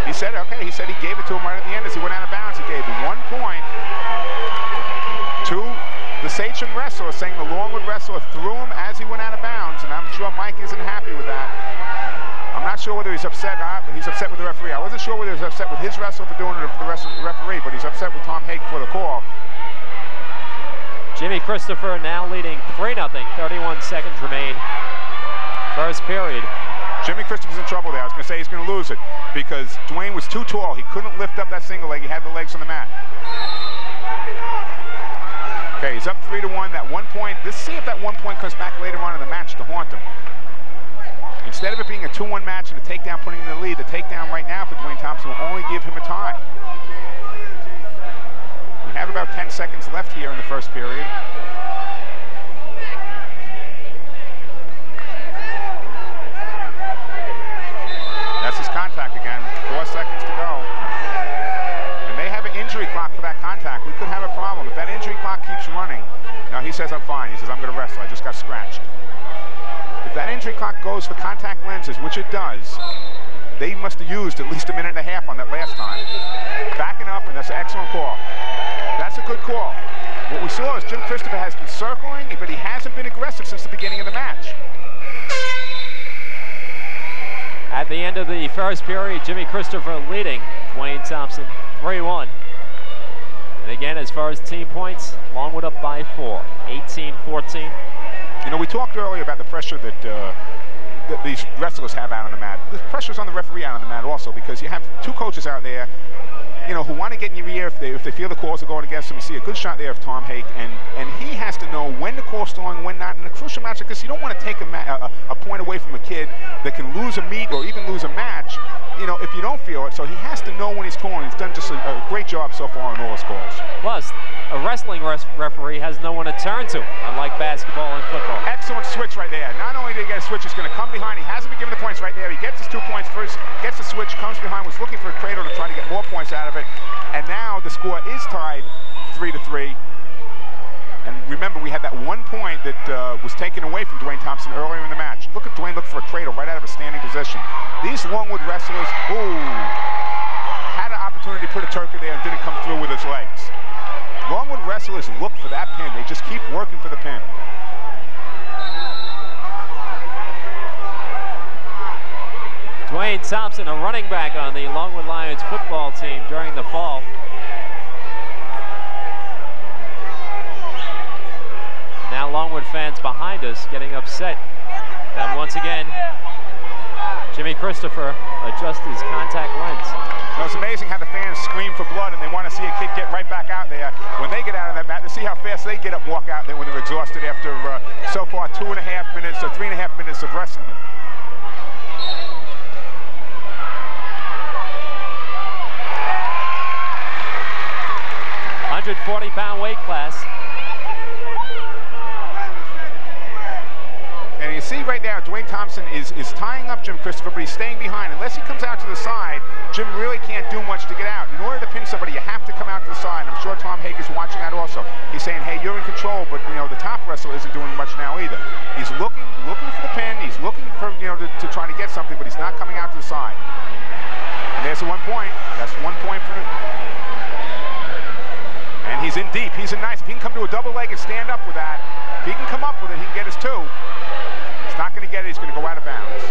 S1: He said, okay, he said he gave it to him right at the end as he went out of bounds. He gave him 1 point to the Sachem wrestler, saying the Longwood wrestler threw him as he went out of bounds, and I'm sure Mike isn't happy with that. I'm not sure whether he's upset, but he's upset with the referee. I wasn't sure whether he was upset with his wrestler for doing it or for the referee, but he's upset with Tom Hake for the call.
S2: Jimmy Christopher now leading 3-0, 31 seconds remain. First period.
S1: Jimmy Christopher's in trouble there. I was going to say he's going to lose it because Dwayne was too tall. He couldn't lift up that single leg. He had the legs on the mat. Okay, he's up 3-1. That 1 point. Let's see if that 1 point comes back later on in the match to haunt him. Instead of it being a 2-1 match and a takedown putting him in the lead, the takedown right now for Dwayne Thompson will only give him a tie. We have about 10 seconds left here in the first period. That's his contact again. 4 seconds to go. And they have an injury clock for that contact. We could have a problem. If that injury clock keeps running, now he says I'm fine. He says I'm going to wrestle. I just got scratched. If that injury clock goes for contact lenses, which it does, they must have used at least 1.5 minutes on that last time. Backing up, and that's an excellent call. That's a good call. What we saw is Jim Christopher has been circling, but he hasn't been aggressive since the beginning of the match.
S2: At the end of the first period, Jimmy Christopher leading Dwayne Thompson 3-1. And again, as far as team points, Longwood up by 4, 18-14.
S1: You know, we talked earlier about the pressure that these wrestlers have out on the mat. The pressure's on the referee out on the mat also, because you have 2 coaches out there, you know, who want to get in your ear if they feel the calls are going against them. You see a good shot there of Tom Hake, and he has to know when to call stalling, when not. In a crucial match like this, you don't want to take a point away from a kid that can lose a meet or even lose a match, you know, if you don't feel it. So he has to know when he's calling. He's done just a great job so far on all his calls.
S2: Plus, a wrestling referee has no one to turn to, unlike basketball and football.
S1: Excellent switch right there. Not only did he get a switch, he's going to come behind. He hasn't been given the points right there. He gets his 2 points first, gets the switch, comes behind, was looking for a cradle to try to get more points out of it. And now the score is tied 3-3. And remember, we had that 1 point that was taken away from Dwayne Thompson earlier in the match. Look at Dwayne look for a cradle right out of a standing position. These Longwood wrestlers, had an opportunity to put a turkey there and didn't come through with his legs. Longwood wrestlers look for that pin. They just keep working for the pin.
S2: Dwayne Thompson, a running back on the Longwood Lions football team during the fall. Now Longwood fans behind us getting upset. And once again, Jimmy Christopher adjusts his contact lens.
S1: Well, it's amazing how the fans scream for blood and they want to see a kid get right back out there. When they get out of that mat, to see how fast they get up and walk out there when they're exhausted after so far 2.5 minutes or 3.5 minutes of wrestling.
S2: £140 weight class.
S1: And you see right now, Dwayne Thompson is tying up Jim Christopher, but he's staying behind. Unless he comes out to the side, Jim really can't do much to get out. In order to pin somebody, you have to come out to the side. I'm sure Tom Hake is watching that also. He's saying, hey, you're in control, but you know the top wrestler isn't doing much now either. He's looking for the pin. He's looking for, to try to get something, but he's not coming out to the side. And there's the 1 point. That's 1 point for him. And he's in deep. He's in nice. If he can come to a double leg and stand up with that, if he can come up with it, he can get his 2. He's not going to get it. He's going to go out of bounds.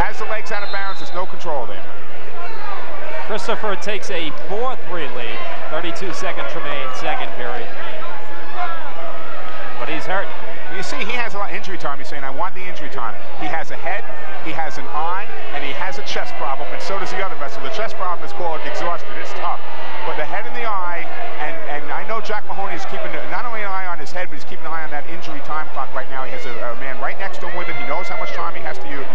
S1: Has the legs out of bounds. There's no control there.
S2: Christopher takes a 4-3 lead. 32 seconds remain, second period. But he's hurt.
S1: You see, he has a lot of injury time. He's saying, I want the injury time. He has a head, he has an eye, and he has a chest problem, and so does the other wrestler. The chest problem is called exhaustion. It's tough. But the head and the eye, and I know Jack Mahoney is keeping not only an eye on his head, but he's keeping an eye on that injury time clock right now. He has a man right next to him with it. He knows how much time he has to use.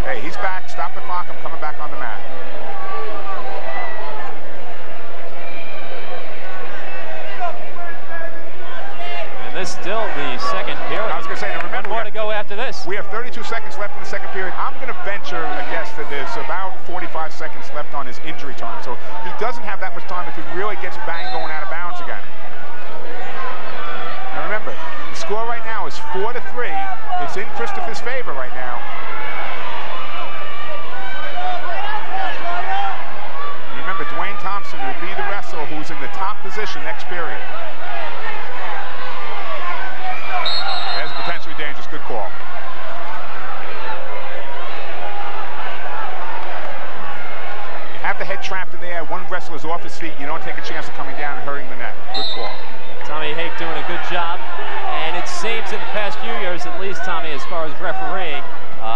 S1: Hey, he's back. Stop the clock. I'm coming back on the mat.
S2: This still the second period.
S1: I was going to say, now remember,
S2: one more to go after this.
S1: We have 32 seconds left in the second period. I'm going to venture a guess that there's about 45 seconds left on his injury time. So he doesn't have that much time if he really gets banged going out of bounds again. Now remember, the score right now is 4-3. It's in Christopher's favor right now. Remember, Dwayne Thompson will be the wrestler who's in the top position next period. There's a potentially dangerous. Good call. You have the head trapped in there. One wrestler's off his feet. You don't take a chance of coming down and hurting the neck. Good call.
S2: Tommy Hake doing a good job. And it seems in the past few years, at least, Tommy, as far as refereeing,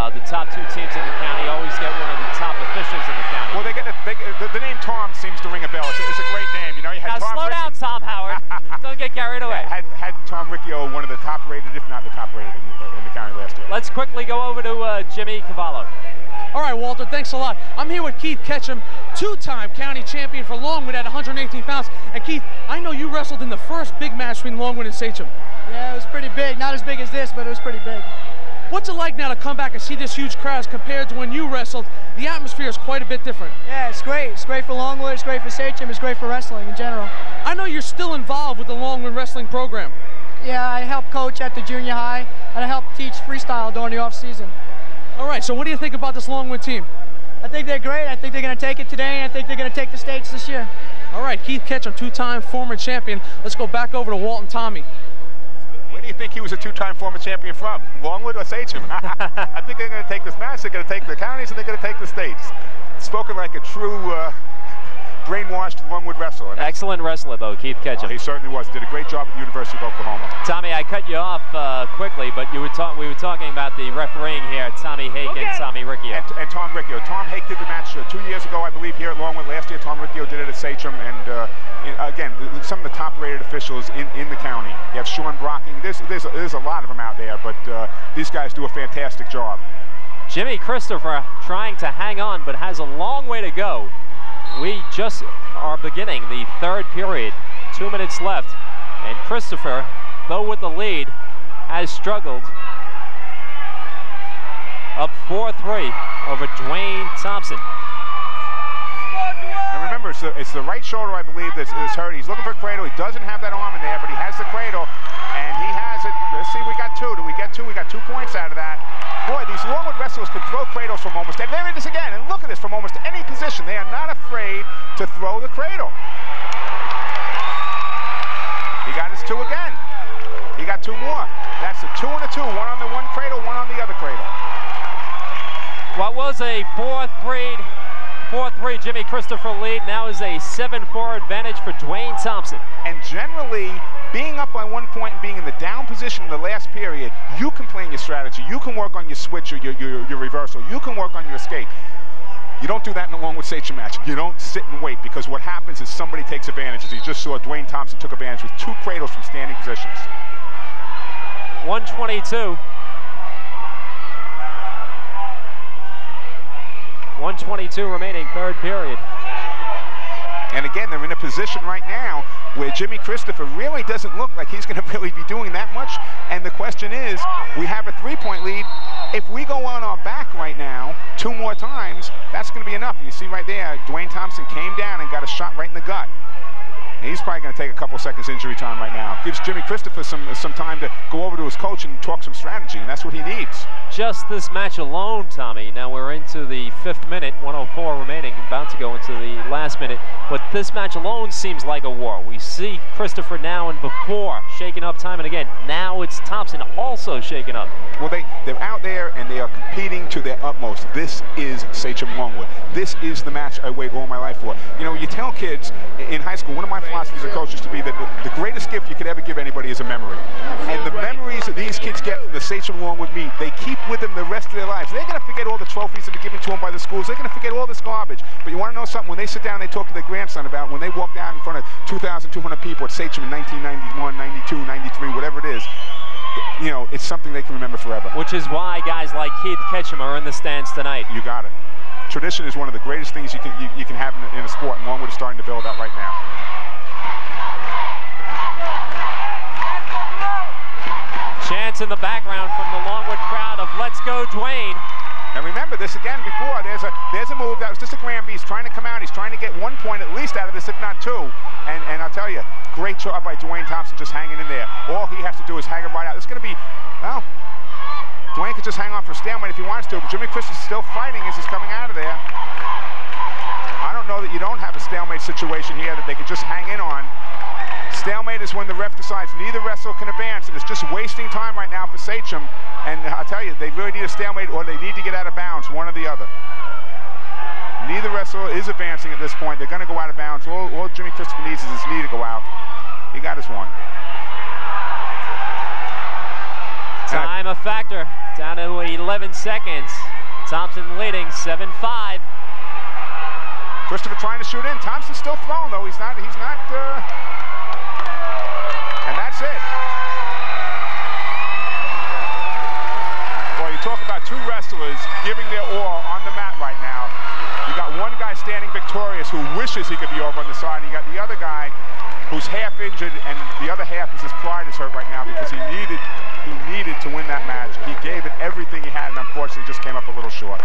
S2: the top 2 teams in the county always get one of the top officials in the county.
S1: Well, the name Tom seems to ring a bell. It's a great name. You had
S2: now
S1: Tom
S2: slow down, Tom Howard. Don't get carried away.
S1: Had Tom Riccio one of the top-rated, if not the top-rated in the county last year.
S2: Let's quickly go over to Jimmy Cavallo.
S8: All right, Walter, thanks a lot. I'm here with Keith Ketchum, 2-time county champion for Longwood at 118 pounds. And Keith, I know you wrestled in the first big match between Longwood and Sachem.
S12: Yeah, it was pretty big. Not as big as this, but it was pretty big.
S8: What's it like now to come back and see this huge crowd as compared to when you wrestled? The atmosphere is quite a bit different.
S12: Yeah, it's great. It's great for Longwood, it's great for Sachem, it's great for wrestling in general.
S8: I know you're still involved with the Longwood wrestling program.
S12: Yeah, I help coach at the junior high, and I help teach freestyle during the off-season.
S8: All right, so what do you think about this Longwood team?
S12: I think they're great. I think they're going to take it today, and I think they're going to take the states this year.
S8: All right, Keith Ketchum, 2-time former champion. Let's go back over to Walt and Tommy.
S1: Where do you think he was a 2-time former champion from? Longwood or Sachem? I think they're going to take this match, they're going to take the counties, and they're going to take the states. Spoken like a true brainwashed Longwood wrestler.
S2: Excellent wrestler, though, Keith Ketchum.
S1: Oh, he certainly was. Did a great job at the University of Oklahoma.
S2: Tommy, I cut you off quickly, but we were talking about the refereeing here, Tommy Hake and Tommy Riccio.
S1: And Tom Riccio. Tom Hake did the match 2 years ago, I believe, here at Longwood. Last year, Tom Riccio did it at Sachem. And again, some of the top-rated officials in the county. You have Sean Brocking. There's a lot of them out there, but these guys do a fantastic job.
S2: Jimmy Christopher trying to hang on, but has a long way to go. We just are beginning the third period. 2 minutes left. And Christopher, though with the lead, has struggled. Up 4-3 over Dwayne Thompson.
S1: And remember, it's the right shoulder, I believe, that's hurt. He's looking for a cradle. He doesn't have that arm in there, but he has the cradle, and he has it. Let's see, we got 2. Do we get 2? We got 2 points out of that. Boy, these Longwood wrestlers can throw cradles from almost, and there it is again, and look at this, from almost any position. They are not afraid to throw the cradle. He got his 2 again. He got 2 more. That's a 2 and a 2. One on the one cradle, one on the other cradle.
S2: What was a 4-3 Jimmy Christopher lead now is a 7-4 advantage for Dwayne Thompson.
S1: And generally, being up by 1 point and being in the down position in the last period, you can plan your strategy. You can work on your switch or your reversal. You can work on your escape. You don't do that in a Longwood Sachem match. You don't sit and wait, because what happens is somebody takes advantage. As you just saw, Dwayne Thompson took advantage with 2 cradles from standing positions.
S2: 122. 122 remaining, third period.
S1: And again, they're in a position right now where Jimmy Christopher really doesn't look like he's going to really be doing that much. And the question is, we have a 3-point lead. If we go on our back right now 2 more times, that's going to be enough. And you see right there, Dwayne Thompson came down and got a shot right in the gut. And he's probably going to take a couple seconds injury time right now. Gives Jimmy Christopher some time to go over to his coach and talk some strategy, and that's what he needs.
S2: Just this match alone, Tommy. Now we're into the 5th minute, 1:04 remaining, about to go into the last minute. But this match alone seems like a war. We see Christopher now and before shaking up time and again. Now it's Thompson also shaking up.
S1: Well, they're out there and they are competing to their utmost. This is Sachem Longwood. This is the match I wait all my life for. You know, you tell kids in high school, one of my philosophies as a coach is to be that the greatest gift you could ever give anybody is a memory. And the memories that these kids get from the Sachem Longwood meet, they keep with them the rest of their lives. They're going to forget all the trophies that are given to them by the schools. They're going to forget all this garbage. But you want to know something? When they sit down and they talk to their grandson about when they walked out in front of 2,200 people at Sachem in 1991, 92, 93, whatever it is, you know, it's something they can remember forever.
S2: Which is why guys like Keith Ketchum are in the stands tonight.
S1: You got it. Tradition is one of the greatest things you can have in a sport, and Longwood is starting to build out right now.
S2: Chants in the background from the Longwood crowd of "Let's go, Dwayne."
S1: And remember this again before, there's a move that was just a Granby. He's trying to come out. He's trying to get 1 point at least out of this, if not 2. And I'll tell you, great job by Dwayne Thompson just hanging in there. All he has to do is hang it right out. It's going to be, well, Dwayne could just hang on for a stalemate if he wants to, but Jimmy Chris is still fighting as he's coming out of there. I don't know that you don't have a stalemate situation here that they could just hang in on. Stalemate is when the ref decides neither wrestler can advance, and it's just wasting time right now for Sachem. And I'll tell you, they really need a stalemate or they need to get out of bounds, one or the other. Neither wrestler is advancing at this point. They're going to go out of bounds. All Jimmy Christopher needs is his knee to go out. He got his one.
S2: Time a factor, down to 11 seconds. Thompson leading 7-5.
S1: Christopher trying to shoot in. Thompson's still throwing though. He's not. And that's it. Well, you talk about 2 wrestlers giving their all on the mat right now. You got one guy standing victorious who wishes he could be over on the side. You got the other guy who's half injured, and the other half is his pride is hurt right now because he needed to win that match. He gave it everything he had, and unfortunately just came up a little short.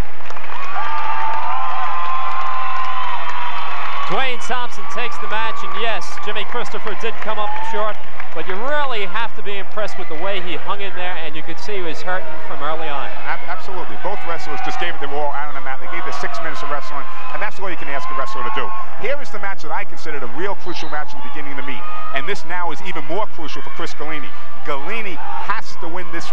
S2: Dwayne Thompson takes the match, and yes, Jimmy Christopher did come up short, but you really have to be impressed with the way he hung in there, and you could see he was hurting from early on.
S1: Absolutely. Both wrestlers just gave it their all out on the mat. They gave the 6 minutes of wrestling, and that's all you can ask a wrestler to do. Here is the match that I considered a real crucial match in the beginning of the meet, and this now is even more crucial for Chris Galini. Galini has to win this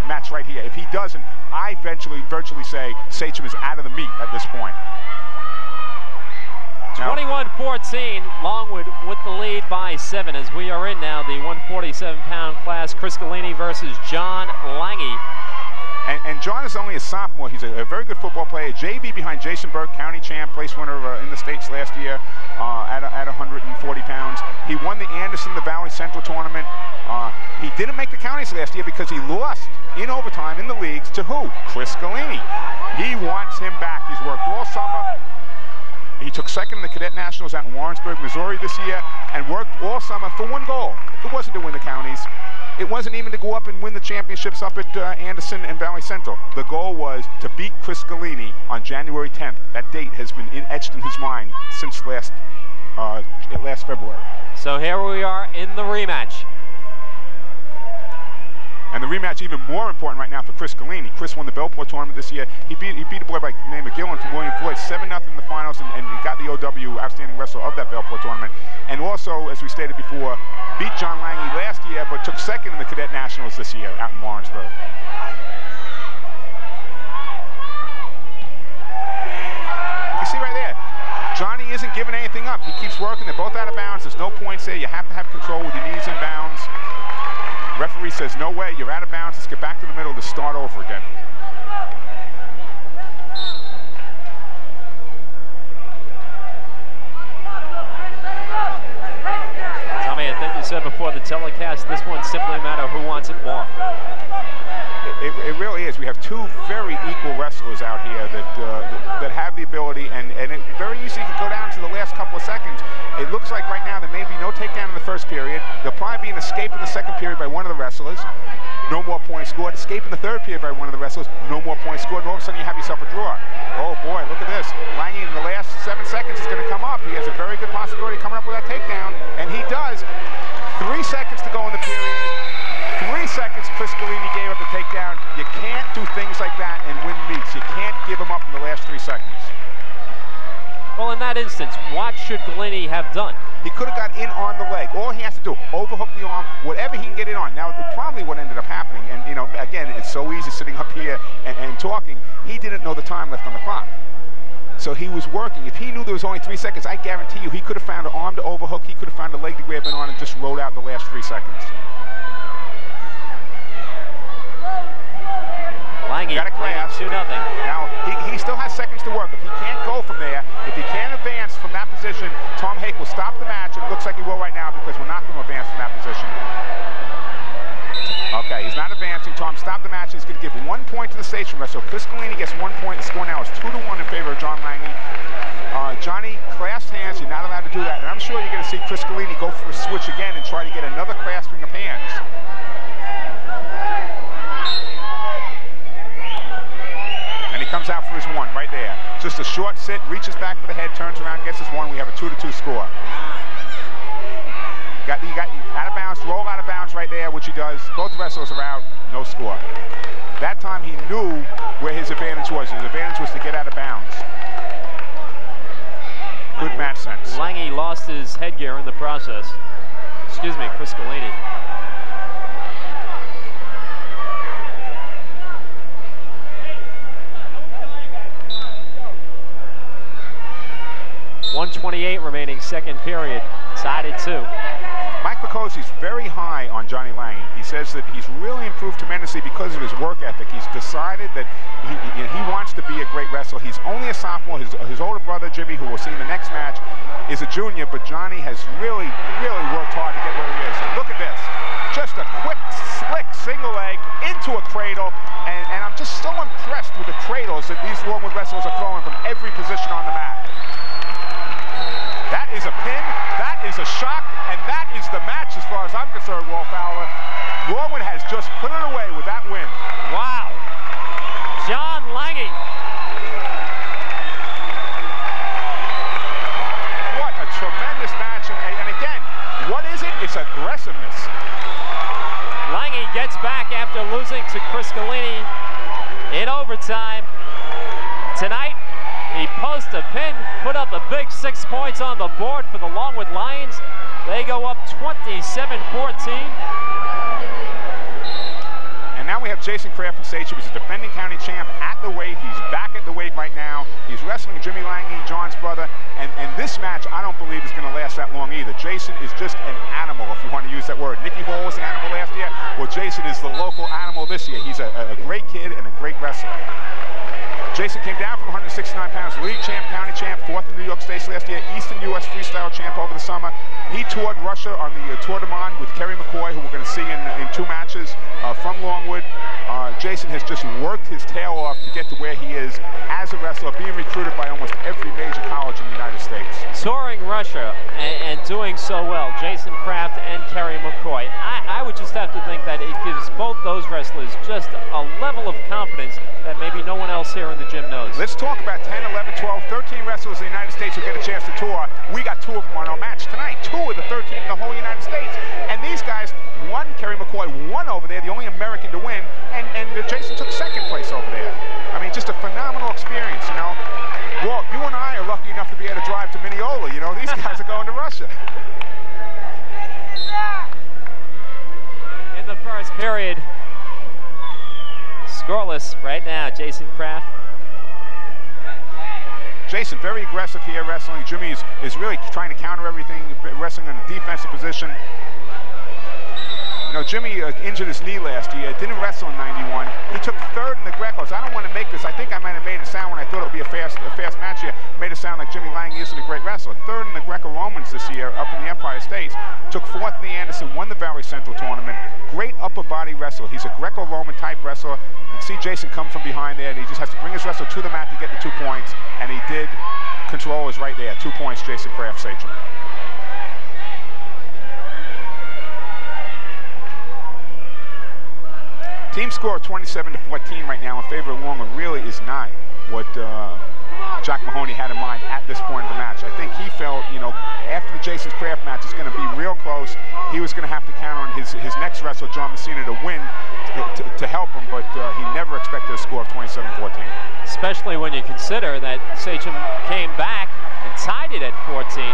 S1: match right here. If he doesn't, I virtually say Sachem is out of the meet at this point.
S2: 21-14, Longwood with the lead by 7 as we are in now the 147-pound class. Chris Galini versus John Lange.
S1: And John is only a sophomore. He's a very good football player. JV behind Jason Burke, county champ, place winner in the States last year at 140 pounds. He won the Anderson, the Valley Central tournament. He didn't make the counties last year because he lost in overtime in the leagues to who? Chris Galini. He wants him back. He's worked all summer. He took second in the Cadet Nationals out in Warrensburg, Missouri this year, and worked all summer for one goal. It wasn't to win the counties. It wasn't even to go up and win the championships up at Anderson and Valley Central. The goal was to beat Chris Galini on January 10th. That date has been etched in his mind since last February.
S2: So here we are in the rematch.
S1: And the rematch even more important right now for Chris Galini. Chris won the Bellport tournament this year. He beat a boy by the name of Gillen from William Floyd 7-0 in the finals and got the OW Outstanding Wrestler of that Bellport tournament. And also, as we stated before, beat John Lange last year, but took second in the Cadet Nationals this year out in Warrensburg. You can see right there, Johnny isn't giving anything up. He keeps working. They're both out of bounds. There's no points there. You have to have control with your knees in bounds. Referee says, no way, you're out of bounds. Let's get back to the middle to start over again.
S2: Tommy, I think you said before the telecast, this one's simply a matter of who wants it more.
S1: It really is. We have 2 very equal wrestlers out here that have the ability, and it very easily can go down to the last couple of seconds. It looks like right now there may be no takedown in the first period. There'll probably be an escape in the second period by one of the wrestlers. No more points scored. Escape in the third period by one of the wrestlers. No more points scored. And all of a sudden you have yourself a draw. Oh boy, look at this. Lange in the last 7 seconds is going to come up. He has a very good possibility of coming up with that takedown. to go in the period. 3 seconds, Chris Galini gave up the takedown. You can't do things like that and win meets. You can't give them up in the last 3 seconds.
S2: Well, in that instance, what should Galini have done?
S1: He could have got in on the leg. All he has to do, overhook the arm, whatever he can get in on. Now, probably what ended up happening, and you know, again, it's so easy sitting up here and talking, he didn't know the time left on the clock. So he was working. If he knew there was only 3 seconds, I guarantee you he could have found an arm to overhook, he could have found a leg to grab in on and just rode out the last 3 seconds.
S2: Lange
S1: got a class.
S2: 2-0.
S1: Now, he still has seconds to work. If he can't go from there, if he can't advance from that position, Tom Hake will stop the match, and it looks like he will right now because we're not going to advance from that position. Okay, he's not advancing. Tom stopped the match. He's going to give 1 point to the Sachem wrestler. Chris Galini gets 1 point. The score now is 2-1 in favor of John Lange. Johnny, clasped hands. You're not allowed to do that. And I'm sure you're going to see Chris Galini go for a switch again and try to get another clasping of hands. Comes out for his 1 right there. Just a short sit, reaches back for the head, turns around, gets his 1. We have a 2-2 score. You got out of bounds, roll out of bounds right there, which he does. Both wrestlers are out, no score. That time he knew where his advantage was. His advantage was to get out of bounds. Good match sense.
S2: Lange lost his headgear in the process. Excuse me, Chris Galini. .128 remaining second period, tied at 2.
S1: Mike Picosi's very high on Johnny Lange. He says that he's really improved tremendously because of his work ethic. He's decided that he wants to be a great wrestler. He's only a sophomore. His older brother, Jimmy, who we'll see in the next match, is a junior, but Johnny has really, really worked hard to get where he is. And look at this. Just a quick, slick single leg into a cradle, and I'm just so impressed with the cradles that these Longwood wrestlers are throwing from every position on the mat. That is a pin, that is a shock, and that is the match as far as I'm concerned, Walt Fowler. Longwood has just put it away with that win.
S2: Wow. John Lange.
S1: What a tremendous match, and again, what is it? It's aggressiveness.
S2: Lange gets back after losing to Chris Galini in overtime. Tonight, he posts a pin, put up a big 6 points on the board for the Longwood Lions. They go up 27-14.
S1: And now we have Jason Kraft from Sachem. He's a defending county champ at the weight. He's back at the weight right now. He's wrestling Jimmy Lange, John's brother. And this match, I don't believe is going to last that long either. Jason is just an animal, if you want to use that word. Nicky Hall was an animal last year. Well, Jason is the local animal this year. He's a great kid and a great wrestler. Jason came down from 169 pounds, league champ, county champ, 4th in New York State last year, Eastern U.S. freestyle champ over the summer. He toured Russia on the Tour de Monde with Kerry McCoy, who we're going to see in 2 matches from Longwood. Jason has just worked his tail off to get to where he is as a wrestler, being recruited by almost every major college in the United States.
S2: Touring Russia and doing so well, Jason Kraft and Kerry McCoy. I would just have to think that it gives both those wrestlers just a level of confidence that maybe no one else here in the gym knows.
S1: Let's talk about 10, 11, 12, 13 wrestlers in the United States who get a chance to tour. We got 2 of them on our match tonight. 2 of the 13 in the whole United States. And these guys, Kerry McCoy won over there, the only American to win, and Jason took 2nd place over there. I mean, just a phenomenal experience, you know. Well, you and I are lucky enough to be able to drive to Mineola, you know. These guys are going to Russia.
S2: In the first period, scoreless right now, Jason Kraft.
S1: Jason, very aggressive here wrestling. Jimmy is really trying to counter everything, wrestling in a defensive position. You know, Jimmy injured his knee last year, didn't wrestle in '91. He took 3rd in the Grecos. I don't want to make this, I think I might have made it sound when I thought it would be a fast match here, made it sound like Jimmy Lange isn't a great wrestler. 3rd in the Greco-Romans this year up in the Empire States. Took 4th in the Anderson, won the Valley Central tournament. Great upper body wrestler. He's a Greco-Roman type wrestler. You can see Jason come from behind there, and he just has to bring his wrestler to the mat to get the 2 points, and he did. Control is right there. 2 points, Jason Kraft, Sachem. Team score 27-14 right now in favor of Longwood really is not what Jack Mahoney had in mind at this point of the match. I think he felt, you know, after the Jason Kraft match, it's going to be real close. He was going to have to count on his next wrestler, John Messina, to win to help him, but he never expected a score of 27-14.
S2: Especially when you consider that Sachem came back and tied it at 14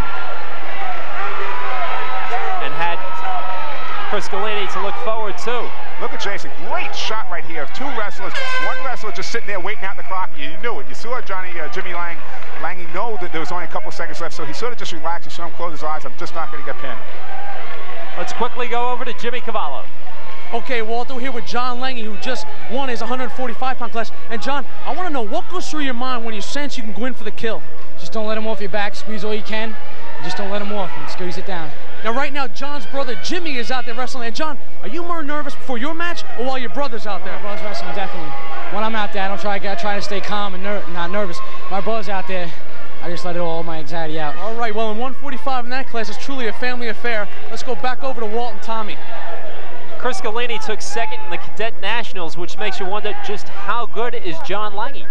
S2: and had Chris Galini to look forward to.
S1: Look at Jason, great shot right here of two wrestlers. One wrestler just sitting there waiting out the clock. You knew it. You saw Jimmy Lange know that there was only a couple seconds left, so he sort of just relaxed. You saw him close his eyes. I'm just not going to get pinned.
S2: Let's quickly go over to Jimmy Cavallo.
S8: Okay, Walter, we're here with John Lange, who just won his 145-pound class. And John, I want to know, what goes through your mind when you sense you can go in for the kill?
S13: Just don't let him off your back, squeeze all you can, and just don't let him off, and squeeze it down.
S8: Now, right now, John's brother Jimmy is out there wrestling. And John, are you more nervous before your match or while your brother's out there?
S13: My brother's wrestling, definitely. When I'm out there, I don't try to stay calm and not nervous. My brother's out there, I just let all my anxiety out.
S8: All right, well, in 145 in that class, it's truly a family affair. Let's go back over to Walt and Tommy.
S2: Chris Galini took second in the Cadet Nationals, which makes you wonder just how good is John Lange.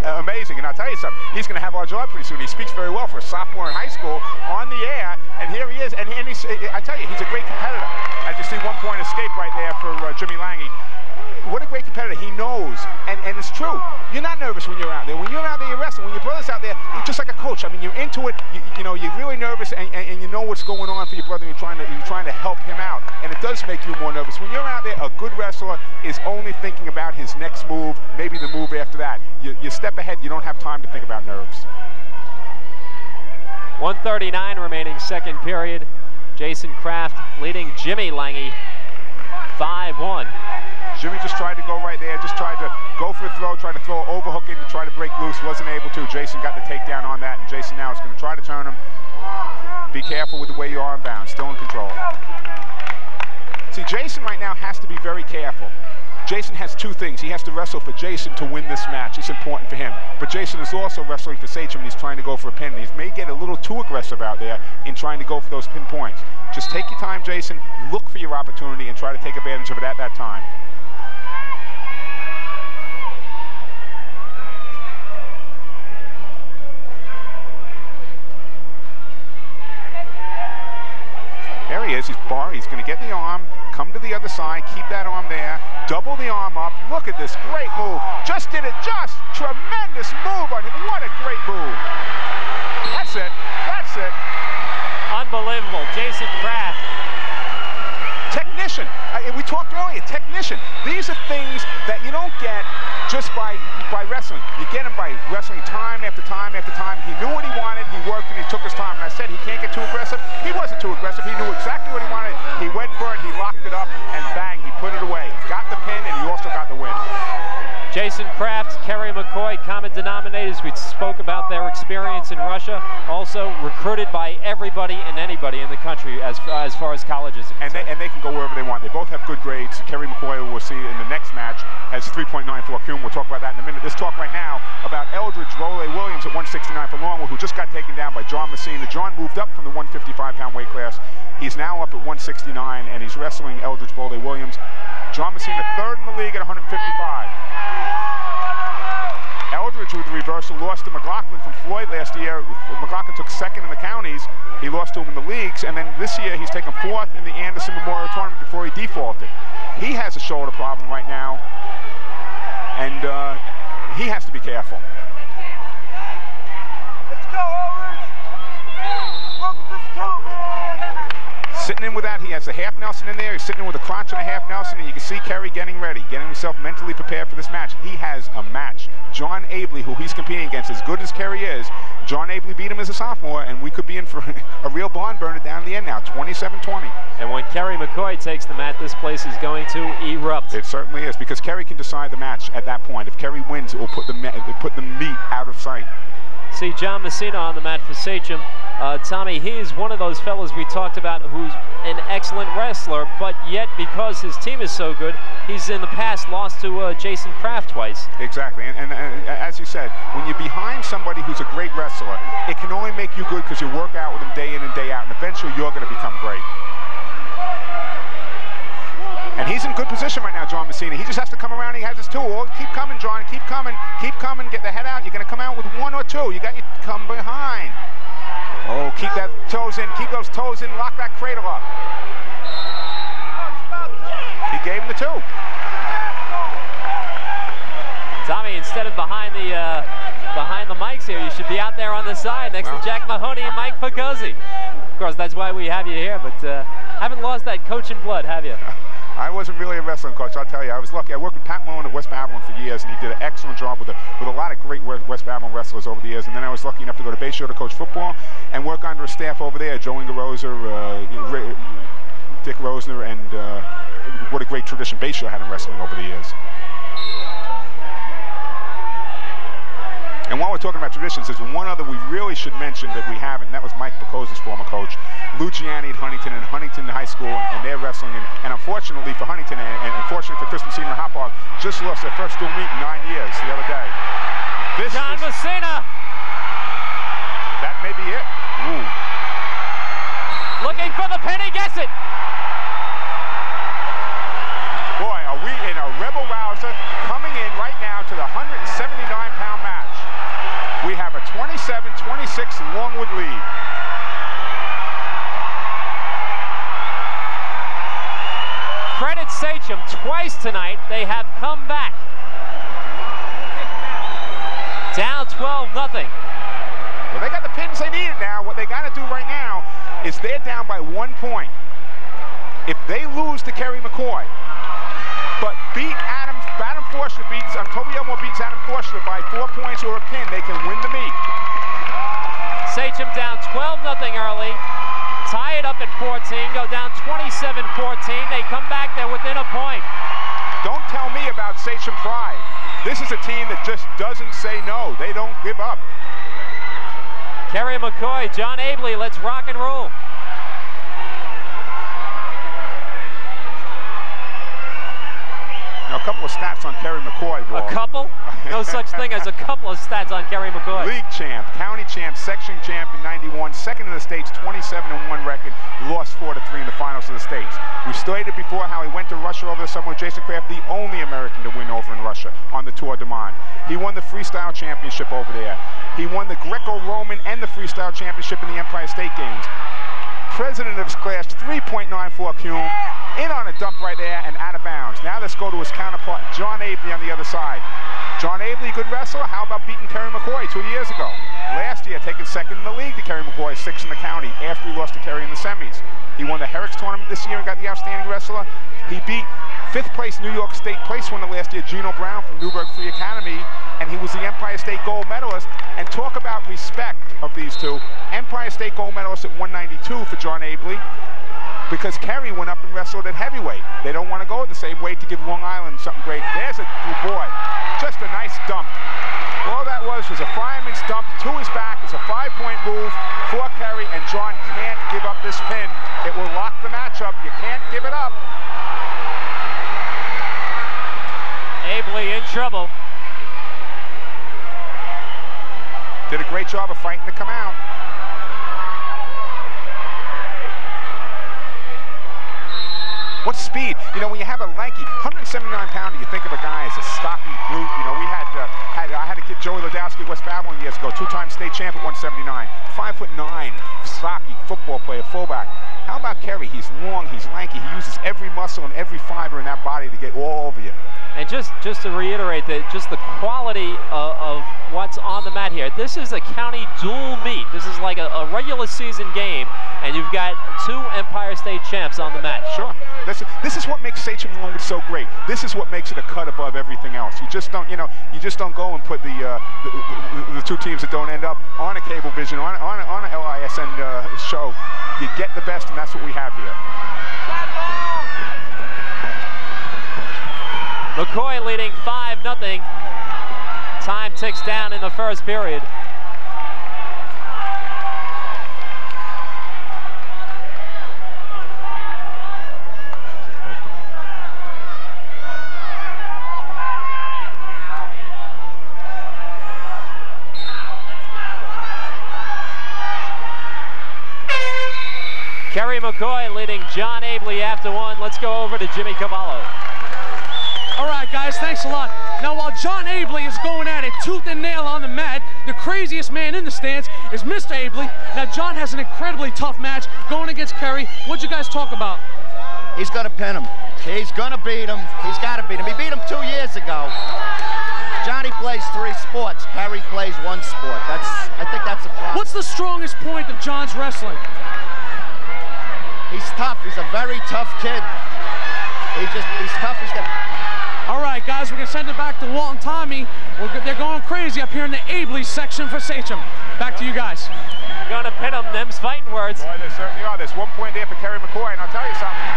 S1: Amazing, and I'll tell you something, he's going to have our job pretty soon. He speaks very well for a sophomore in high school on the air, and here he is, and I tell you, he's a great competitor. As you see, 1 point escape right there for Jimmy Lange. What a great competitor. He knows, and it's true. You're not nervous when you're out there. When you're out there, you're wrestling. When your brother's out there, you're just like a coach. I mean, you're into it. You know, you're really nervous, and you know what's going on for your brother. And you're trying to help him out, and it does make you more nervous. When you're out there, a good wrestler is only thinking about his next move, maybe the move after that. You step ahead. You don't have time to think about nerves.
S2: 1:39 remaining second period. Jason Kraft leading Jimmy Lange 5-1.
S1: Jimmy just tried to go right there, just tried to go for a throw, tried to throw an overhook in to try to break loose, wasn't able to. Jason got the takedown on that, and Jason now is going to try to turn him. Be careful with the way you are inbound, still in control. See, Jason right now has to be very careful. Jason has two things. He has to wrestle for Jason to win this match. It's important for him. But Jason is also wrestling for Sachem, and he's trying to go for a pin. He may get a little too aggressive out there in trying to go for those pin points. Just take your time, Jason. Look for your opportunity and try to take advantage of it at that time. There he is. He's going to get the arm, come to the other side, keep that arm there, double the arm up. Look at this great move. Just did it. Just tremendous move on him. What a great move. That's it. That's it.
S2: Unbelievable. Jason Kraft.
S1: Technician. We talked earlier. Technician. These are things that you don't get just by wrestling. You get him by wrestling time after time after time. He knew what he wanted. He worked and he took his time. And I said he can't get too aggressive. He wasn't too aggressive. He knew exactly what he wanted. He went for it. He locked it up, and bang, he put it away. Got the pin, and he also got the win.
S2: Jason Kraft, Kerry McCoy, common denominators. We spoke about their experience in Russia. Also recruited by everybody and anybody in the country as far as colleges.
S1: And they can go wherever they want. They both have good grades. Kerry McCoy, we'll see in the next match, has 3.94 cum. We'll talk about that in a minute. Let's talk right now about Eldridge Role Williams at 169 for Longwood, who just got taken down by John Messina. John moved up from the 155-pound weight class. He's now up at 169, and he's wrestling Eldridge Role Williams. John Messina, third in the league at 155. Eldridge with the reversal lost to McLaughlin from Floyd last year. McLaughlin took second in the counties. He lost to him in the leagues, and then this year he's taken fourth in the Anderson Memorial Tournament before he defaulted. He has a shoulder problem right now, and he has to be careful. Let's go, Eldridge! Sitting in with that, he has a half Nelson in there. He's sitting in with a crotch and a half Nelson, and you can see Kerry getting ready, getting himself mentally prepared for this match. He has a match. John Abley, who he's competing against, as good as Kerry is, John Abley beat him as a sophomore, and we could be in for a real barn burner down the end now, 27-20.
S2: And when Kerry McCoy takes the mat, this place is going to erupt.
S1: It certainly is, because Kerry can decide the match at that point. If Kerry wins, it will put the meat out of sight.
S2: See John Messina on the mat for Sachem. Tommy, he is one of those fellas we talked about who's an excellent wrestler, but yet because his team is so good, he's in the past lost to Jason Kraft twice.
S1: Exactly, and as you said, when you're behind somebody who's a great wrestler, it can only make you good because you work out with him day in and day out, and eventually you're going to become great. And he's in good good position right now, John Messina. He just has to come around. He has his tool. Keep coming, John. Keep coming. Keep coming. Get the head out. You're going to come out with 1 or 2. You got your come behind. Oh, keep that toes in. Keep those toes in. Lock that cradle up. He gave him the 2.
S2: Tommy, instead of behind the mics here, you should be out there on the side next to Jack Mahoney and Mike Pagozzi. Of course, that's why we have you here, but haven't lost that coaching blood, have you?
S1: I wasn't really a wrestling coach, I'll tell you. I was lucky. I worked with Pat Malone at West Babylon for years, and he did an excellent job with a lot of great West Babylon wrestlers over the years. And then I was lucky enough to go to Bayshore to coach football and work under a staff over there, Joe Ingerosa, Dick Rosner, and what a great tradition Bayshore had in wrestling over the years. And while we're talking about traditions, there's one other we really should mention that we haven't, and that was Mike Picozzi's former coach, Lou Gianni at Huntington and Huntington High School, and their wrestling. And unfortunately for Huntington, and unfortunately for Kristen Senior Hopog, just lost their first school meet in 9 years the other day.
S2: John Messina!
S1: That may be it. Ooh.
S2: Looking for the pin, he gets it!
S1: Boy, are we in a rebel rouser coming in right now to the 179-pound match. We have a 27-26 Longwood lead.
S2: Credit Sachem twice tonight. They have come back. Down 12-0.
S1: Well, they got the pins they needed now. What they got to do right now is they're down by 1 point. If they lose to Kerry McCoy, but beat Adam Forster Toby Elmore beats Adam Forster by 4 points or a pin, they can win the meet.
S2: Sachem down 12-0 early. Tie it up at 14, go down 27-14. They come back, they're within a point.
S1: Don't tell me about Sachem pride. This is a team that just doesn't say no. They don't give up.
S2: Kerry McCoy, John Abley, let's rock and roll.
S1: Now, a couple of stats on Kerry McCoy.
S2: A couple? No such thing as a couple of stats on Kerry McCoy.
S1: League champ, county champ, section champ in '91, second in the states, 27-1 record, lost 4-3 in the finals of the states. We stated before how he went to Russia over the summer with Jason Kraft, the only American to win over in Russia on the Tour de Monde. He won the freestyle championship over there. He won the Greco-Roman and the freestyle championship in the Empire State Games. President of his class, 3.94 cum, in on a dump right there and out of bounds. Now let's go to his counterpart, John Abley on the other side. John Abley, good wrestler. How about beating Kerry McCoy 2 years ago? Last year, taking second in the league to Kerry McCoy, 6th in the county, after he lost to Kerry in the semis. He won the Herrick's tournament this year and got the outstanding wrestler. He beat 5th place New York State place winner last year, Gino Brown from Newburgh Free Academy, and he was the Empire State gold medalist. And talk about respect of these two. Empire State gold medalist at 192 for John Abley, because Kerry went up and wrestled at heavyweight. They don't want to go at the same weight to give Long Island something great. There's a boy, just a nice dump. All that was a fireman's dump to his back. It's a 5-point move for Kerry, and John can't give up this pin. It will lock the match up. You can't give it up.
S2: Abley in trouble.
S1: Did a great job of fighting to come out. What speed? You know, when you have a lanky 179-pounder, you think of a guy as a stocky brute. You know, we had I had a kid, Joey Ladowski, at West Babylon years ago, 2-time state champ at 179, 5'9", stocky football player, fullback. How about Kerry? He's long, he's lanky. He uses every muscle and every fiber in that body to get all over you. And
S2: just to reiterate that, just the quality of what's on the mat here. This is a county dual meet. This is like a regular season game, and you've got 2 Empire State champs on the mat.
S1: Sure. This is what makes Sachem Longwood so great. This is what makes it a cut above everything else. You just don't, you know, you just don't go and put the 2 teams that don't end up on a cable vision, on a LISN show. You get the best, and that's what we have here.
S2: McCoy leading 5-0. Time ticks down in the first period. Kerry McCoy leading John Abley after 1. Let's go over to Jimmy Cavallo.
S8: All right, guys, thanks a lot. Now, while John Abley is going at it tooth and nail on the mat, the craziest man in the stands is Mr. Abley. Now, John has an incredibly tough match going against Kerry. What'd you guys talk about?
S14: He's going to pin him. He's going to beat him. He's got to beat him. He beat him 2 years ago. Johnny plays 3 sports. Kerry plays 1 sport. I think that's a problem.
S8: What's the strongest point of John's wrestling?
S14: He's tough. He's a very tough kid. He's tough. He's got.
S8: All right, guys, we're going to send it back to Walt and Tommy. They're going crazy up here in the Abley section for Sachem. Back to you guys.
S2: Going to pin them, them's fighting words.
S1: Boy, they certainly are. There's 1 point there for Kerry McCoy, and I'll tell you something.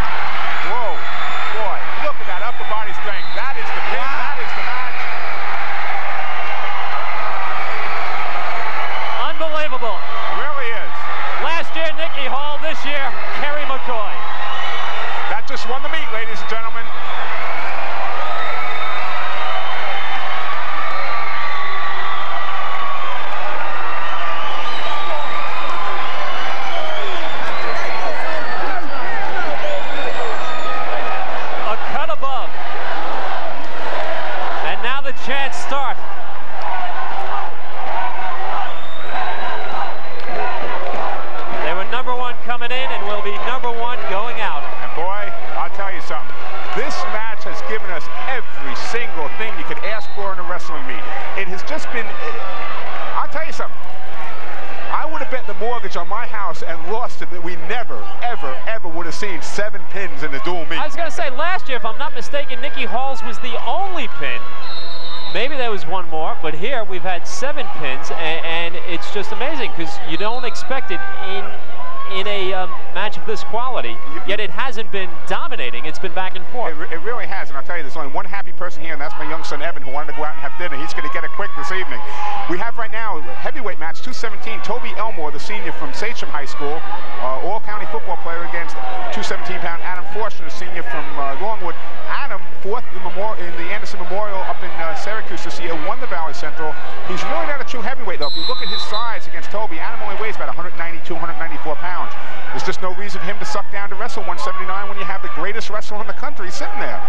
S1: Whoa, boy, look at that upper body strength. That is the pin. Wow. That is the match.
S2: Unbelievable.
S1: It really is.
S2: Last year, Nicky Hall. This year, Kerry McCoy.
S1: That just won the meet, ladies and gentlemen.
S2: Chance start. They were #1 coming in and will be #1 going out.
S1: And boy, I'll tell you something. This match has given us every single thing you could ask for in a wrestling meet. It has just been, I'll tell you something. I would have bet the mortgage on my house and lost it that we never, ever, ever would have seen 7 pins in the dual meet.
S2: I was going to say, last year, if I'm not mistaken, Nicky Hall's was the only pin. Maybe there was 1 more, but here we've had 7 pins, and it's just amazing because you don't expect it in a match of this quality, yet it hasn't been dominating. It's been back and forth.
S1: It really has, and I'll tell you, there's only one happy person here, and that's my young son Evan, who wanted to go out and have dinner. He's going to get it quick this evening. We have right now a heavyweight match, 217, Toby Elmore, the senior from Sachem High School, all-county football player against 217-pound Adam Forstner, the senior from Longwood. Adam, 4th in the Anderson Memorial up in Syracuse this year, won the Valley Central. He's really not a true heavyweight, though. If you look at his size against Toby, Adam only weighs about 192, 194 pounds. There's just no reason for him to suck down to wrestle 179 when you have the greatest wrestler in the country sitting there.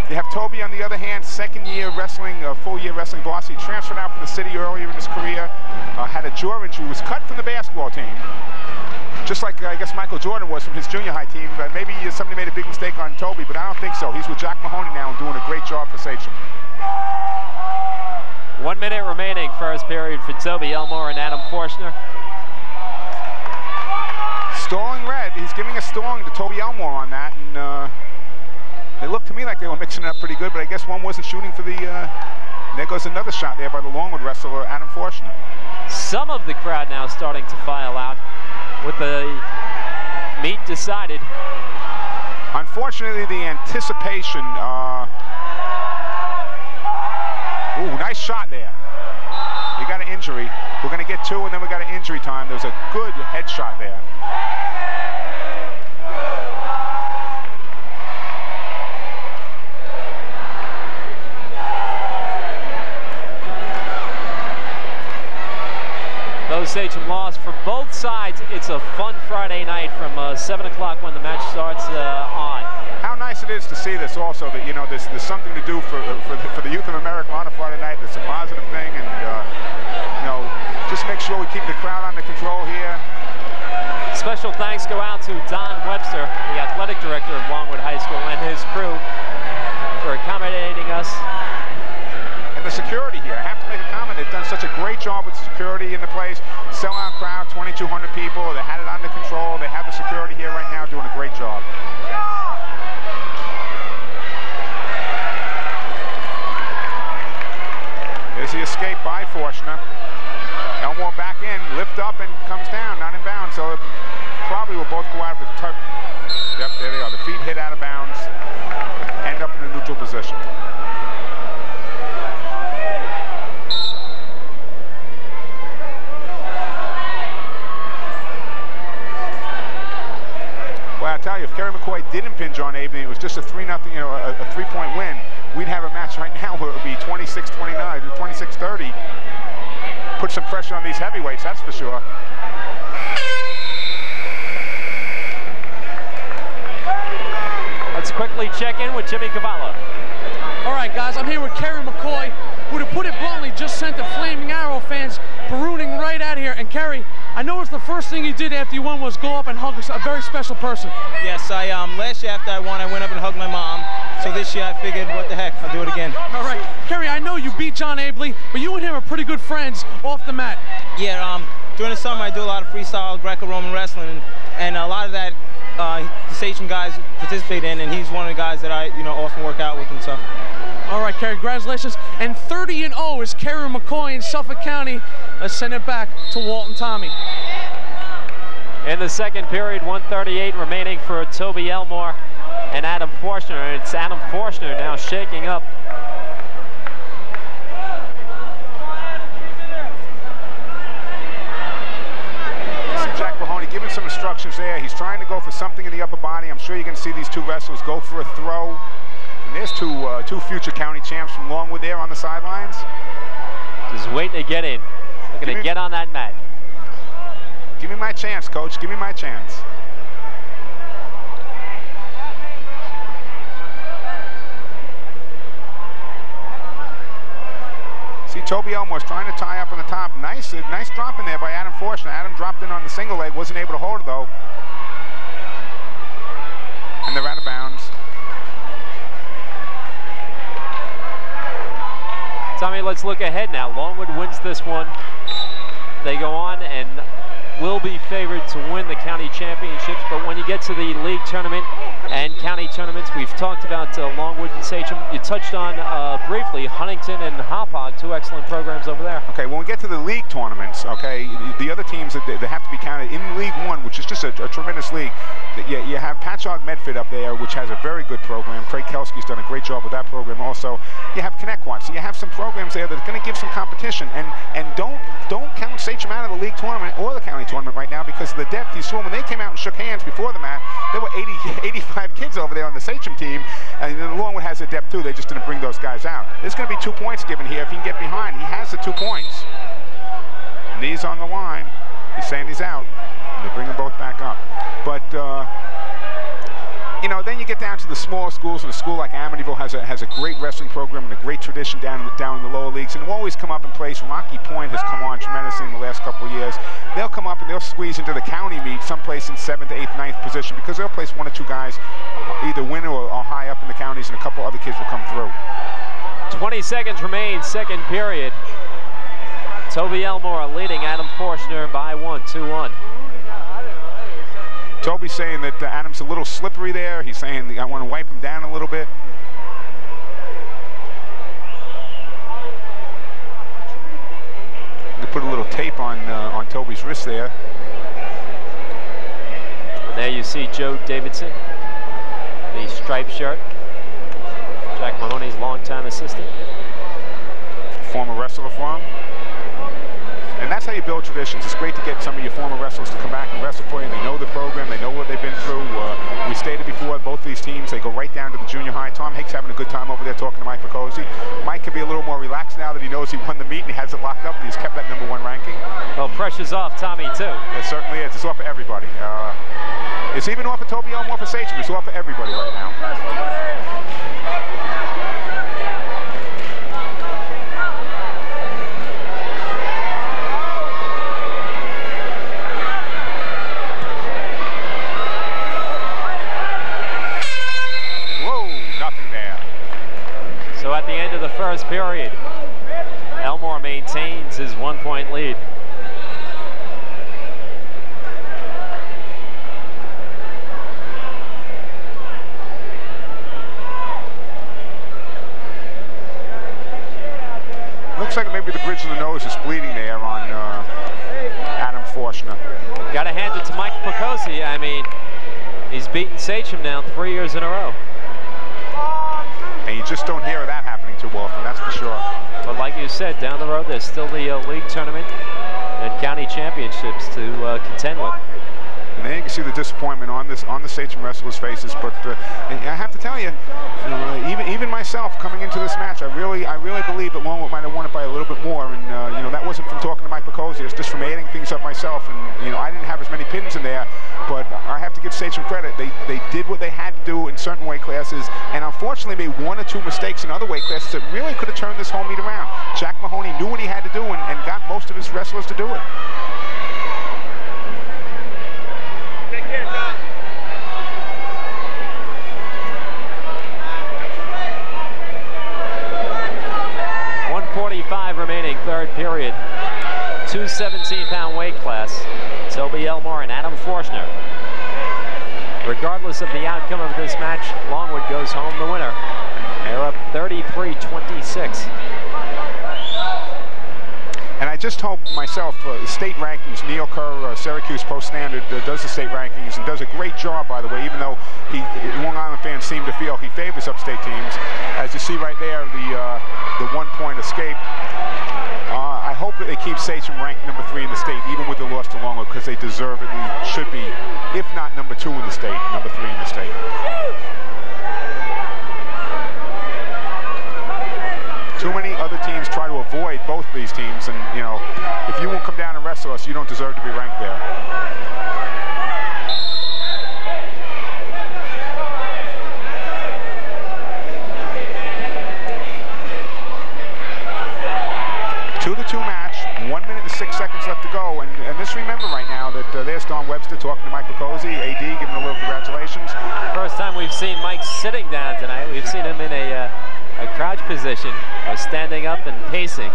S1: You have Toby, on the other hand, 2nd year wrestling, full-year wrestling varsity, transferred out from the city earlier in his career, had a jaw injury, was cut from the basketball team. Just like, I guess, Michael Jordan was from his junior high team. Maybe somebody made a big mistake on Toby, but I don't think so. He's with Jack Mahoney now and doing a great job for Sachem.
S2: 1 minute remaining, first period for Toby Elmore and Adam Forstner.
S1: Stalling red. He's giving a stalling to Toby Elmore on that, and it looked to me like they were mixing it up pretty good, but I guess one wasn't shooting for the... there goes another shot there by the Longwood wrestler, Adam Forstner.
S2: Some of the crowd now starting to file out with the meet decided.
S1: Unfortunately, the anticipation... ooh, nice shot there. You got an injury. We're going to get 2, and then we got an injury time. There was a good headshot there.
S2: Though Sachem lost for both sides, it's a fun Friday night from 7 o'clock when the match starts on.
S1: How nice it is to see this also, that, you know, there's something to do for the youth of America on a Friday night. It's a positive thing, and, you know, just make sure we keep the crowd under control here.
S2: Special thanks go out to Don Webster, the athletic director of Longwood High School, and his crew for accommodating us.
S1: And the security here, I have to make a comment, they've done such a great job with security in the place. Sellout crowd, 2,200 people, they had it under control, they have the security here right now doing a great job. There's the escape by Forstner. Elmore back in, lift up and comes down, not in bounds, so it probably will both go out of the tuck. Yep, there they are, the feet hit out of bounds, end up in a neutral position. Well, I tell you, if Kerry McCoy didn't pin John Abley, it was just a 3-0, you know, a 3-point win, we'd have a match right now where it would be 26-29, 26-30. Put some pressure on these heavyweights, that's for sure.
S2: Let's quickly check in with Jimmy Cavallo.
S8: All right, guys, I'm here with Kerry McCoy, who, to put it bluntly, just sent the Flaming Arrow fans ballooning right out here. And Kerry, I know it's the first thing you did after you won was go up and hug a very special person.
S15: Yes, last year after I won, I went up and hugged my mom. So this year I figured, what the heck, I'll do it again.
S8: All right, Kerry, I know you beat John Abley, but you and him are pretty good friends off the mat.
S15: Yeah, during the summer I do a lot of freestyle Greco-Roman wrestling, and a lot of that the Sachem guys participate in, and he's one of the guys that I, often work out with and stuff.
S8: All right, Kerry, congratulations. And 30-0 is Kerry McCoy in Suffolk County. Let's send it back to Walton Tommy.
S2: In the second period, 1:38 remaining for Toby Elmore and Adam Forstner. It's Adam Forstner now shaking up.
S1: Jack Mahoney giving some instructions there. He's trying to go for something in the upper body. I'm sure you're going to see these two wrestlers go for a throw. And there's two future county champs from Longwood there on the sidelines.
S2: Just waiting to get in. They're going to get on that mat.
S1: Give me my chance, Coach. Give me my chance. See, Toby Elmore's trying to tie up on the top. Nice drop in there by Adam Forstner. Adam dropped in on the single leg, wasn't able to hold it though. And they're out of bounds.
S2: Tommy, let's look ahead now. Longwood wins this one. They go on and will be favored to win the county championships, but when you get to the league tournament and county tournaments, we've talked about Longwood and Sachem. You touched on briefly Huntington and Hauppauge, two excellent programs over there.
S1: Okay, when we get to the league tournaments, okay, the other teams that they have to be counted in League One, which is just a tremendous league. You have Patchogue Medford up there, which has a very good program. Craig Kelsky's done a great job with that program also. You have Connecticut, so you have some programs there that are going to give some competition. And don't count Sachem out of the league tournament or the county tournament right now because of the depth. You saw when they came out and shook hands before the match, there were 85 kids over there on the Sachem team, and then Longwood has the depth too. They just didn't bring those guys out. There's going to be 2 points given here if he can get behind. He has the 2 points. Knees on the line. He's saying he's out. And they bring them both back up. But then you get down to the smaller schools, and a school like Amityville has a great wrestling program and a great tradition down in the lower leagues, and will always come up and place. Rocky Point has come on tremendously in the last couple of years. They'll come up and they'll squeeze into the county meet, someplace in 7th, 8th, 9th position, because they'll place 1 or 2 guys either win or high up in the counties, and a couple other kids will come through.
S2: 20 seconds remain, second period. Toby Elmore leading Adam Forstner by 1, 2-1.
S1: Toby's saying that Adam's a little slippery there. He's saying I want to wipe him down a little bit. They put a little tape on Toby's wrist there.
S2: And there you see Joe Davidson, the striped shirt. Jack Mahoney's longtime assistant.
S1: Former wrestler for him. And that's how you build traditions. It's great to get some of your former wrestlers to come back and wrestle for you. And they know the program. They know what they've been through. We stated before, both these teams, they go right down to the junior high. Tom Hick's having a good time over there talking to Mike Picozzi. Mike can be a little more relaxed now that he knows he won the meet and he has it locked up and he's kept that #1 ranking.
S2: Well, pressure's off Tommy, too.
S1: It certainly is. It's off for everybody. It's even off for Toby Elmore for Sachem. It's off for everybody right now.
S2: So at the end of the first period, Elmore maintains his 1-point lead.
S1: Looks like maybe the bridge of the nose is bleeding there on Adam Forstner.
S2: Got to hand it to Mike Picozzi. I mean, he's beaten Sachem now 3 years in a row.
S1: And you just don't hear of that happening too often, that's for sure.
S2: But like you said, down the road, there's still the league tournament and county championships to contend with.
S1: And then you can see the disappointment on the Sachem wrestlers' faces. But I have to tell you, even myself coming into this match, I really believe that Longwood might have won it by a little bit more. And that wasn't from talking to Mike Picozzi. It's just from adding things up myself. And I didn't have as many pins in there, but I have to give Sachem credit. They did what they had to do in certain weight classes, and unfortunately made one or two mistakes in other weight classes that really could have turned this whole meet around. Jack Mahoney knew what he had to do and got most of his wrestlers to do it.
S2: Take care, John. 1:45 remaining, third period. Two 17-pound weight class. Toby Elmore and Adam Forstner. Regardless of the outcome of this match, Longwood goes home the winner. They're up 33-26.
S1: And I just hope myself, state rankings, Neil Kerr, Syracuse Post-Standard, does the state rankings and does a great job, by the way, even though Long Island fans seem to feel he favors upstate teams. As you see right there, the one-point escape. I hope that they keep Sachem ranked number 3 in the state, even with the loss to Longwood, because they deservedly should be, if not number 2 in the state, number 3 in the state. Too many other teams try to avoid both of these teams, and if you won't come down and wrestle us, you don't deserve to be ranked there. Match, 1 minute and 6 seconds left to go, and just remember right now that there's Don Webster talking to Mike Picozzi, AD, giving a little congratulations.
S2: First time we've seen Mike sitting down tonight. We've seen him in a crouch position, standing up and pacing.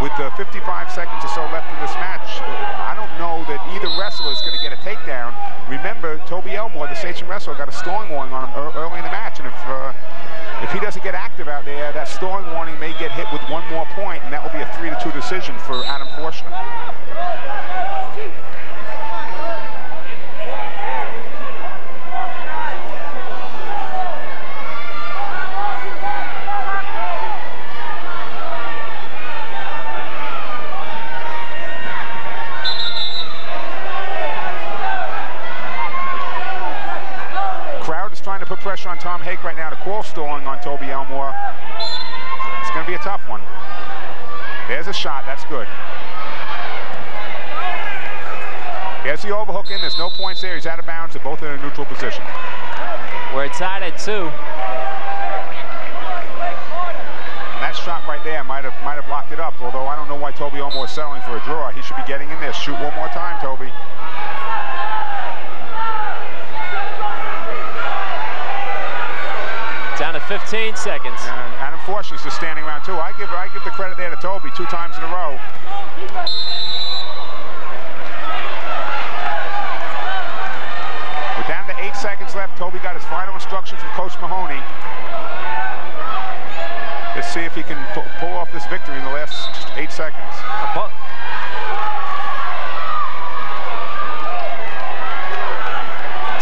S1: With 55 seconds or so left in this match, I don't know that either wrestler is going to get a takedown. Remember, Toby Elmore, the Sachem wrestler, got a stalling warning on him early in the match, and if he doesn't get active out there, that stalling warning may get hit with one more point, and that will be a 3-2 decision for Adam Forstner. Trying to put pressure on Tom Hake right now to call stalling on Toby Elmore. It's going to be a tough one. There's a shot. That's good. Here's the overhook in. There's no points there. He's out of bounds. They're both in a neutral position.
S2: We're tied at 2.
S1: And that shot right there might have locked it up, although I don't know why Toby Elmore is settling for a draw. He should be getting in there. Shoot one more time, Toby.
S2: Down to 15 seconds.
S1: And Adam Forstner's just standing around too. I give the credit there to Toby 2 times in a row. We're down to 8 seconds left. Toby got his final instructions from Coach Mahoney. Let's see if he can pull off this victory in the last 8 seconds.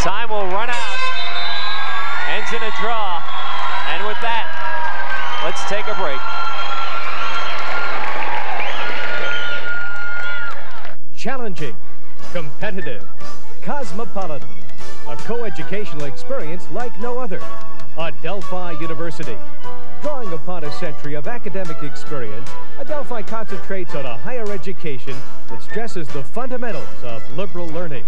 S2: Time will run out. Ends in a draw. And with that, let's take a break.
S5: Challenging, competitive, cosmopolitan, a co-educational experience like no other. Adelphi University. Drawing upon a century of academic experience, Adelphi concentrates on a higher education that stresses the fundamentals of liberal learning.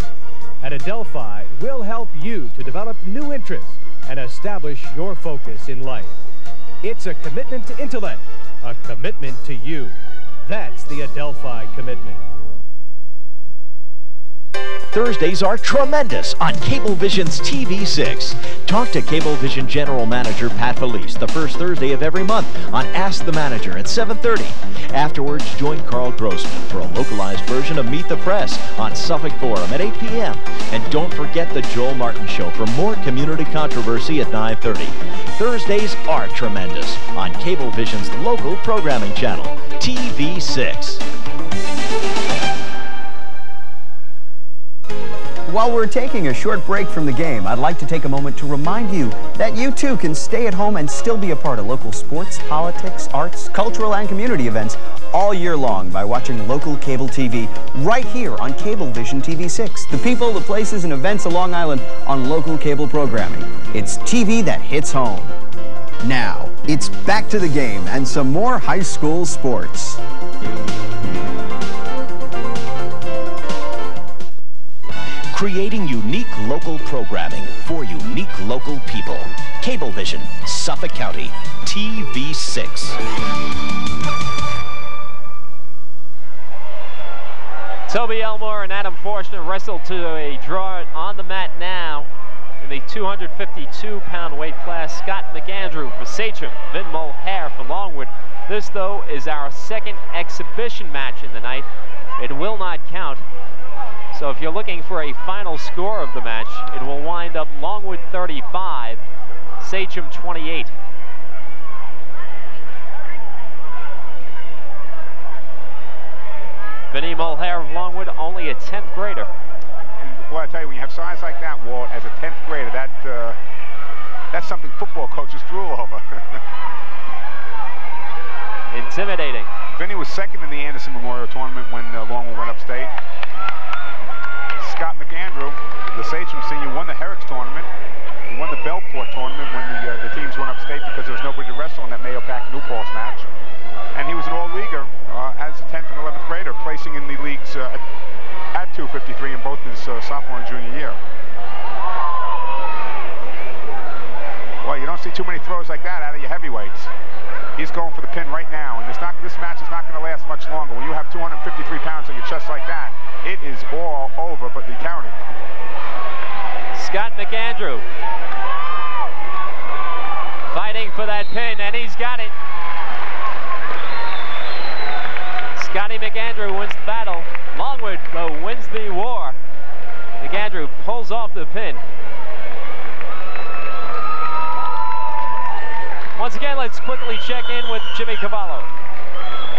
S5: At Adelphi, we'll help you to develop new interests and establish your focus in life. It's a commitment to intellect, a commitment to you. That's the Adelphi commitment.
S9: Thursdays are tremendous on Cablevision's TV6. Talk to Cablevision General Manager Pat Felice the first Thursday of every month on Ask the Manager at 7:30. Afterwards, join Carl Grossman for a localized version of Meet the Press on Suffolk Forum at 8 p.m. And don't forget the Joel Martin Show for more community controversy at 9:30. Thursdays are tremendous on Cablevision's local programming channel, TV6.
S16: While we're taking a short break from the game, I'd like to take a moment to remind you that you too can stay at home and still be a part of local sports, politics, arts, cultural, and community events all year long by watching local cable TV right here on Cablevision TV6. The people, the places, and events of Long Island on local cable programming. It's TV that hits home. Now, it's back to the game and some more high school sports.
S9: Creating unique local programming for unique local people. Cablevision, Suffolk County, TV6.
S2: Toby Elmore and Adam Forstner wrestle to a draw on the mat now in the 252-pound weight class. Scott McAndrew for Sachem, Vin Mulhare for Longwood. This, though, is our second exhibition match in the night. It will not count. So if you're looking for a final score of the match, it will wind up Longwood 35, Sachem 28. Vinny Mulhare of Longwood, only a 10th grader.
S1: And, well, I tell you, when you have size like that, Walt, as a 10th grader, that's something football coaches drool over.
S2: Intimidating.
S1: Vinny was second in the Anderson Memorial Tournament when Longwood went upstate. Scott McAndrew, the Sachem senior, won the Herrick's tournament. He won the Bellport tournament when the teams went upstate because there was nobody to wrestle in that Mayo Pack New Paltz match. And he was an all-leaguer as a 10th and 11th grader, placing in the leagues at 253 in both his sophomore and junior year. Well, you don't see too many throws like that out of your heavyweights. He's going for the pin right now, and this match is not going to last much longer. When you have 253 pounds on your chest like that, it is all over, but the counting.
S2: Scott McAndrew fighting for that pin, and he's got it. Scotty McAndrew wins the battle. Longwood, though, wins the war. McAndrew pulls off the pin. Once again, let's quickly check in with Jimmy Cavallo.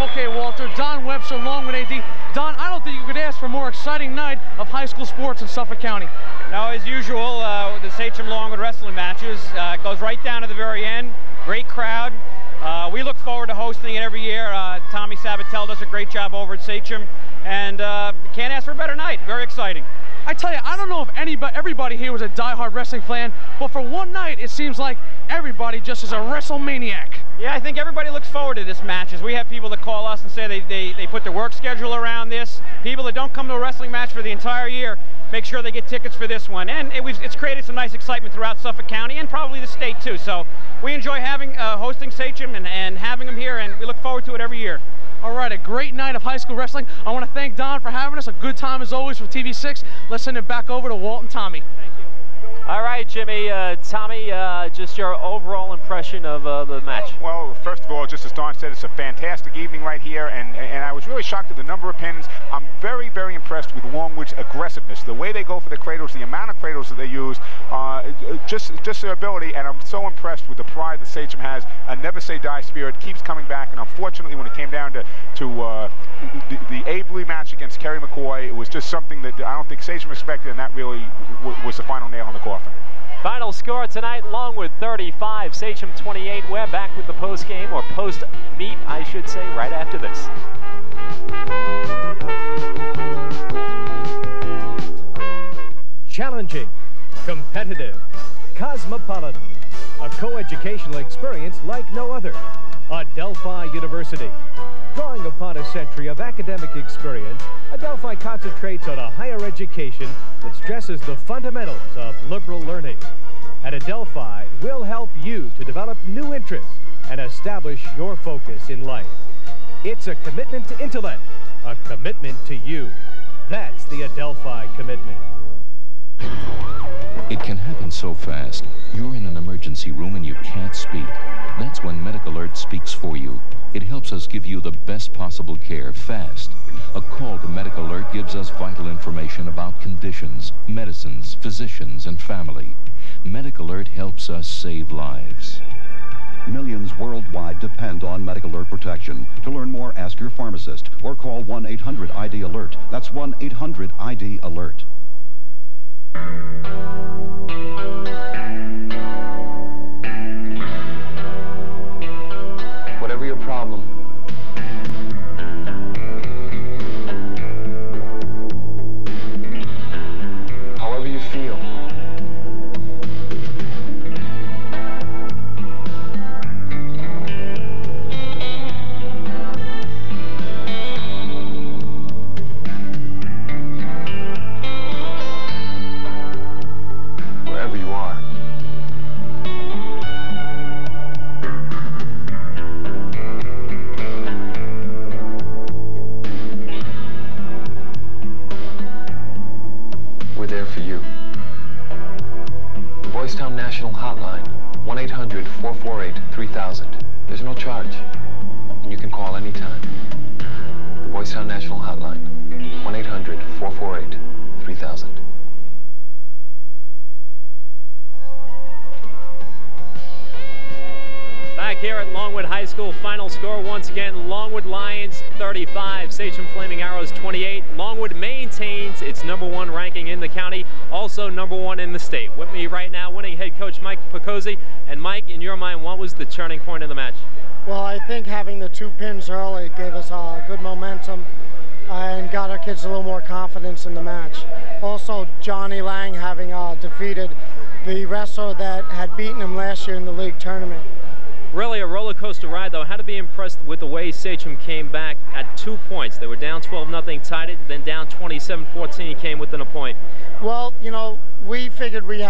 S8: Okay, Walter, Don Webster, Longwood AD. Don, I don't think you could ask for a more exciting night of high school sports in Suffolk County.
S17: No, as usual, the Sachem Longwood wrestling matches goes right down to the very end. Great crowd. We look forward to hosting it every year. Tommy Sabatel does a great job over at Sachem, and can't ask for a better night. Very exciting.
S8: I tell you, I don't know if everybody here was a die-hard wrestling fan, but for one night, it seems like everybody just is a WrestleManiac.
S17: Yeah, I think everybody looks forward to this matches. We have people that call us and say they put their work schedule around this. People that don't come to a wrestling match for the entire year make sure they get tickets for this one. And it's created some nice excitement throughout Suffolk County and probably the state too. So we enjoy hosting Sachem and having them here, and we look forward to it every year.
S8: All right, a great night of high school wrestling. I want to thank Don for having us. A good time as always for TV6. Let's send it back over to Walt and Tommy.
S17: Thank you.
S2: All right, Jimmy, Tommy, just your overall impression of the match.
S1: Well, first of all, just as Don said, it's a fantastic evening right here, and I was really shocked at the number of pins. I'm very, very impressed with Longwood's aggressiveness, the way they go for the cradles, the amount of cradles that they use, just their ability, and I'm so impressed with the pride that Sachem has. A never-say-die spirit keeps coming back, and unfortunately, when it came down to the Abley match against Kerry McCoy, it was just something that I don't think Sachem expected, and that really was the final nail in the coffin.
S2: Final score tonight, Longwood 35, Sachem 28. We're back with the post-game, or post-meet, I should say, right after this.
S5: Challenging, competitive, cosmopolitan, a co-educational experience like no other. Adelphi University. Drawing upon a century of academic experience, Adelphi concentrates on a higher education that stresses the fundamentals of liberal learning. At Adelphi, we'll help you to develop new interests and establish your focus in life. It's a commitment to intellect, a commitment to you. That's the Adelphi commitment.
S7: It can happen so fast. You're in an emergency room and you can't speak. That's when Medical Alert speaks for you. It helps us give you the best possible care fast. A call to Medical Alert gives us vital information about conditions, medicines, physicians, and family. Medical Alert helps us save lives.
S18: Millions worldwide depend on Medical Alert protection. To learn more, ask your pharmacist or call 1-800-ID-ALERT. That's 1-800-ID-ALERT.
S7: Whatever your problem,
S19: Boys Town National Hotline, 1-800-448-3000. There's no charge, and you can call anytime. The Boys Town National Hotline, 1-800-448-3000.
S2: Back here at Longwood High School, final score once again, Longwood Lions 35, Sachem Flaming Arrows 28. Longwood maintains its #1 ranking in the county, also #1 in the state. With me right now, winning head coach Mike Picozzi. And Mike, in your mind, what was the turning point of the match?
S12: Well, I think having the 2 pins early gave us good momentum and got our kids a little more confidence in the match. Also, Johnny Lang having defeated the wrestler that had beaten him last year in the league tournament.
S2: Really a roller coaster ride, though. Had to be impressed with the way Sachem came back at 2 points. They were down 12-0, tied it, then down 27-14, came within a point.
S12: Well, you know, we figured we had